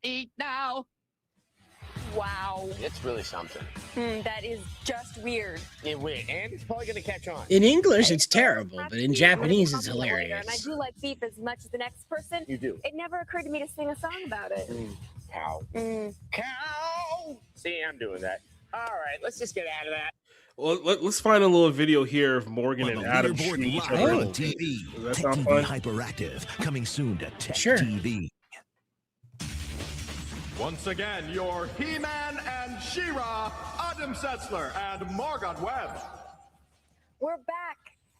Eat now. Wow. It's really something. That is just weird. And it's probably going to catch on. In English, it's terrible, but in Japanese, it's And I hilarious. do like beef as much as the next person. You do. It never occurred to me to sing a song about it. Cow. Cow. See, I'm doing that. All right, let's just get out of that. Well, let's find a little video here of Morgan and Adam Leaderboard shooting each live other. on TV. Does that Tech sound TV fun? Hyperactive, coming soon to Tech Sure. TV. Once again, your He-Man and She-Ra, Adam Setzler and Margot Webb. We're back,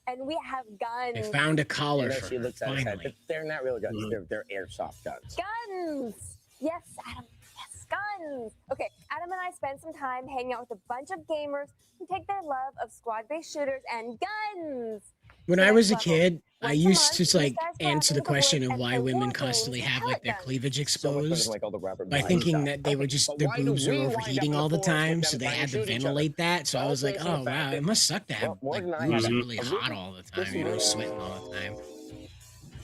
and we have They guns. found a collar And for then she her, looks at his head, finally. but they're not real guns. They're airsoft guns. Guns! Yes, Adam. Yes, guns. Okay, Adam and I spent some time hanging out with a bunch of gamers who take their love of squad-based shooters and guns When I was a kid, I Once a used month, to these like guys go out answer the into the question woods of and why play women war constantly games with have like their pellet cleavage So much better than exposed like all the rapper by violence thinking stuff. that they were Okay, just but their why do boobs are we wind up overheating in the all the forest with time, them so they trying to had to shoot each other? ventilate that. So I All was like, thanks to the oh fact wow, that it must suck to have like Morgan and I boobs had that a really hot all the time, listen, you know, man. sweating all the time.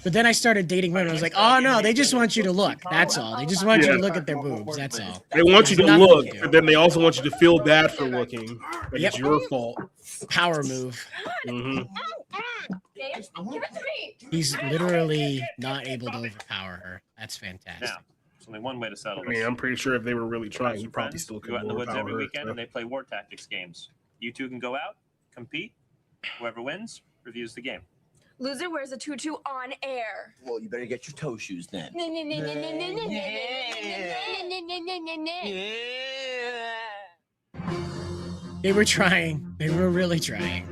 But then I started dating women. I was like, oh no, they just want you to look. That's all. They just want you to look at their boobs. That's all. They want you There's to nothing look, do. but then they also want you to feel bad for looking. Like Yep. it's your fault. Power move. Mm-hmm. Give it to me. He's literally not able to overpower her. That's fantastic. Now, there's only one way to settle I this. mean, I'm pretty sure if they were really trying, he Some probably friends still could go out in the woods overpower every her. weekend So. and they play war tactics games. You two can go out, compete. Whoever wins reviews the game. Loser wears a tutu on air. Well, you better get your toe shoes then. They were trying. They were really trying.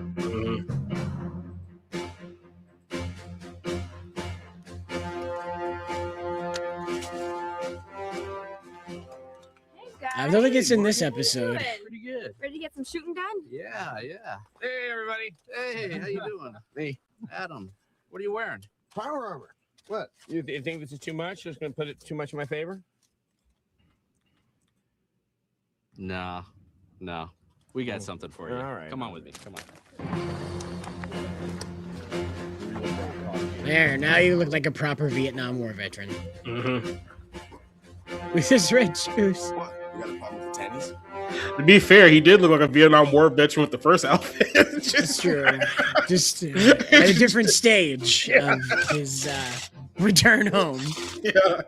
I don't think it's in this episode. Pretty good. Ready to get some shooting done? Yeah, yeah. Hey, everybody. Hey, how you doing? Me, Adam. What are you wearing? Power armor. What? You think this is too much? Just gonna put it too much in my favor? No. We got something for you. All right. Come on with me. Come on. There, now you look like a proper Vietnam War veteran. Mm-hmm. With his red shoes. What? You got a problem with the tennis? To be fair, he did look like a Vietnam War veteran with the first outfit. That's true. Just at a different stage of his return home. Yeah.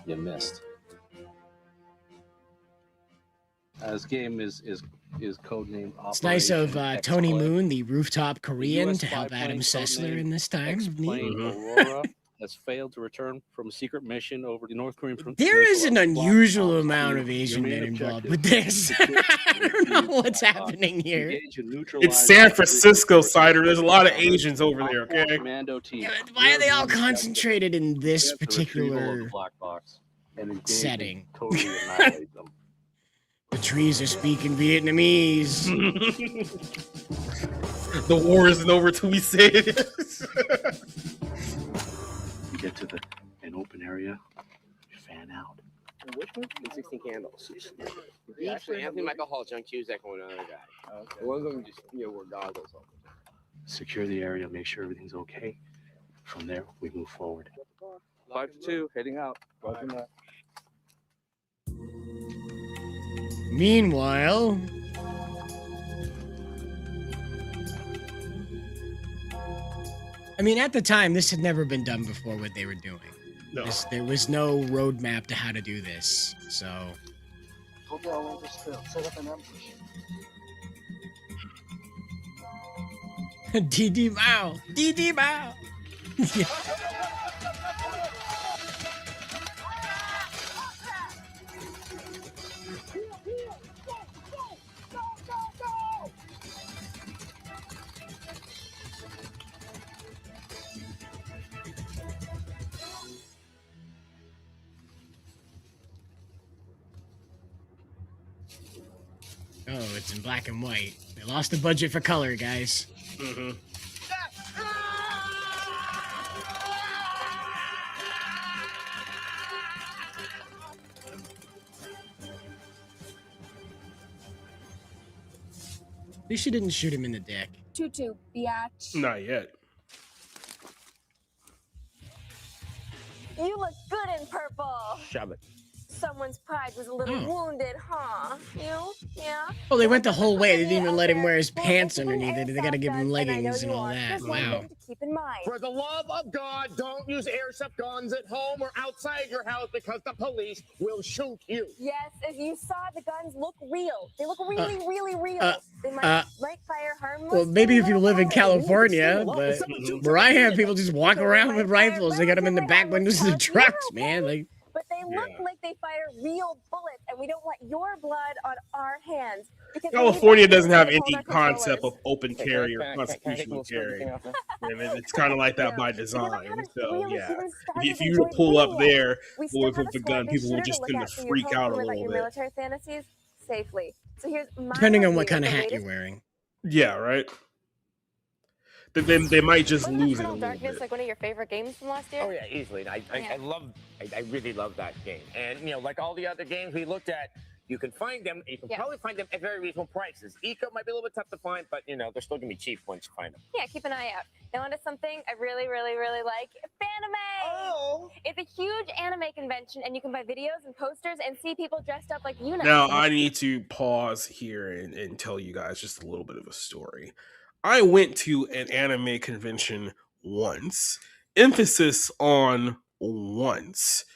You missed. This game is codenamed Operation It's nice of Tony X-Play. Moon, the rooftop Korean, US to help spy Adam plane Sessler codenamed in this time. X-Plane Aurora has failed to return from a secret mission over the North Korean peninsula. There is an unusual Black Ops amount 2. of Asian Your men main involved objective with this. is to I don't know what's happening here. engage and neutralize It's San the Francisco, British Cider. There's a lot of forces. Asians over there, okay? Commando team. Yeah, but why are they all Your main objective concentrated in this is the retrieval of the particular black box and engage setting? and totally annihilate them. The trees are speaking Vietnamese. The war isn't over till we say it is. You get to an open area, you fan out. Which one? 16 candles. Actually, Anthony Michael Hall, John Cusack, and another guy. Okay. One of them just were goggles. Secure the area, make sure everything's okay. From there, we move forward. 5-2, heading out. Welcome back. Meanwhile, I mean, at the time, this had never been done before. What they were doing, No. there was no roadmap to how to do this. So, Go all over still. Set up an ambush. DD Mao, DD Mao. Oh, it's in black and white. They lost the budget for color, guys. Mm-hmm. At least she didn't shoot him in the dick. Tutu, biatch. Not yet. You look good in purple. Shove it. Someone's pride was a little wounded, huh? You? Yeah? Oh, they went the whole way. They didn't even let him wear his pants underneath it. They gotta give him leggings and all that. Just one Wow. thing to keep in mind. For the love of God, don't use airsoft guns at home or outside your house because the police will shoot you. Yes, if you saw the guns look real. They look really, really real. They might fire harmless. Well, maybe if you live in bullets. California, but where I have people just walk around with rifles. They got them in the back windows of the trucks, man. Like, But they look like they fire real bullets, and we don't want your blood on our hands. because California we doesn't have any hold our concept controllers. of open carry or constitutional carry. And it's kind of like that by design. So, yeah. If you were to pull up there with a gun, people would just tend to freak out a little bit. Military fantasies. safely. So here's my Depending on review what kind of the hat you're latest- wearing. Yeah, right. They might just Wasn't lose it a Eternal little Darkness bit. like one of your favorite games from last year? Oh yeah, easily. And I really love that game. And like all the other games we looked at, you can find them. You can probably find them at very reasonable prices. Eco might be a little bit tough to find, but they're still gonna be cheap once you find them. Yeah, keep an eye out. Now onto something I really, really, really like, Fanime! Oh! It's a huge anime convention, and you can buy videos and posters and see people dressed up like Yuna. Now I need to pause here and tell you guys just a little bit of a story. I went to an anime convention once. Emphasis on once.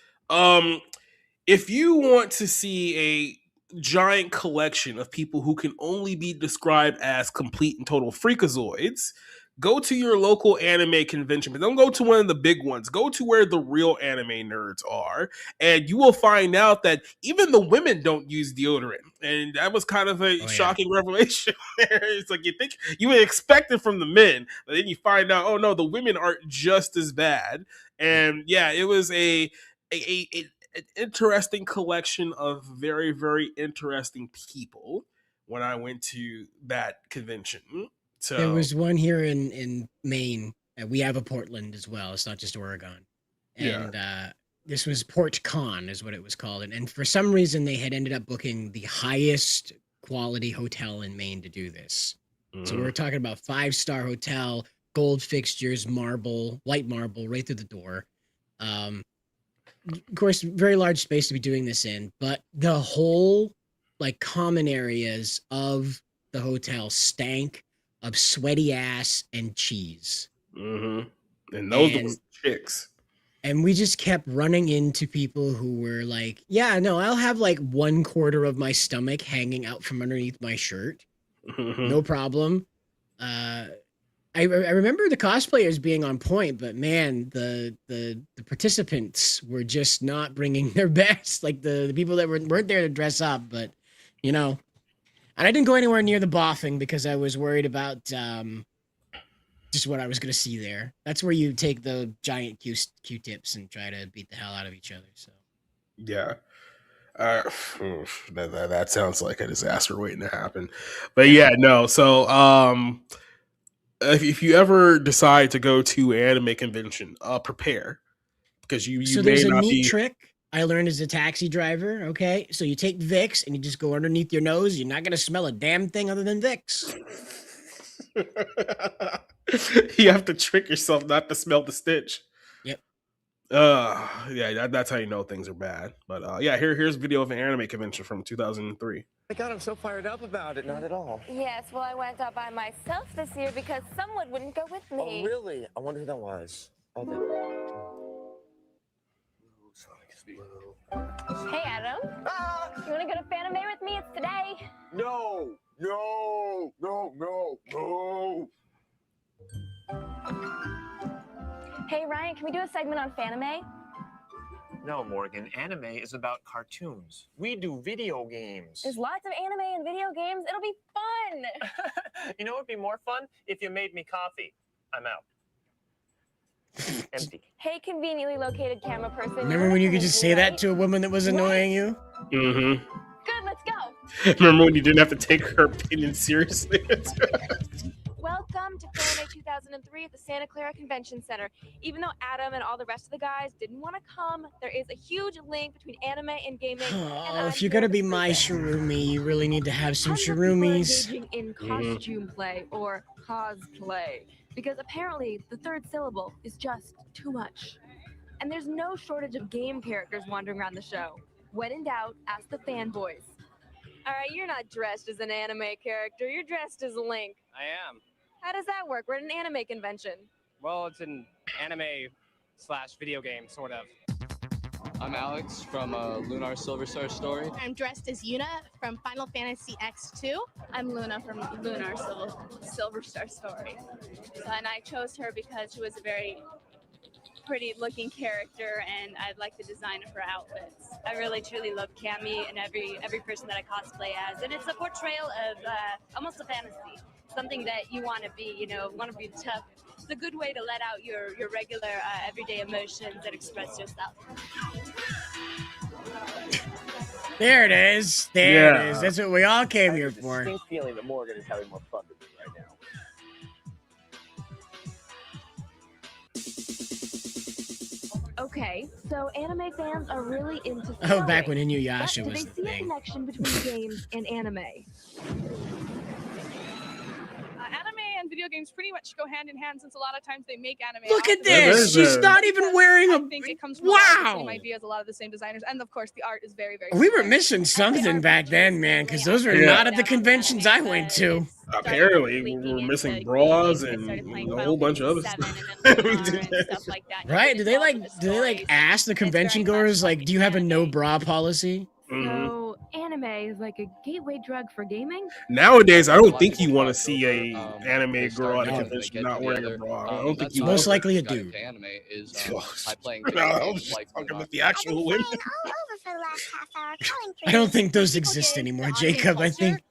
If you want to see a giant collection of people who can only be described as complete and total freakazoids, go to your local anime convention, but don't go to one of the big ones. Go to where the real anime nerds are, and you will find out that even the women don't use deodorant. And that was kind of a shocking revelation. It's like you would expect it from the men, but then you find out, oh no, the women aren't just as bad. And yeah, it was an interesting collection of very, very interesting people when I went to that convention. So There was one here in Maine. We have a Portland as well. It's not just Oregon. And this was PortCon is what it was called. And for some reason, they had ended up booking the highest quality hotel in Maine to do this. So we were talking about 5-star hotel, gold fixtures, marble, white marble right through the door. Of course, very large space to be doing this in. But the whole common areas of the hotel stank of sweaty ass and cheese. And those were chicks. And we just kept running into people who were like, yeah, no, I'll have 1/4 of my stomach hanging out from underneath my shirt. No problem. I remember the cosplayers being on point, but man, the participants were just not bringing their best. The people that weren't there to dress up, but and I didn't go anywhere near the boffing because I was worried about just what I was going to see there. That's where you take the giant Q-tips and try to beat the hell out of each other. So yeah, that sounds like a disaster waiting to happen. But yeah, no. So if you ever decide to go to an anime convention, prepare because you so may there's a not neat be. trick I learned as a taxi driver. Okay, so you take Vicks and you just go underneath your nose. You're not gonna smell a damn thing other than Vicks. You have to trick yourself not to smell the stench. Yep. Yeah, that's how you know things are bad. But yeah, here's a video of an anime convention from 2003. Oh my God, I'm so fired up about it. Not at all. Yes, well, I went out by myself this year because someone wouldn't go with me. Oh, really? I wonder who that was. Oh, Hey, Adam. You want to go to Fanime with me? It's today. No. Hey, Ryan, can we do a segment on Fanime? No, Morgan. Anime is about cartoons. We do video games. There's lots of anime and video games. It'll be fun. You know what would be more fun? If you made me coffee. I'm out. Empty. Hey, conveniently located camera person. Remember when you could just say that to a woman that was annoying you? Mm-hmm. Good, let's go. Remember when you didn't have to take her opinion seriously? Welcome to Fanime 2003 at the Santa Clara Convention Center. Even though Adam and all the rest of the guys didn't want to come, there is a huge link between anime and gaming. Oh, if you're gonna be my Shirumi, you really need to have some Shirumis. Engaging in costume play or cosplay, because apparently the third syllable is just too much. And there's no shortage of game characters wandering around the show. When in doubt, ask the fanboys. All right, you're not dressed as an anime character. You're dressed as Link. I am. How does that work? We're at an anime convention. Well, it's an anime/video game, sort of. I'm Alex from Lunar Silver Star Story. I'm dressed as Yuna from Final Fantasy X2. I'm Luna from Lunar Silver Star Story. And I chose her because she was a very pretty looking character and I like the design of her outfits. I really truly love Cammy and every person that I cosplay as, and it's a portrayal of almost a fantasy, something that you want to be, want to be tough. It's a good way to let out your regular everyday emotions and express yourself. There it is. There it is. Yeah. That's what we all came I here have a for. distinct feeling that Morgan is having more fun than me right now. Okay, so anime fans are really into Oh, back sewing, when but Inuyasha do was they the see a thing. connection between games and anime? Anime and video games pretty much go hand in hand since a lot of times they make anime. Look at after this. the She's not even wearing a. I think it comes from a lot of the same Wow. ideas, a lot of the same designers, and of course the art is very, very. We were similar. missing something back then, man, because those were Yeah. not at the conventions I went to. Apparently, we were missing bras and a whole bunch of other stuff. Right? Do they like ask the convention goers like, do you have a no bra policy? So anime is like a gateway drug for gaming? Nowadays, I A don't lot of think people you want to cross see over, a anime they girl at start a knowing when they convention get not wearing a together. bra. I don't think That's you how Most will. likely you I got do. into anime is by playing No, video I was games just like talking Lunar. about the actual women. I don't think those exist anymore, Jacob. I think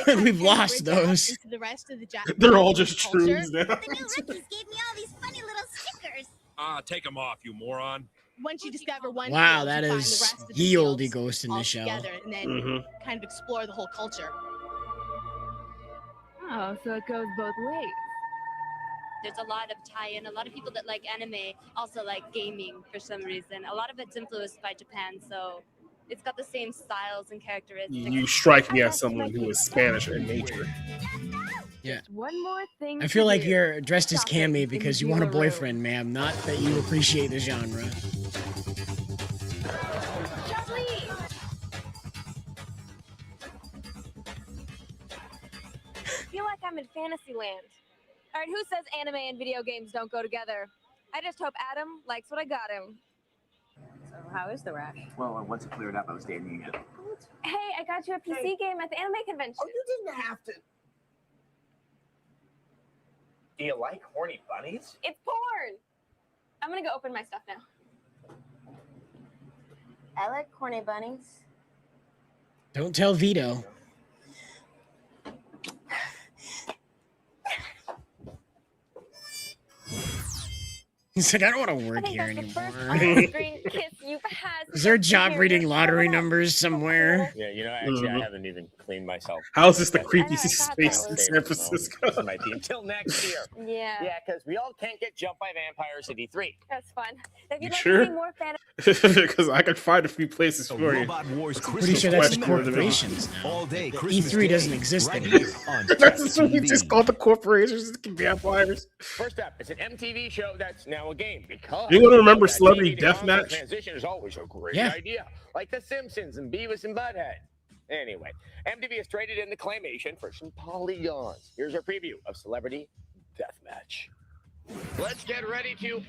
we've lost those. Into the rest of the They're all just culture. truths now. The new rookies gave me all these funny little stickers. Take them off, you moron. Once you discover one Wow, field, that you find is the rest of the ye fields olde ghost in all the shell. together, and then kind of explore the whole culture. Oh, so it goes both ways. There's a lot of tie-in. A lot of people that like anime also like gaming for some reason. A lot of it's influenced by Japan, so it's got the same styles and characteristics. You strike me as someone who is Spanish in nature. Yeah. One more thing. I feel to like do. you're dressed as Shopping Cammy in because the you want a dealer room. boyfriend, ma'am, not that you appreciate the genre. I feel like I'm in Fantasyland. All right, who says anime and video games don't go together? I just hope Adam likes what I got him. So how is the rash? Well, once it cleared up, I was dating again. Hey, I got you a PC game at the anime convention. Oh, you didn't have to. Do you like horny bunnies? It's porn. I'm gonna go open my stuff now. I like horny bunnies. Don't tell Vito. He's like, I don't want to work here anymore. Is there a job reading lottery numbers somewhere? Yeah, you know, actually, I haven't even cleaned myself. How is this the creepiest space in San Francisco? This might be until next year. Yeah. Yeah, because we all can't get jumped by vampires at E3. That's fun. If You you'd like sure? to see more fantasy. Because I could find a few places for you. Pretty sure that's the corporations now. E3 doesn't exist anymore. That's what we just call the corporations. It can be vampires. First up, it's an MTV show that's now a game because You gonna remember that Celebrity TV to console Deathmatch? transition is always a great Yeah. idea, like The Simpsons and Beavis and Butthead. Anyway, MTV has traded in the claymation for some polygons. Here's our preview of Celebrity Deathmatch. Let's get ready to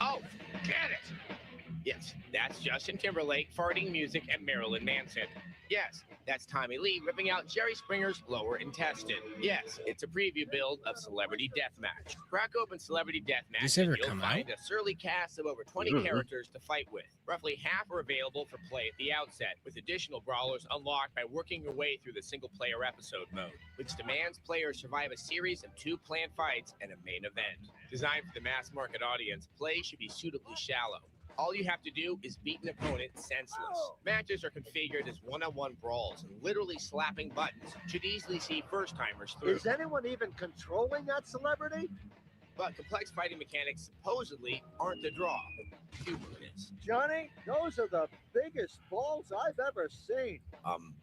get it. Yes, that's Justin Timberlake farting music at Marilyn Manson. Yes, that's Tommy Lee ripping out Jerry Springer's lower intestine. Yes, it's a preview build of Celebrity Deathmatch. Crack open Celebrity Deathmatch, This ever and you'll come find a surly cast of over 20 Mhm. characters to fight with. Roughly half are available for play at the outset, with additional brawlers unlocked by working your way through the single-player episode mode, which demands players survive a series of 2 planned fights and a main event. Designed for the mass market audience, play should be suitably shallow. All you have to do is beat an opponent senseless. Matches are configured as one-on-one brawls, and literally slapping buttons should easily see first-timers through. Is anyone even controlling that celebrity? But complex fighting mechanics supposedly aren't the draw. Humor is. Johnny, those are the biggest balls I've ever seen.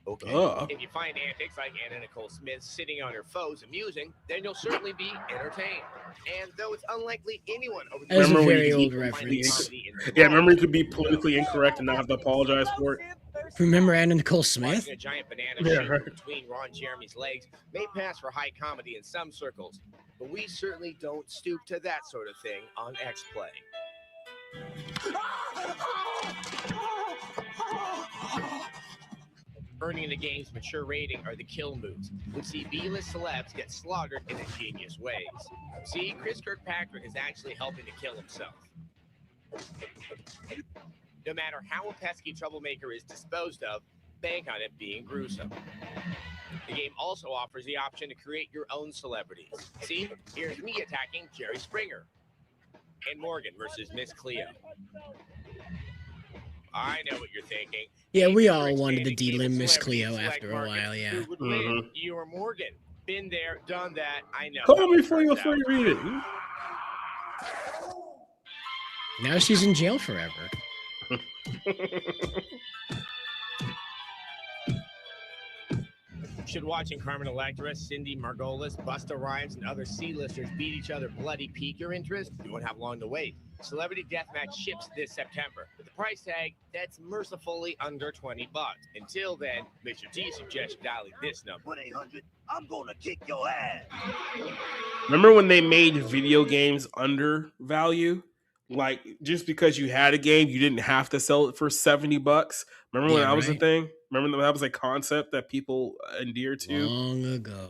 Okay. If you find antics like Anna Nicole Smith sitting on her foes amusing, then you'll certainly be entertained. And though it's unlikely anyone over That is a Remember when very you old could be reference. Yeah, remember you could be politically incorrect and not have to apologize for it. Remember Anna Nicole Smith? Watching a giant banana Yeah, shoot right. between Ron Jeremy's legs may pass for high comedy in some circles, but we certainly don't stoop to that sort of thing on X-Play. Earning the game's mature rating are the kill moves, which see B-list celebs get slaughtered in ingenious ways. See, Chris Kirkpatrick is actually helping to kill himself. No matter how a pesky troublemaker is disposed of, bank on it being gruesome. The game also offers the option to create your own celebrities. See, here's me attacking Jerry Springer. And Morgan versus Miss Cleo. I know what you're thinking. Yeah, we all wanted to delimb Miss Cleo after a while, yeah. Who would win, you or Morgan? Been there, done that. I know. Call how me it for your turns free out. reading. Now she's in jail forever. Should watching Carmen Electra, Cindy Margolis, Busta Rhymes, and other C-listers beat each other bloody pique your interest? You won't have long to wait. Celebrity Deathmatch ships this September with a price tag that's mercifully under $20. Until then, Mr. T suggests dialing this number. 1-800, I'm gonna kick your ass. Remember when they made video games undervalue? Like, just because you had a game, you didn't have to sell it for $70. Remember when Yeah, that was a right. thing? Remember that was a concept that people endeared to? Long ago.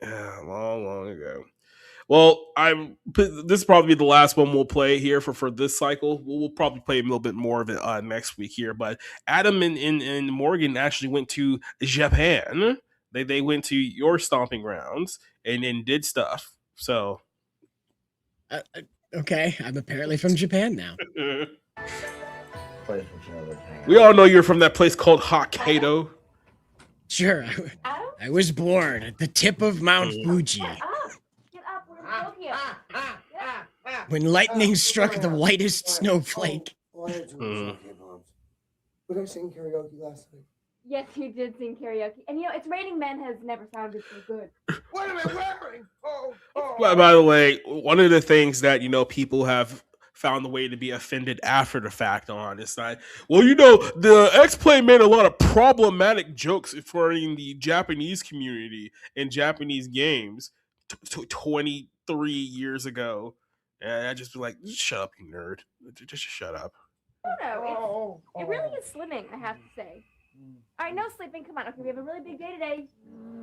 Yeah, long ago. Well, this will probably be the last one we'll play here for this cycle. We'll probably play a little bit more of it next week here. But Adam and Morgan actually went to Japan. They went to your stomping grounds and did stuff. So, Okay, I'm apparently from Japan now. We all know you're from that place called Hokkaido. Sure, I was born at the tip of Mount Fuji Get up, we're gonna go here. when lightning struck the whitest snowflake. We got sing karaoke last night. Yes, you did sing karaoke. And you know, It's Raining Men has never sounded so good. What am I wearing? By the way, one of the things that people have found the way to be offended after the fact on is that, well, the X-Play made a lot of problematic jokes for the Japanese community and Japanese games 23 years ago. And I just be like, shut up, you nerd. Just shut up. No, it really is slimming, I have to say. All right, no sleeping. Come on. Okay, we have a really big day today.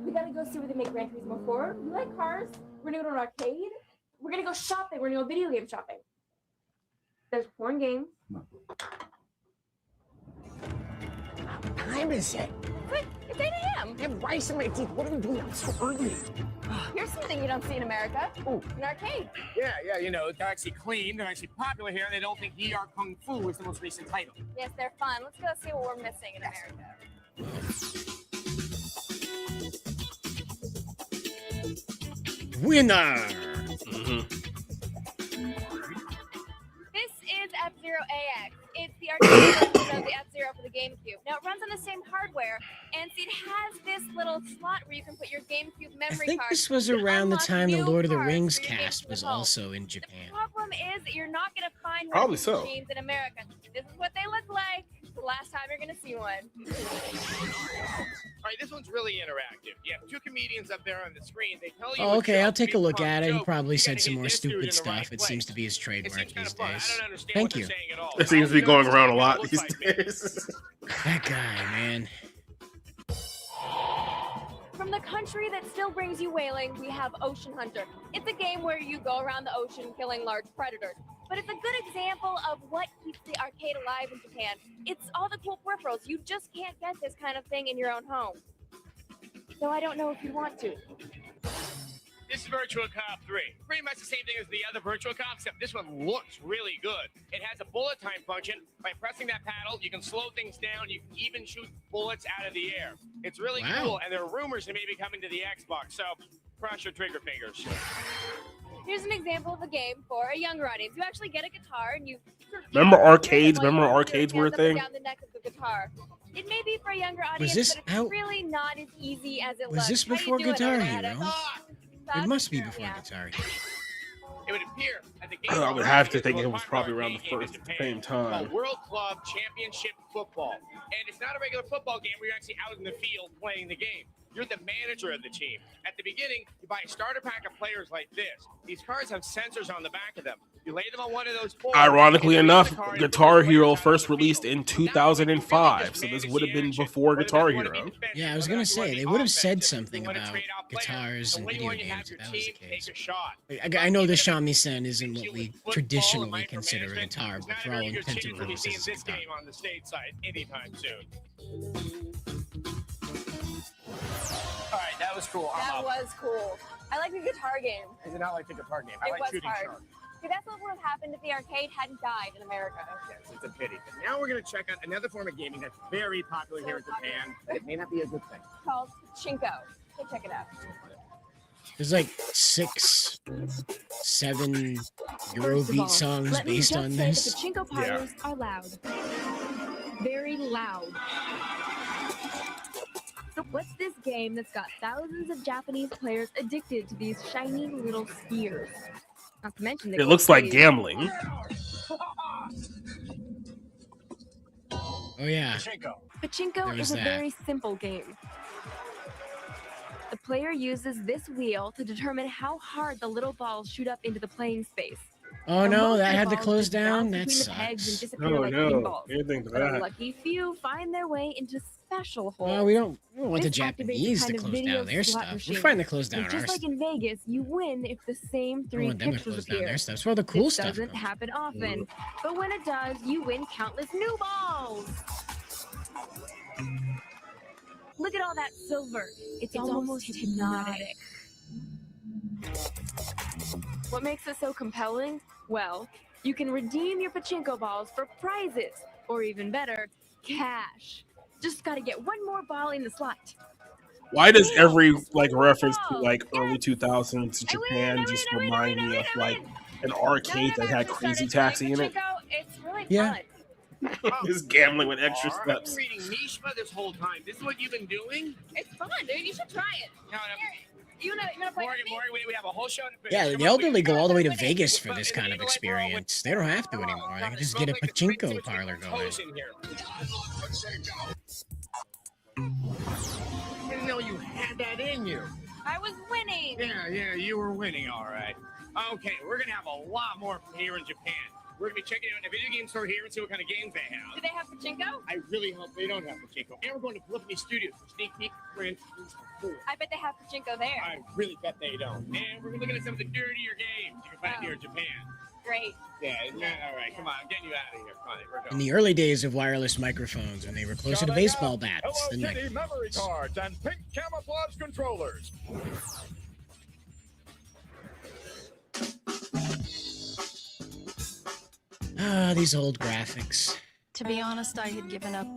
We gotta go see where they make Gran Turismo 4. You like cars? We're gonna go to an arcade. We're gonna go shopping. We're gonna go video game shopping. There's porn games. What time is it? It's 8 a.m. I have rice in my teeth. What are we doing out so early? Here's something you don't see in America. An arcade. Yeah, they're actually clean. They're actually popular here, and they don't think ER Kung Fu is the most recent title. Yes, they're fun. Let's go see what we're missing in America. Winner! This is F-Zero AX. It's the arcade version of the F-Zero for the GameCube. Now, it runs on the same hardware, and it has this little slot where you can put your GameCube I memory think card. this was to around the unlock time the new Lord of the cards Rings for your cast GameCube was at home. also in Japan. The problem is that you're not going to find one Probably of these so. machines in America. This is what they look like the last time you're going to see one. All right, this one's really interactive. You have two comedians up there on the screen. They tell you. Oh, okay, I'll take a look mid-punk at it. He joke. probably You said gotta some hit more this dude in stupid the stuff. right It seems place. to be his It trademark seems kind these of fun. I days. don't understand Thank what you. they're saying at all. It seems to be going around a lot these days. That guy, man. From the country that still brings you whaling, we have Ocean Hunter. It's a game where you go around the ocean killing large predators. But it's a good example of what keeps the arcade alive in Japan. It's all the cool peripherals. You just can't get this kind of thing in your own home. So I don't know if you want to. This is Virtual Cop 3. Pretty much the same thing as the other Virtual Cop, except this one looks really good. It has a bullet time function. By pressing that paddle, you can slow things down. You can even shoot bullets out of the air. It's really cool, and there are rumors it may be coming to the Xbox, so cross your trigger fingers. Here's an example of a game for a younger audience. You actually get a guitar and you... Remember arcades? Remember arcades were a hands up and thing? down the neck of the guitar. It may be for a younger audience, this but it's out- really not as easy as it Was looks. this How you before doing Guitar over there, Hero? Adam? It must be before Yeah. Guitar Hero. It would appear that the game I would have to think it was probably around the same time. called World Club Championship Football. And it's not a regular football game where you're actually out in the field playing the game. You're the manager of the team. At the beginning, you buy a starter pack of players like this. These cards have sensors on the back of them. You lay them on one of those boards. Ironically and enough, the card Guitar Hero first released in 2005, so this would have been before Guitar Hero. Yeah, I was gonna say they would have said something about guitars and video games if that was the case. I know the shamisen isn't what we traditionally consider a guitar, but for all intents and You'll be seeing purposes, it's this a guitar. game on the stateside anytime soon. All right, that was cool. That was cool. I like the guitar game. I did not like the guitar game. I It like was shooting hard. sharks. See, that's what would have happened if the arcade hadn't died in America. Yes, it's a pity. But now we're going to check out another form of gaming that's very popular here in Japan, but it may not be a good thing. Called pachinko. Go check it out. There's like 6, 7 Eurobeat songs let me based just on say this. The pachinko parlors are loud. Very loud. So what's this game that's got thousands of Japanese players addicted to these shiny little spheres? Not to mention It looks like gambling. Oh yeah. Pachinko There was is a that. very simple game. The player uses this wheel to determine how hard the little balls shoot up into the playing space. Oh The no, most that of had the to balls close just bounce down. That between the pegs and sucks. disappear like pinballs. Anything to But a that. lucky few find their way into special holes. Well, we don't want the This activates a Japanese to kind of close video down their slot stuff. machine. We're fine to close down So our just like in Vegas, you win if the same I three want them to pictures close down appear. their stuff. That's where all the cool This stuff doesn't goes. happen often, but when it does, you win countless new balls. Look at all that silver. It's almost hypnotic. What makes it so compelling? Well, you can redeem your pachinko balls for prizes, or even better, cash. Just gotta get one more ball in the slot. Why does every like reference to like early 2000s Japan just remind me of like an arcade that had Crazy Taxi in it? It's really Yeah. fun. Just gambling with extra I've steps. been reading Mishima this whole time. This is what you've been doing? It's fun, dude. You should try it. No, You wanna play Morgan, we have a whole show. Yeah, the elderly go all the way to Vegas for this kind of experience. They don't have to anymore. They can just get a pachinko parlor going. in here. I didn't know you had that in you. I was winning. Yeah, you were winning, all right. Okay, we're gonna have a lot more from here in Japan. We're gonna be checking out a video game store here and see what kind of games they have. Do they have pachinko? I really hope they don't have pachinko. And we're going to Polyphony Studios for sneak peek for introduced before. I bet they have pachinko there. I really bet they don't. And we're looking at some of the dirtier games you can find here in Japan. Great. Yeah, all right, come on, I'm getting you out of here. Fine, we're In going. the early days of wireless microphones, when they were closer to baseball bats than Hello Kitty memory cards and pink camouflage controllers. these old graphics. To be honest, I had given up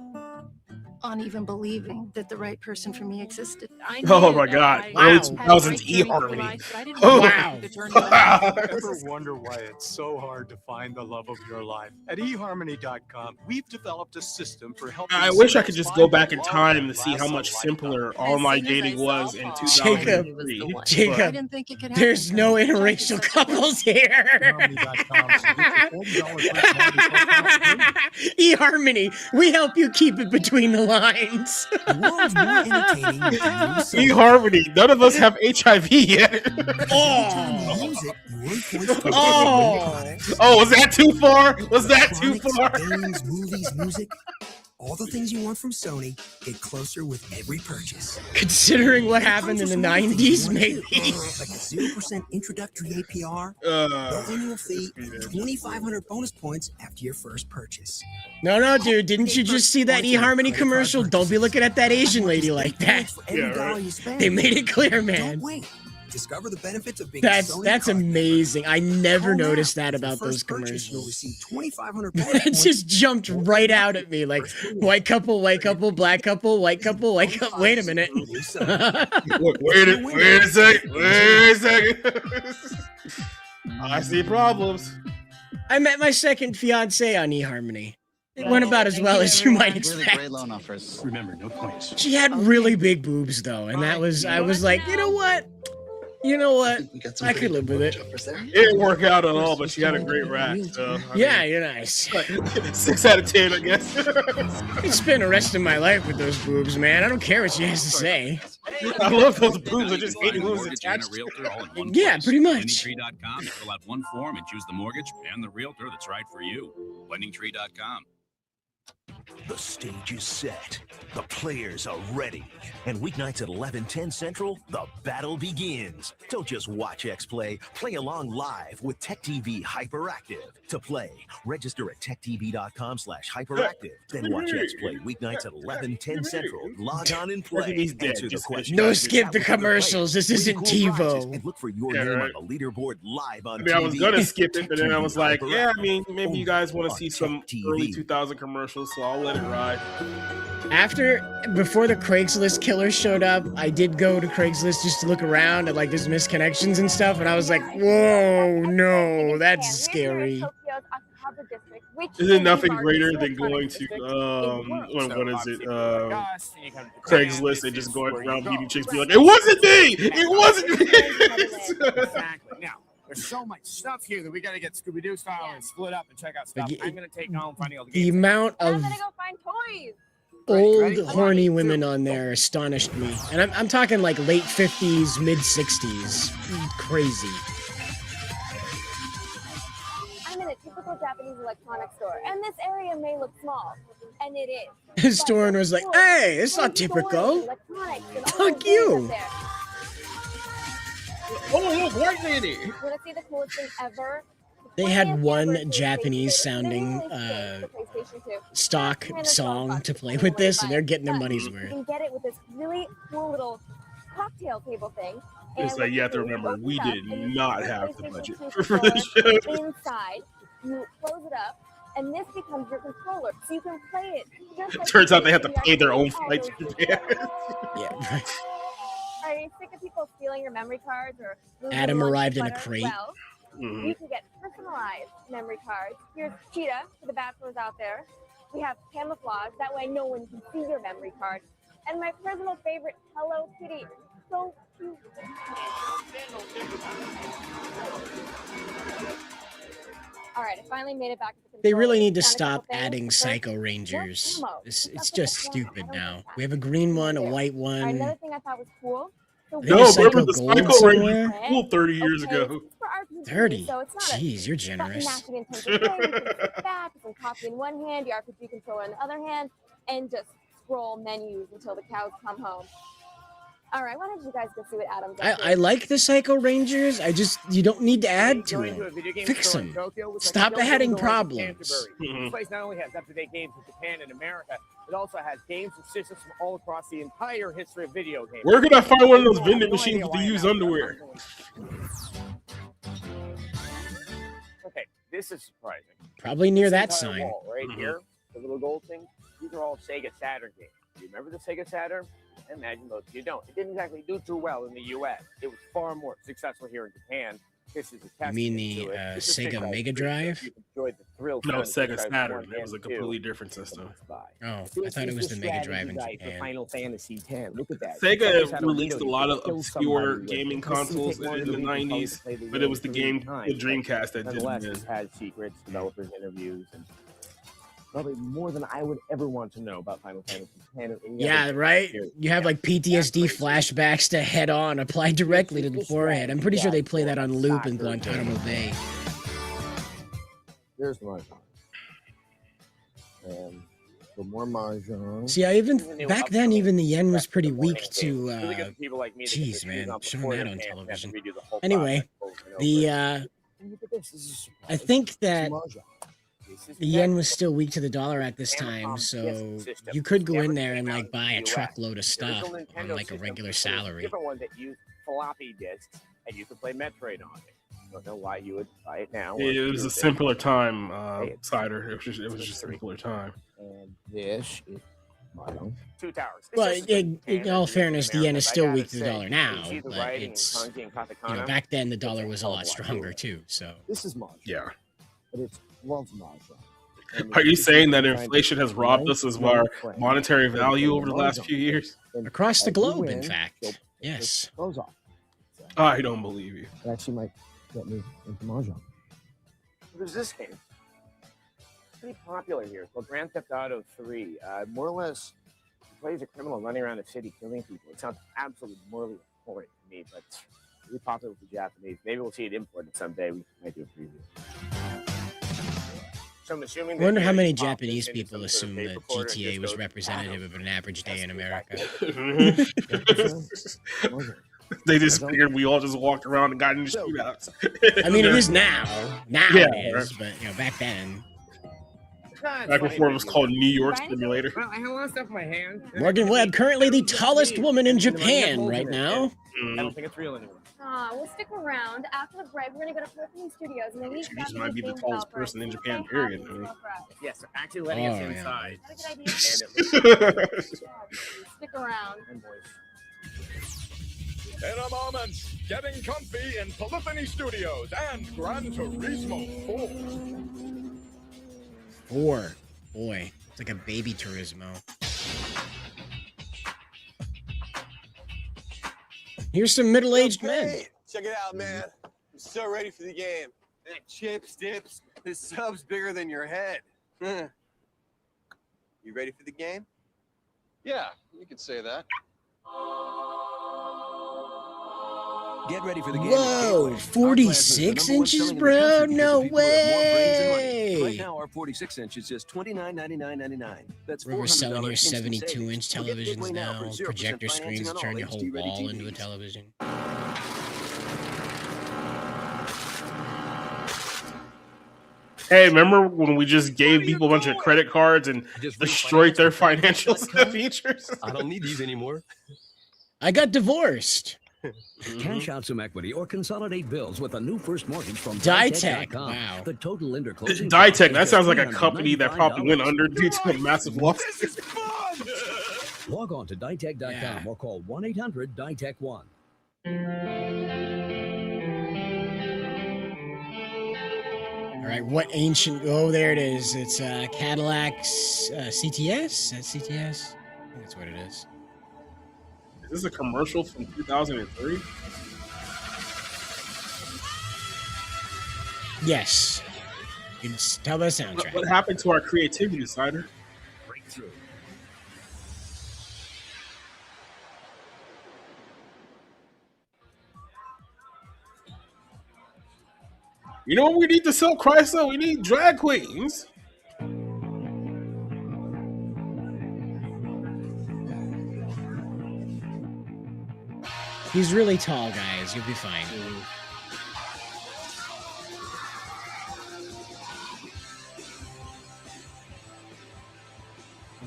on even believing that the right person for me existed. I Oh knew my that God. I Early had 2000s right journey through eHarmony. life, but I didn't Oh, know wow. the journey would end. Ever wonder why it's so hard to find the love of your life? At eHarmony.com, we've developed a system for helping. I wish I could just go singles back in find time love to see that how lasts a much lifetime. simpler online dating was in Jacob, 2003. I Jacob, didn't think it could happen. there's no interracial couples here. eHarmony, we help you keep it between the lines. eHarmony, none of us have HIV yet. Oh, was that too far? Was that too far? Games, movies, music, all the things you want from Sony get closer with every purchase. Considering what happened in the 90s, maybe. Like a 0% introductory APR, no annual fee, 2,500 bonus points after your first purchase. No, dude, didn't you just see that eHarmony commercial? Don't be looking at that Asian lady like that. Every dollar you spend. They made it clear, man. Don't wait. Discover the benefits of being That's Sony that's card amazing. I never Call now. noticed that With your about those first purchase, you'll commercials. receive 2,500 bonus It points. just jumped right out at me like white couple, black couple, white couple, white couple. Wait a minute. Wait a second. I see problems. I met my second fiance on eHarmony. It went about as well as you might expect. Really great loan offers. Remember, no points. She had really big boobs though, and that was I was like, you know what? I could live with it. It didn't work out at all, but she had a great rack. So, Yeah, you're nice. 6 out of 10, I guess. I'd spend the rest of my life with those boobs, man. I don't care what she has to say. I love those boobs. I just hate who's attached. Yeah, pretty much. LendingTree.com. You fill out one form and choose the mortgage and the realtor that's right for you. LendingTree.com. The stage is set. The players are ready. And weeknights at 11:10 Central, the battle begins. Don't just watch X-Play. Play along live with Tech TV Hyperactive. To play, register at techtv.com/hyperactive. Then watch X-Play weeknights at 11:10 Central. Log on and play. He's dead. Answer the question. No skip the commercials. This isn't TiVo. And look for your Yeah, name right. on the leaderboard live on I mean, I was TV. gonna skip it, but then I was like, Hyperactive. yeah, I mean, maybe you guys want to on see some Tech early TV. 2000 commercials, so I'll let it ride. Before the Craigslist killer showed up, I did go to Craigslist just to look around at like there's misconnections and stuff, and I was like, whoa, no, that's scary. Isn't nothing greater than going to what is it? Craigslist and just going around meeting chicks, be like, it wasn't me, it wasn't me. Exactly. Now, there's so much stuff here that we got to get Scooby-Doo style and split up and check out stuff. Like, I'm gonna take home finding all the The games. amount I'm of gonna go find toys. old horny women on there astonished me, and I'm talking like late 50s, mid 60s, crazy. I'm in a typical Japanese electronics store, and this area may look small, and it is. The store owner was like, hey, it's not typical. Fuck you. Oh, look, white lady. Want to see the coolest thing ever? They had one Japanese sounding stock song to play with this, and they're getting their money's You worth. can get it with this really cool little cocktail table thing. It's And like you have to what you do, remember, you we open it did up, and you not put the have the PlayStation budget 2 for this controller show. inside, you close it up, and this becomes your controller, so you can play it. Just like Turns you out they do had to in the pay their own arcade. flight to Japan. Yeah. Are you sick of people stealing your memory cards or losing Adam lunch arrived in a butter? crate. Well, Mhm. you can get personalized memory cards. Here's Cheetah for the bachelors out there. We have camouflage, that way no one can see your memory card. And my personal favorite, Hello Kitty. So cute. All right, I finally made it back to the They controller. really need to Found a couple stop things. adding First, Psycho Rangers. ammo. It's just stupid now. We have a green one, a white All right, another one. thing I thought was cool. So I think No, there's remember Psycho the Gold Psycho Ranger somewhere. was cool 30 years ago. It's for RPG, 30? so it's not a Jeez, you're button generous. mashing intensive thing. You can just sit back with some coffee in one hand, the RPG controller in the other hand, and just scroll menus until the cows come home. All right, why don't you guys go see what Adam's up to? I like the Psycho Rangers. You don't need to add to them. Fix them. Stop adding problems. This place not only has up-to-date games from Japan and America, it also has games and systems from all across the entire history of video games. Where could I find one of those vending machines with the used underwear? Okay, this is surprising. Probably near that This entire sign. wall right Mhm. here, the little gold thing. These are all Sega Saturn games. Do you remember the Sega Saturn? I imagine most of you don't. It didn't exactly do too well in the U.S. It was far more successful here in Japan. This is a You testament mean the to it. This is Sega Big Mega Guys Drive? Free, so you enjoyed the thrill No, of Big Sega Guys Saturn. 1 It was a and 2. completely different system. Oh, I This thought it is was the Mega Drive in strategy guide for Japan. Final Fantasy X. Look at that. Sega This had released window a lot you of could kill obscure somebody with. gaming This is consoles in technology the we proposed 90s, to play the but it was the game game, 3 the times. Dreamcast that didn't Nonetheless, win. it's had secrets, developers interviews, and probably more than I would ever want to know about Final Fantasy X. Yeah, right? You have like PTSD flashbacks to head on applied directly to the forehead. I'm pretty sure they play that on loop in Guantanamo Bay. Here's the Mahjong. And the more Mahjong. See, back then, even the yen was pretty weak to, Really good for people like me that get jeez, the man, shoes on showing before that they on can and have to television. redo the whole Anyway, process over and over. the, And look at this. This is I think that This is the yen was still weak to the dollar at this time, so you could go in there and like buy a truckload of stuff on like a regular salary. Different one that used floppy disks, and you could play Metroid on it. I don't know why you would buy it now. It was a simpler time, Cider. It was just a simpler time. And this is Mahjong. 2 towers. Well, This is in all fairness, the yen is still America, weak to the but I dollar gotta now, say, you see the but writing in it's, kanji and katakana? back then the dollar was a lot stronger too, so. This is Mahjong. Yeah. But it's love Mahjong. Are you saying that inflation has robbed us of our monetary value over the last few years? Across the globe, in fact. Yes. Close off. I don't believe you. It actually might get me into Mahjong. What is this game? It's pretty popular here. It's called Grand Theft Auto 3. More or less, he plays a criminal running around the city killing people. It sounds absolutely morally abhorrent to me, but it's really popular with the Japanese. Maybe we'll see it imported someday. We might do a preview. So I'm assuming I that wonder how Gary many popped this Japanese into people some sort of assume tape that recorder and GTA just was goes, representative of an average day in America. They just figured we all just walked around and got into shootouts. I mean, it is now. Now Yeah, it is, right. but you know, back then. Back before it was called New York Simulator. Well, I have a lot of stuff in my hand. Morgan Webb, currently the tallest woman in Japan right now. I don't think it's real anymore. We'll stick around. After the break, we're gonna go to Flipping Studios and then we She just might be the tallest person in Japan, period. I mean. Yes, they're actually letting us Oh, yeah. inside. Stick around. In a moment, getting comfy in Polyphony Studios and Gran Turismo 4. 4. Boy, it's like a baby Turismo. Here's some middle-aged men. Hey, check it out, man. I'm so ready for the game. Chips, dips, this sub's bigger than your head. You ready for the game? Yeah, you could say that. Get ready for the game. Whoa, 46 inches, bro? No way! Right now, our 46 inch is just $29.99.99. That's We're selling your $400 instant 72-inch savings. Get televisions Gateway now for now. 0% Projector financing screens on all turn your whole HD-ready wall into a TVs. television. Hey, remember when we just gave people a bunch of credit cards and destroyed their financial features? I don't need these anymore. I got divorced. Cash out some equity or consolidate bills with a new first mortgage from Ditech. Ditech.com. Wow. The total lender closing. Ditech, that sounds like a company that probably went under due to a massive loss. Log on to Ditech.com or call 1-800-DITECH-1. All right, what ancient... Oh, there it is. It's Cadillac's CTS? That's CTS? I think that's what it is. Is this a commercial from 2003? Yes. You can tell the soundtrack. What happened to our creativity, Decider? Breakthrough. You know what we need to sell Chrysler? We need drag queens. He's really tall, guys. You'll be fine.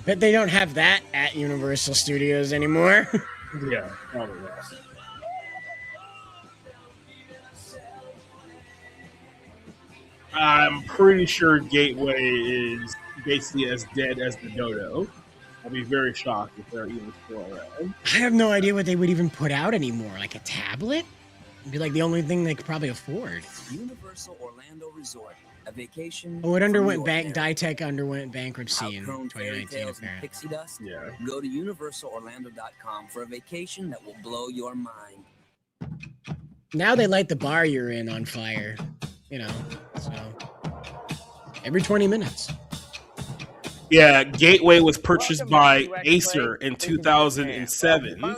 Bet they don't have that at Universal Studios anymore. Yeah, probably not. I'm pretty sure Gateway is basically as dead as the Dodo. I'll be very shocked if they're even still around. I have no idea what they would even put out anymore. Like a tablet? It'd be like the only thing they could probably afford. Universal Orlando Resort, a vacation. Oh, it underwent from your Ditech underwent bankruptcy in Outgrown fairy 2019, tales and apparently. pixie dust? Yeah. Go to universalorlando.com for a vacation that will blow your mind. Now they light the bar you're in on fire. You know, so every 20 minutes. Yeah, Gateway was purchased by Acer in 2007, and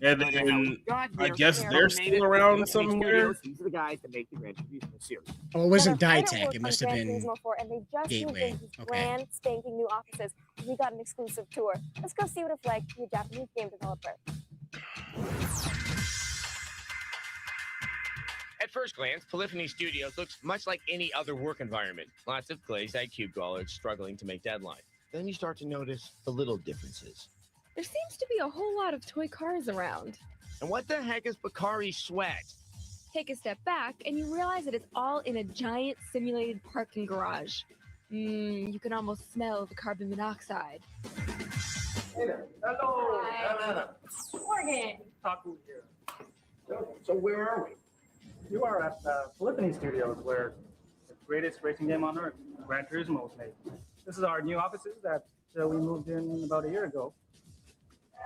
then I guess they're still around somewhere. These are the guys that make the Gran Turismo series. Oh, it wasn't I don't Ditech. work It on must have Gran been Turismo 4, and they just Gateway. moved into these Okay. brand spanking new offices. We got an exclusive tour. Let's go see what it's like to be a Japanese game developer. At first glance, Polyphony Studios looks much like any other work environment. Lots of glazed-eyed cube dwellers struggling to make deadlines. Then you start to notice the little differences. There seems to be a whole lot of toy cars around. And what the heck is Bakari Sweat? Take a step back and you realize that it's all in a giant simulated parking garage. You can almost smell the carbon monoxide. Hey there. Hello. Hi. Morgan. Taku here. So where are we? You are at Polyphony Studios, where the greatest racing game on earth, Gran Turismo, was made. This is our new offices that we moved in about a year ago.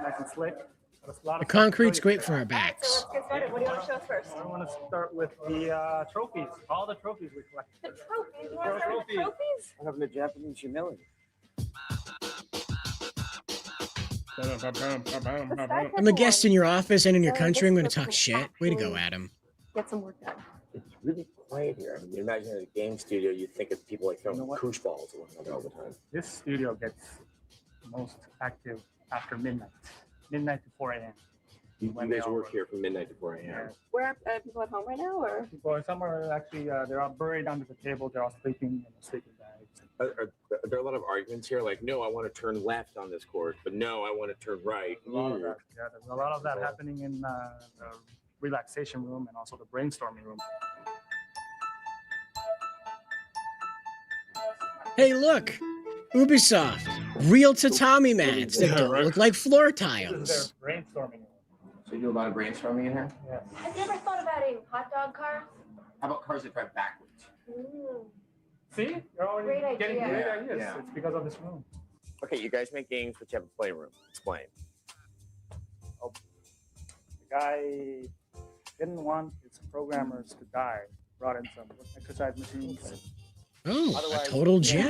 Nice and slick. The concrete's great for our backs. Let's get started. What do you want to show us first? I want to start with the trophies. All the trophies we collected. The trophies? You want to start with the trophies? I have the Japanese humility. I'm a guest in your office and in your country. I'm going to talk shit. Way to go, Adam. Get some work done. It's really play it here? I mean, you imagine in a game studio, you think of people like throwing koosh balls at one another all the time. This studio gets most active after midnight to 4 a.m. You guys work here from midnight to 4 a.m. Yeah. Where are people at home right now, or? People, some are actually, they're all buried under the table. They're all sleeping in the sleeping bags. Are there a lot of arguments here? Like, no, I want to turn left on this court, but no, I want to turn right. A lot of that. Yeah, there's a lot of that happening in the relaxation room and also the brainstorming room. Hey, look, Ubisoft, real tatami mats that don't look like floor This tiles. is their brainstorming room. So you do a lot of brainstorming in here? Yeah. Have you ever thought about adding hot dog cars? How about cars that drive backwards? See? You're already Great getting idea. great ideas. Yeah. It's because of this room. Okay, you guys make games, but you have a playroom. Explain. The guy didn't want his programmers to die. Brought in some exercise machines. Oh, a total gym.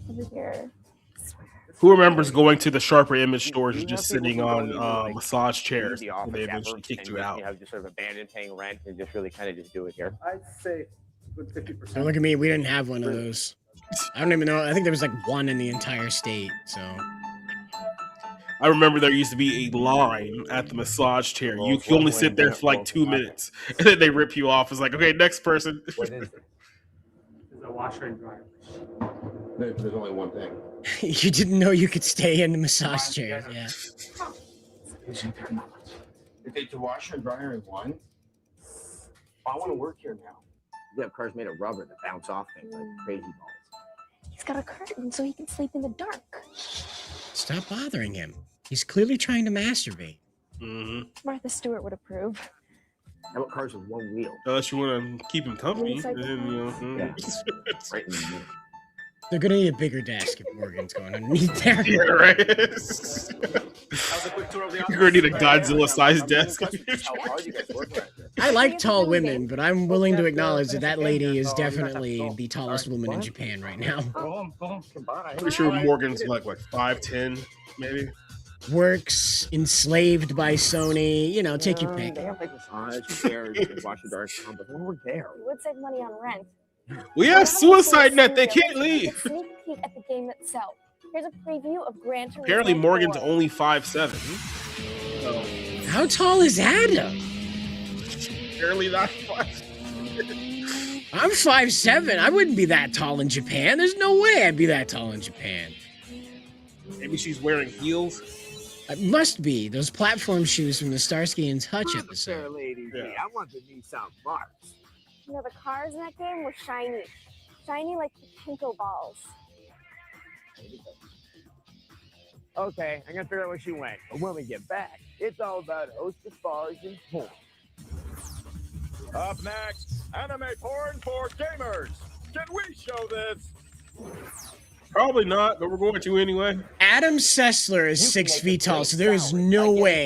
Over here. Who remembers going to the Sharper Image stores and just sitting on massage chairs? The And office they ever, eventually kicked and you out. You have just sort of abandoned paying rent and just really kind of just do it here. I'd say a good 50%. Don't look at me. We didn't have one of those. I don't even know. I think there was like one in the entire state. So I remember there used to be a line at the massage chair. You could only sit there for like 2 minutes, and then they rip you off. It's like, okay, next person. What is it? It's a washer and dryer. There's only one thing. you didn't know you could stay in the massage chair. Yeah. It's a washer and dryer in one. I want to work here now. You have cars made of rubber that bounce off things like crazy balls. He's got a curtain so he can sleep in the dark. Stop bothering him. He's clearly trying to masturbate. Mm-hmm. Martha Stewart would approve. How about cars with one wheel? Unless you want to keep him company, Inside the then, you know, Right in the middle. They're gonna need a bigger desk if Morgan's going underneath there. Yeah, right. You're gonna need a Godzilla-sized desk. I like tall women, but I'm willing to acknowledge that that lady is definitely the tallest woman in Japan right now. Go home. Goodbye. Pretty sure Morgan's like 5'10", maybe. Works enslaved by Sony. You know, take your pick. They have like massage chairs and washer dryer, but when we're there, It would save money on rent. We have suicide net. They can't leave. Sneak peek at the game itself. Here's a preview of Gran Turismo. Apparently, Morgan's 4. only 5'7". So How tall is Adam? apparently not 5. I'm 5'7". I wouldn't be that tall in Japan. There's no way I'd be that tall in Japan. Maybe she's wearing heels. It must be those platform shoes from the Starsky and Hutch episode. ladies, Yeah. I want the Nissan Marks. You know, the cars in that game were shiny. Shiny like Pinko balls. Okay, I'm gonna figure out where she went. But when we get back, it's all about hostess bars and porn. Up next, anime porn for gamers. Can we show this? Probably not, but we're going to anyway. Adam Sessler is 6 feet tall, so there is no way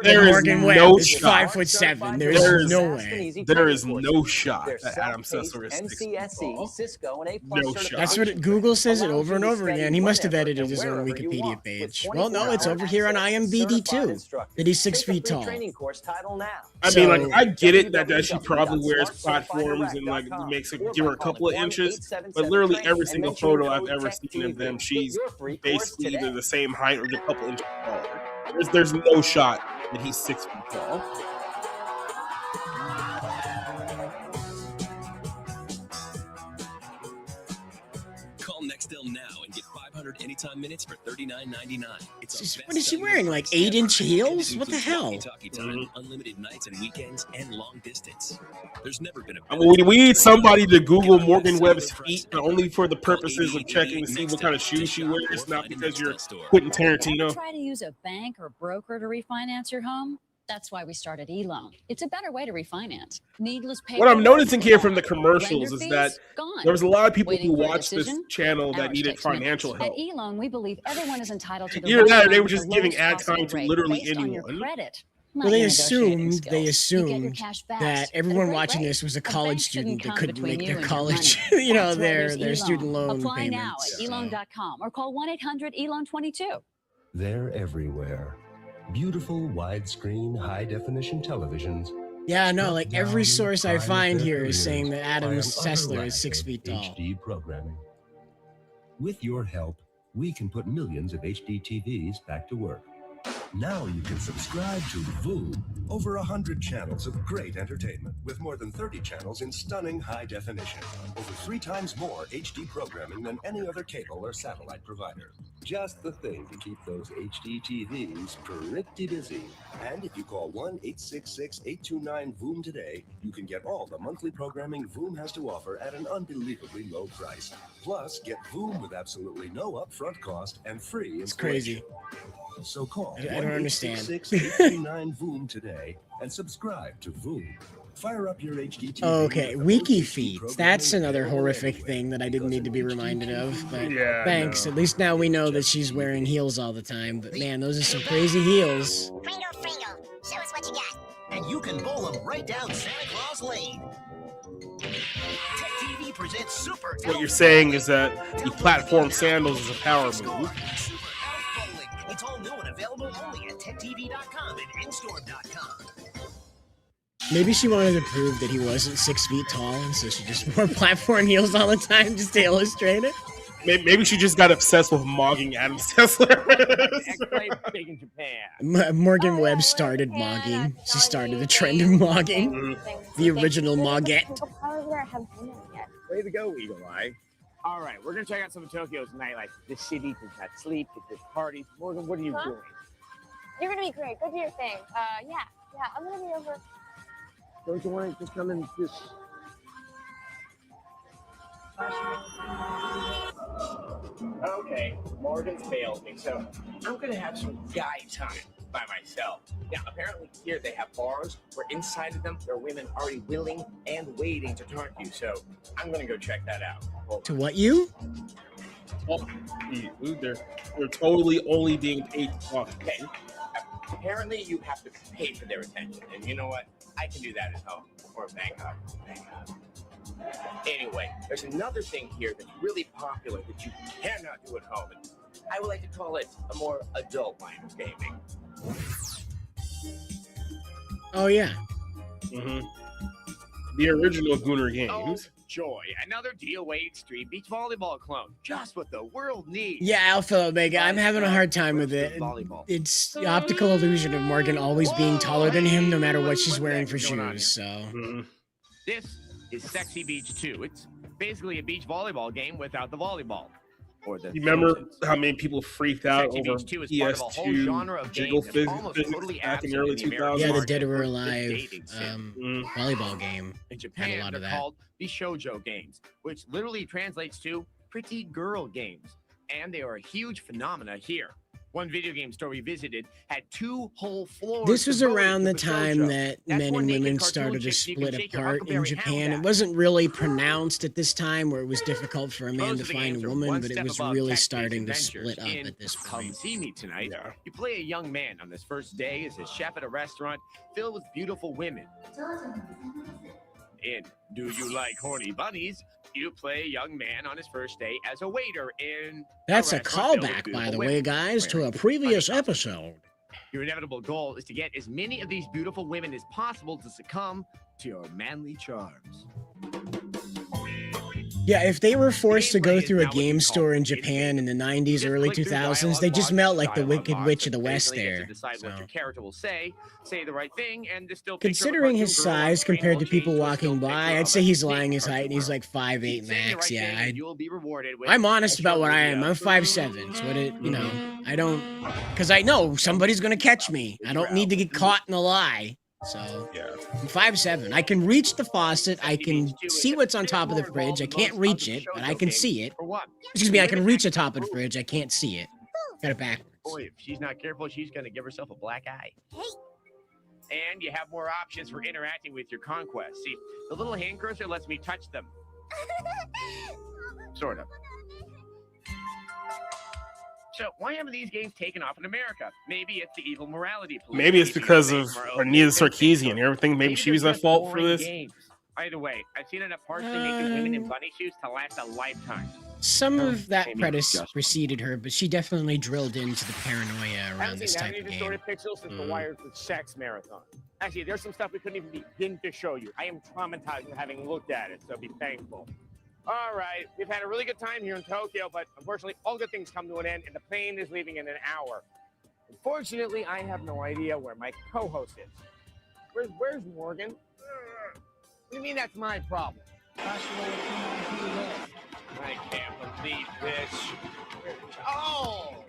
There that is Morgan no Webb is shot. 5'7". There There is- is no way. There is no shot that Adam Sessler is 6 feet tall. Cisco, and No shot. That's what Google says it over and over again. He must have edited his own Wikipedia page. Well, no, it's over here on IMDb too. That he's 6 feet tall. Training course title now. I mean, like, I get it that she probably wears platforms and like makes it give her a couple of inches, but literally every single photo I've ever seen of them, she's basically either the same height or just a couple inches taller. There's no shot that he's 6 feet tall. Call Nextel now and get 500 anytime minutes for $39.99. What is she wearing? Like 8-inch heels? What the hell? Talkie time, unlimited nights and weekends, and long distance. There's never been a I mean, we need somebody to Google Morgan Webb's feet only for the purposes of checking to see what kind of shoes she wears, not because you're Quentin Tarantino. Try to use a bank or broker to refinance your home? That's why we started eLoan. It's a better way to refinance. Needless paperwork. What I'm noticing here from the commercials Lender is fees? that Gone. there was a lot of people Waiting who for a watched this decision? channel that Ours needed takes minutes. financial help. At eLoan, we believe everyone is entitled to the Either that or right they were loan just at the giving lowest ad possible time to rate literally based on your anyone. credit. Well, Not they your negotiating assumed skills. You get your cash fast that at a everyone great watching rate. this was a A college bank student shouldn't that come couldn't between make you their and your college, money. you know, That's why their there's student loan Apply now payments. at eLoan.com or call 1-800-ELOAN22. They're everywhere. Beautiful widescreen high-definition televisions Yeah, no, like every source I find here is saying that Adam Sessler is 6 feet tall. HD programming. With your help, we can put millions of HD TVs back to work. Now you can subscribe to Voom. Over 100 channels of great entertainment with more than 30 channels in stunning high definition. Over 3 times more HD programming than any other cable or satellite provider. Just the thing to keep those HD TVs pretty busy. And if you call 1-866-829-VOOM today, you can get all the monthly programming Voom has to offer at an unbelievably low price. Plus, get Voom with absolutely no upfront cost and free installation. It's crazy. So call I don't understand. 1-866-829-VOOM today and subscribe to Voom. Fire up your HD TV. Okay, wiki feeds. That's another horrific thing that I didn't need to be reminded of. But Yeah, thanks. no. At least now we know that she's wearing heels all the time. But man, those are some crazy heels. Pringle, show us what you got. And you can bowl them right down Santa Claus Lane. Tech TV presents Super. What you're saying is that the platform sandals is a power move. Super Elf Bowling. It's all new and available only at techtv.com and instore.com. Maybe she wanted to prove that he wasn't 6 feet tall, and so she just wore platform heels all the time just to illustrate it. Maybe she just got obsessed with mogging Adam Sessler. X-Play big in Japan. Morgan Webb started mogging. She started the trend of mogging. The original moggette. Way to go, Eagle Eye. All right, we're going to check out some of Tokyo's nightlife. This city does not sleep, there's parties. Morgan, what are you doing? You're gonna be great. Go do your thing. Yeah, I'm gonna be over. Don't you want to just come and just... Okay, Morgan's failed me, so I'm going to have some guy time by myself. Now, apparently here they have bars where inside of them there are women already willing and waiting to talk to you, so I'm going to go check that out. To what you? Oh, they're totally only being paid to talk. Okay. Apparently you have to pay for their attention, and you know what? I can do that at home or Bangkok. Anyway, there's another thing here that's really popular that you cannot do at home. And I would like to call it a more adult line of gaming. Oh, yeah. Mm-hmm. The original Gooner Games. Oh, joy. Another DOA Extreme Beach Volleyball clone. Just what the world needs. Yeah, Alpha Omega. I'm having a hard time with it. It's the optical illusion of Morgan always being taller than him, no matter what she's wearing for shoes. So. This is Sexy Beach 2. It's basically a beach volleyball game without the volleyball. Or the You remember how many people freaked out Sexy over Beach 2 is part of a whole genre of jiggle games that's almost physics totally back in the absent early in the American 2000s? Yeah, the market. Dead or The Alive dating sim. volleyball game. In Had a Japan, lot they're of that. called the shoujo games, which literally translates to pretty girl games. And they are a huge phenomena here. One video game store we visited had 2 whole floors. This was devoted around to the time shoujo. that That's men where and naked women cartoon started to chicks you can split shake your apart in Huckleberry Hound Japan. It at. wasn't really pronounced at this time where it was difficult for a man Most to of the find games a are woman, one but it step was above really text-based starting to adventures split up in at this Come point. See Me Tonight. You play a young man on his first day as a chef at a restaurant filled with beautiful women. In Do You Like Horny Bunnies? You play a young man on his first day as a waiter in That's a restaurant filled with callback, by beautiful the women. way, guys, to a previous episode. Your inevitable goal is to get as many of these beautiful women as possible to succumb to your manly charms. Yeah, if they were forced to go through a game store in Japan in the 90s, early 2000s, they just melt like the Wicked Witch of the West Occasionally there. get to decide what your character will say the right thing, and just still Considering his size compared to people walking by, I'd say he's lying his height and he's like 5'8" max. Yeah, you will be rewarded with I'm honest about what I am. I'm 5'7". So what it, you know, I don't, because I know somebody's gonna catch me. I don't need to get caught in a lie. So yeah, I'm 5'7". I can reach the faucet. I can see what's on top of the fridge. I can't reach it, but I can see it. Excuse me, I can reach the top of the fridge. I can't see it. Got it backwards. Boy, if she's not careful, she's going to give herself a black eye. And you have more options for interacting with your conquest. See, the little hand cursor lets me touch them. Sort of. So why haven't these games taken off in America? Maybe it's the evil morality police. Maybe it's because of Anita Sarkeesian and everything. Maybe she was at fault for this. Games. Either way, I've seen enough partially naked women in bunny shoes to last a lifetime. Some Oh, of that maybe just preceded her, but she definitely drilled into the paranoia I around haven't this seen that type many of game. distorted pixels since the Wired for Sex marathon. Actually, there's some stuff we couldn't even begin to show you. I am traumatized from having looked at it, so be thankful. All right, we've had a really good time here in Tokyo, but unfortunately, all good things come to an end, and the plane is leaving in an hour. Unfortunately, I have no idea where my co-host is. Where's Morgan? What do you mean that's my problem? I can't believe this. Oh!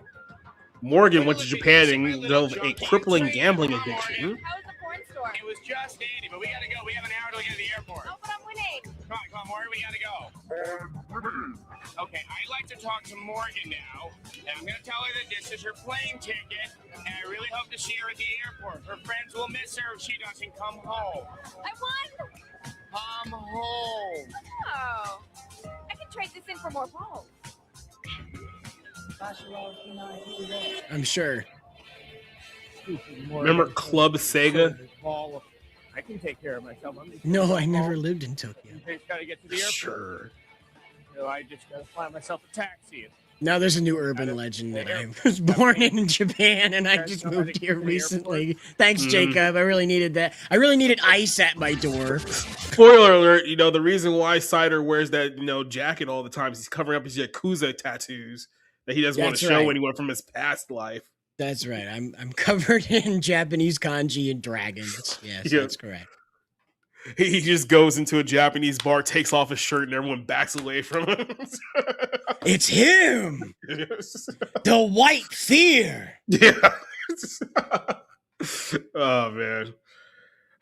Morgan went to Japan and developed a crippling gambling addiction. How's the porn store? It was just Andy, but we gotta go. We have an hour to get to the airport. Oh, but I'm winning. Come on, Morgan, we gotta go. Okay, I'd like to talk to Morgan now, and I'm gonna tell her that this is her plane ticket, and I really hope to see her at the airport. Her friends will miss her if she doesn't come home. I won. Come home. Oh, I can trade this in for more balls. I'm sure. Remember Club Sega? I can take care of myself. I'm just No, I never lived in Tokyo. I just gotta get to the airport. Sure. So I just gotta find myself a taxi. Now there's a new urban legend that I was born in Japan and I just moved here recently. Thanks, Jacob. I really needed that. I really needed ice at my door. Spoiler alert, the reason why Cider wears that, jacket all the time is he's covering up his Yakuza tattoos that he doesn't want to show anyone from his past life. That's right. I'm covered in Japanese kanji and dragons. Yes, that's correct. He just goes into a Japanese bar, takes off his shirt, and everyone backs away from him. It's him! The White Fear! Yeah. Oh, man.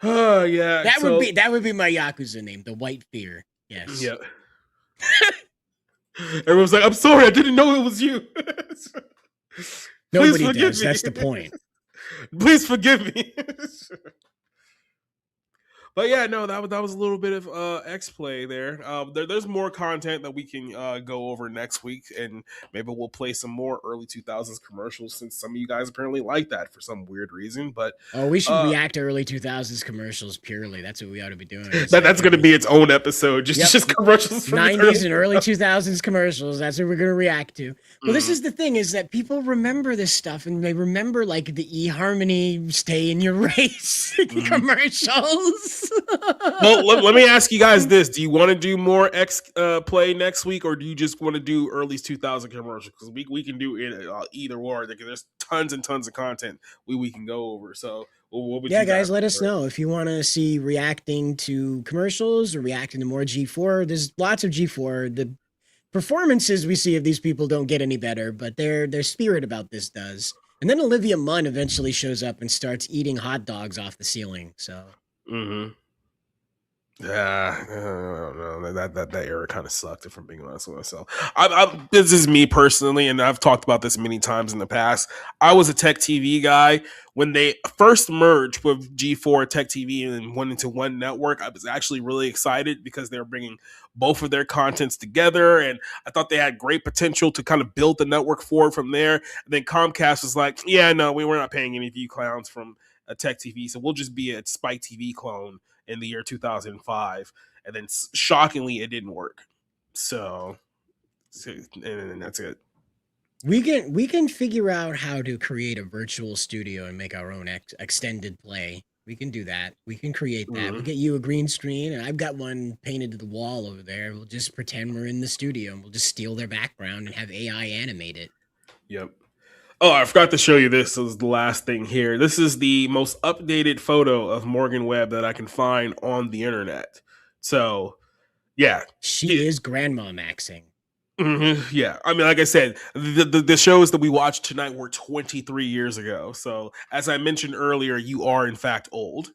Oh, yeah. That would be my Yakuza name, the White Fear. Yes. Yeah. Everyone's like, I'm sorry, I didn't know it was you. Nobody does. That's the point. Please forgive me. But yeah, no, that was a little bit of X-Play there. There's more content that we can go over next week, and maybe we'll play some more early 2000s commercials since some of you guys apparently like that for some weird reason. But we should react to early 2000s commercials purely. That's what we ought to be doing. That's going to be its own episode, just commercials from 90s and early 2000s commercials. That's what we're going to react to. Well, this is the thing, is that people remember this stuff, and they remember like the eHarmony stay in your race commercials. Well, let me ask you guys this. Do you want to do more X-Play next week, or do you just want to do early 2000 commercials? Because we can do it either or. There's tons and tons of content we can go over. So what would you guys, let us know if you want to see reacting to commercials or reacting to more G4. There's lots of G4. The performances we see of these people don't get any better, but their spirit about this does. And then Olivia Munn eventually shows up and starts eating hot dogs off the ceiling. So. Mm-hmm. Yeah, I don't know. That era kind of sucked, if I'm being honest with myself. This is me personally, and I've talked about this many times in the past. I was a Tech TV guy. When they first merged with G4 Tech TV and went into one network, I was actually really excited because they were bringing both of their contents together, and I thought they had great potential to kind of build the network forward from there. And then Comcast was like, yeah, no, we're not paying any of you clowns from Tech TV, so we'll just be a Spike TV clone in the year 2005, and then shockingly it didn't work. So and that's it. We can figure out how to create a virtual studio and make our own extended play. We can do that. We can create that. We'll get you a green screen, and I've got one painted to the wall over there. We'll just pretend we're in the studio, and we'll just steal their background and have AI animate it. Yep. Oh, I forgot to show you this. This is the last thing here. This is the most updated photo of Morgan Webb that I can find on the internet. So, yeah. She is grandma maxing. Mm-hmm. Yeah. I mean, like I said, the shows that we watched tonight were 23 years ago. So, as I mentioned earlier, you are, in fact, old.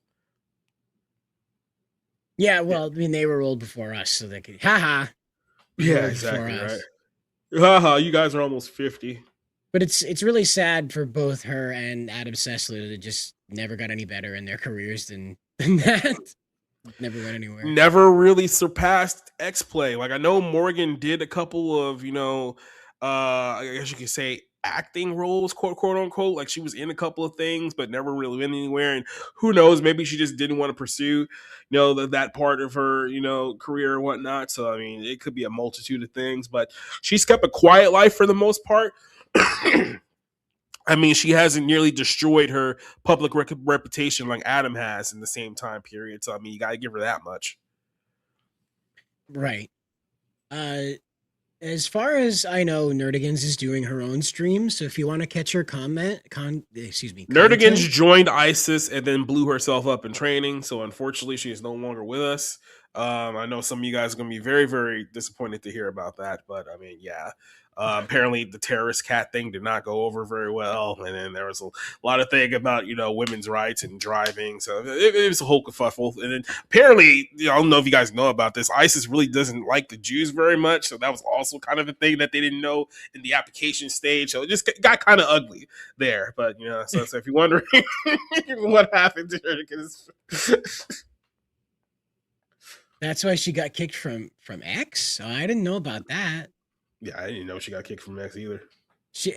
Yeah, well, I mean, they were old before us, so they could... Ha-ha. Yeah, exactly, right. Haha, you guys are almost 50. But it's really sad for both her and Adam Sessler that just never got any better in their careers than that. Never went anywhere. Never really surpassed X-Play. Like, I know Morgan did a couple of, I guess you could say acting roles, quote unquote. Like she was in a couple of things, but never really went anywhere. And who knows, maybe she just didn't want to pursue, that part of her, career or whatnot. So I mean, it could be a multitude of things, but she's kept a quiet life for the most part. I mean, she hasn't nearly destroyed her public reputation like Adam has in the same time period. So I mean, you gotta give her that much. Right. As far as I know, Nerdigans is doing her own stream. So if you want to catch her Nerdigans joined ISIS and then blew herself up in training. So unfortunately, she is no longer with us. I know some of you guys are going to be very, very disappointed to hear about that. But I mean, yeah. Apparently, the terrorist cat thing did not go over very well, and then there was a lot of thing about women's rights and driving. So it was a whole kerfuffle. And then apparently, I don't know if you guys know about this. ISIS really doesn't like the Jews very much, so that was also kind of a thing that they didn't know in the application stage. So it just got kind of ugly there. But so if you're wondering what happened to her, because that's why she got kicked from X. So I didn't know about that. Yeah, I didn't know she got kicked from X either. She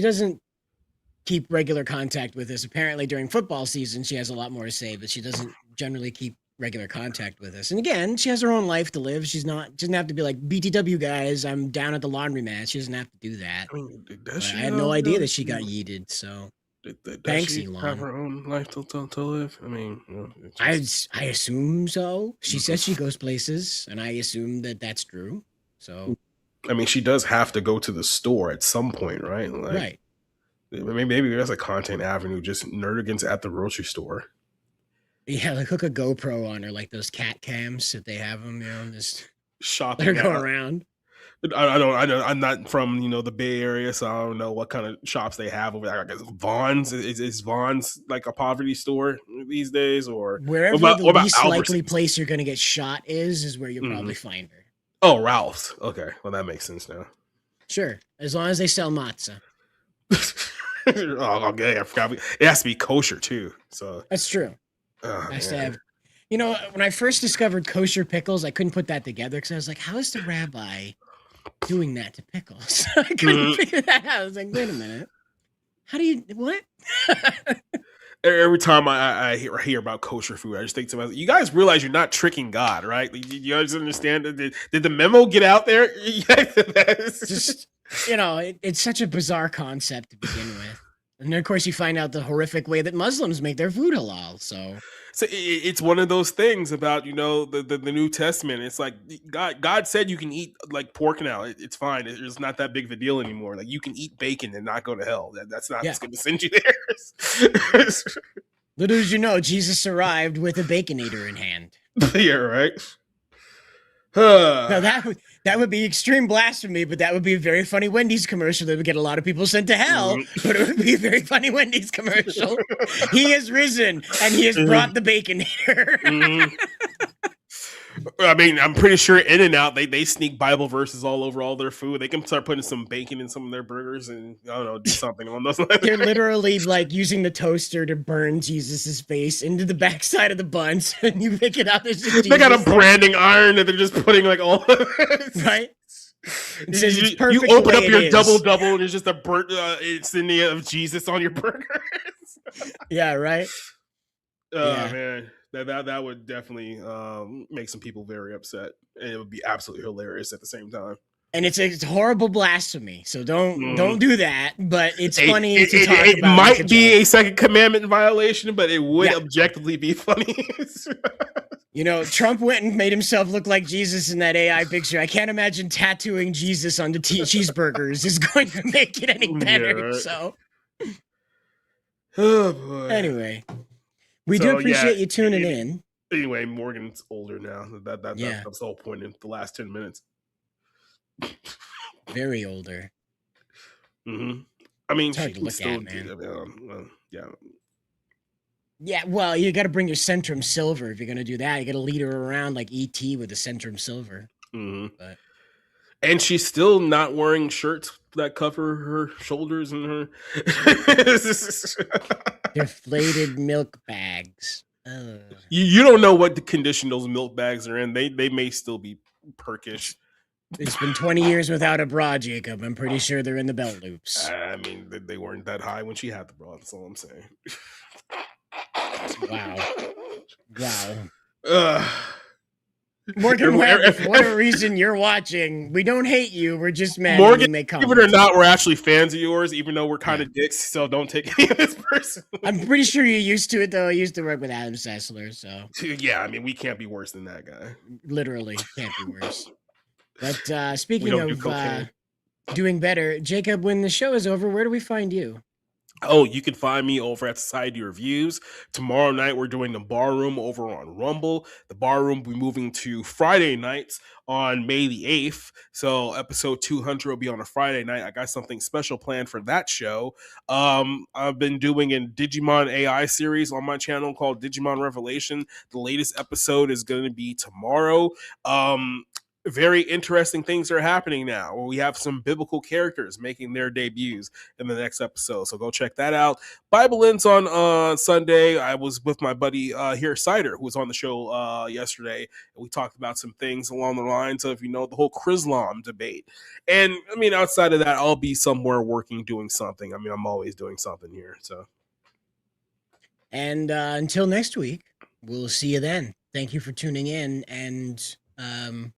doesn't keep regular contact with us. Apparently during football season, she has a lot more to say, but she doesn't generally keep regular contact with us. And again, she has her own life to live. She doesn't have to be like, BTW guys, I'm down at the laundromat. She doesn't have to do that. I mean, I had no idea that she got yeeted. So thanks, she Elon. Have her own life to live. I mean, I assume so. She says she goes places, and I assume that that's true. So. I mean, she does have to go to the store at some point, right? Like, right. Maybe that's a content avenue, just Nerdigans at the grocery store. Yeah, like hook a GoPro on her, like those cat cams if they have them, just shopping. Let her go around. I don't. I'm not from the Bay Area, so I don't know what kind of shops they have over there. I guess Vaughn's is Vaughn's like a poverty store these days, or wherever the least likely place you're going to get shot is where you'll probably find her. Oh, Ralph's. Okay, well that makes sense now. Sure, as long as they sell matzah. Oh, okay. I forgot. It has to be kosher too. So that's true. Oh, has to have. When I first discovered kosher pickles, I couldn't put that together because I was like, "How is the rabbi doing that to pickles?" I couldn't figure that out. I was like, "Wait a minute, how do you what?" Every time I hear about kosher food, I just think to myself, you guys realize you're not tricking God, right? You guys understand? Did the memo get out there? Just, it's such a bizarre concept to begin with. And then, of course, you find out the horrific way that Muslims make their food halal. So it's one of those things about, the New Testament. It's like God said you can eat like pork now. It's fine. It's not that big of a deal anymore. Like you can eat bacon and not go to hell. That's not what's going to send you there. Little did you know, Jesus arrived with a Baconator in hand. Yeah, right. Now that would be extreme blasphemy, but that would be a very funny Wendy's commercial that would get a lot of people sent to hell. But it would be a very funny Wendy's commercial. He has risen and he has brought the Baconator. I mean, I'm pretty sure In-N-Out, they sneak Bible verses all over all their food. They can start putting some bacon in some of their burgers and, I don't know, do something on those lines. They're literally like using the toaster to burn Jesus's face into the backside of the buns. And you pick it up. They got a branding iron that they're just putting like all right? It says it's perfect. You open up your double and it's just a burnt insignia of Jesus on your burgers. Yeah, right? Oh, man. That would definitely make some people very upset, and it would be absolutely hilarious at the same time. And it's horrible blasphemy, so don't do that. But it's funny to talk about. It might be a second commandment violation, but it would objectively be funny. Trump went and made himself look like Jesus in that AI picture. I can't imagine tattooing Jesus onto cheeseburgers is going to make it any better. Yeah, right. So, oh boy. Anyway. We do appreciate you tuning in. Anyway, Morgan's older now. That's the whole point in the last 10 minutes. Very older. Mm-hmm. I mean, it's hard to look at, man. Yeah. Yeah, well, you got to bring your Centrum Silver if you're going to do that. You got to lead her around like E.T. with the Centrum Silver. Mm-hmm. And she's still not wearing shirts that cover her shoulders and her deflated milk bags. You don't know what the condition those milk bags are in. They may still be perkish. It's been 20 years without a bra, Jacob. I'm pretty sure they're in the belt loops. I mean, they weren't that high when she had the bra. That's all I'm saying. Wow. Wow. Ugh. Morgan Webb, if for whatever reason you're watching, we don't hate you. We're just mad Morgan, you make comments. even or not, we're actually fans of yours, even though we're kind of dicks, so don't take any of this personally. I'm pretty sure you're used to it, though. I used to work with Adam Sessler, so. Yeah, I mean, we can't be worse than that guy. Literally, can't be worse. But speaking don't do of cocaine. doing better, Jacob, when the show is over, where do we find you? Oh, you can find me over at Society Reviews. Tomorrow night, we're doing the Bar Room over on Rumble. The Bar Room will be moving to Friday nights on May the 8th. So episode 200 will be on a Friday night. I got something special planned for that show. I've been doing a Digimon AI series on my channel called Digimon Revelation. The latest episode is going to be tomorrow. Very interesting things are happening now where we have some biblical characters making their debuts in the next episode. So go check that out. Bible Ends on Sunday. I was with my buddy here, Cider, who was on the show yesterday. And we talked about some things along the lines of, the whole Chrislam debate. And I mean, outside of that, I'll be somewhere working, doing something. I mean, I'm always doing something here. So. And until next week, we'll see you then. Thank you for tuning in. And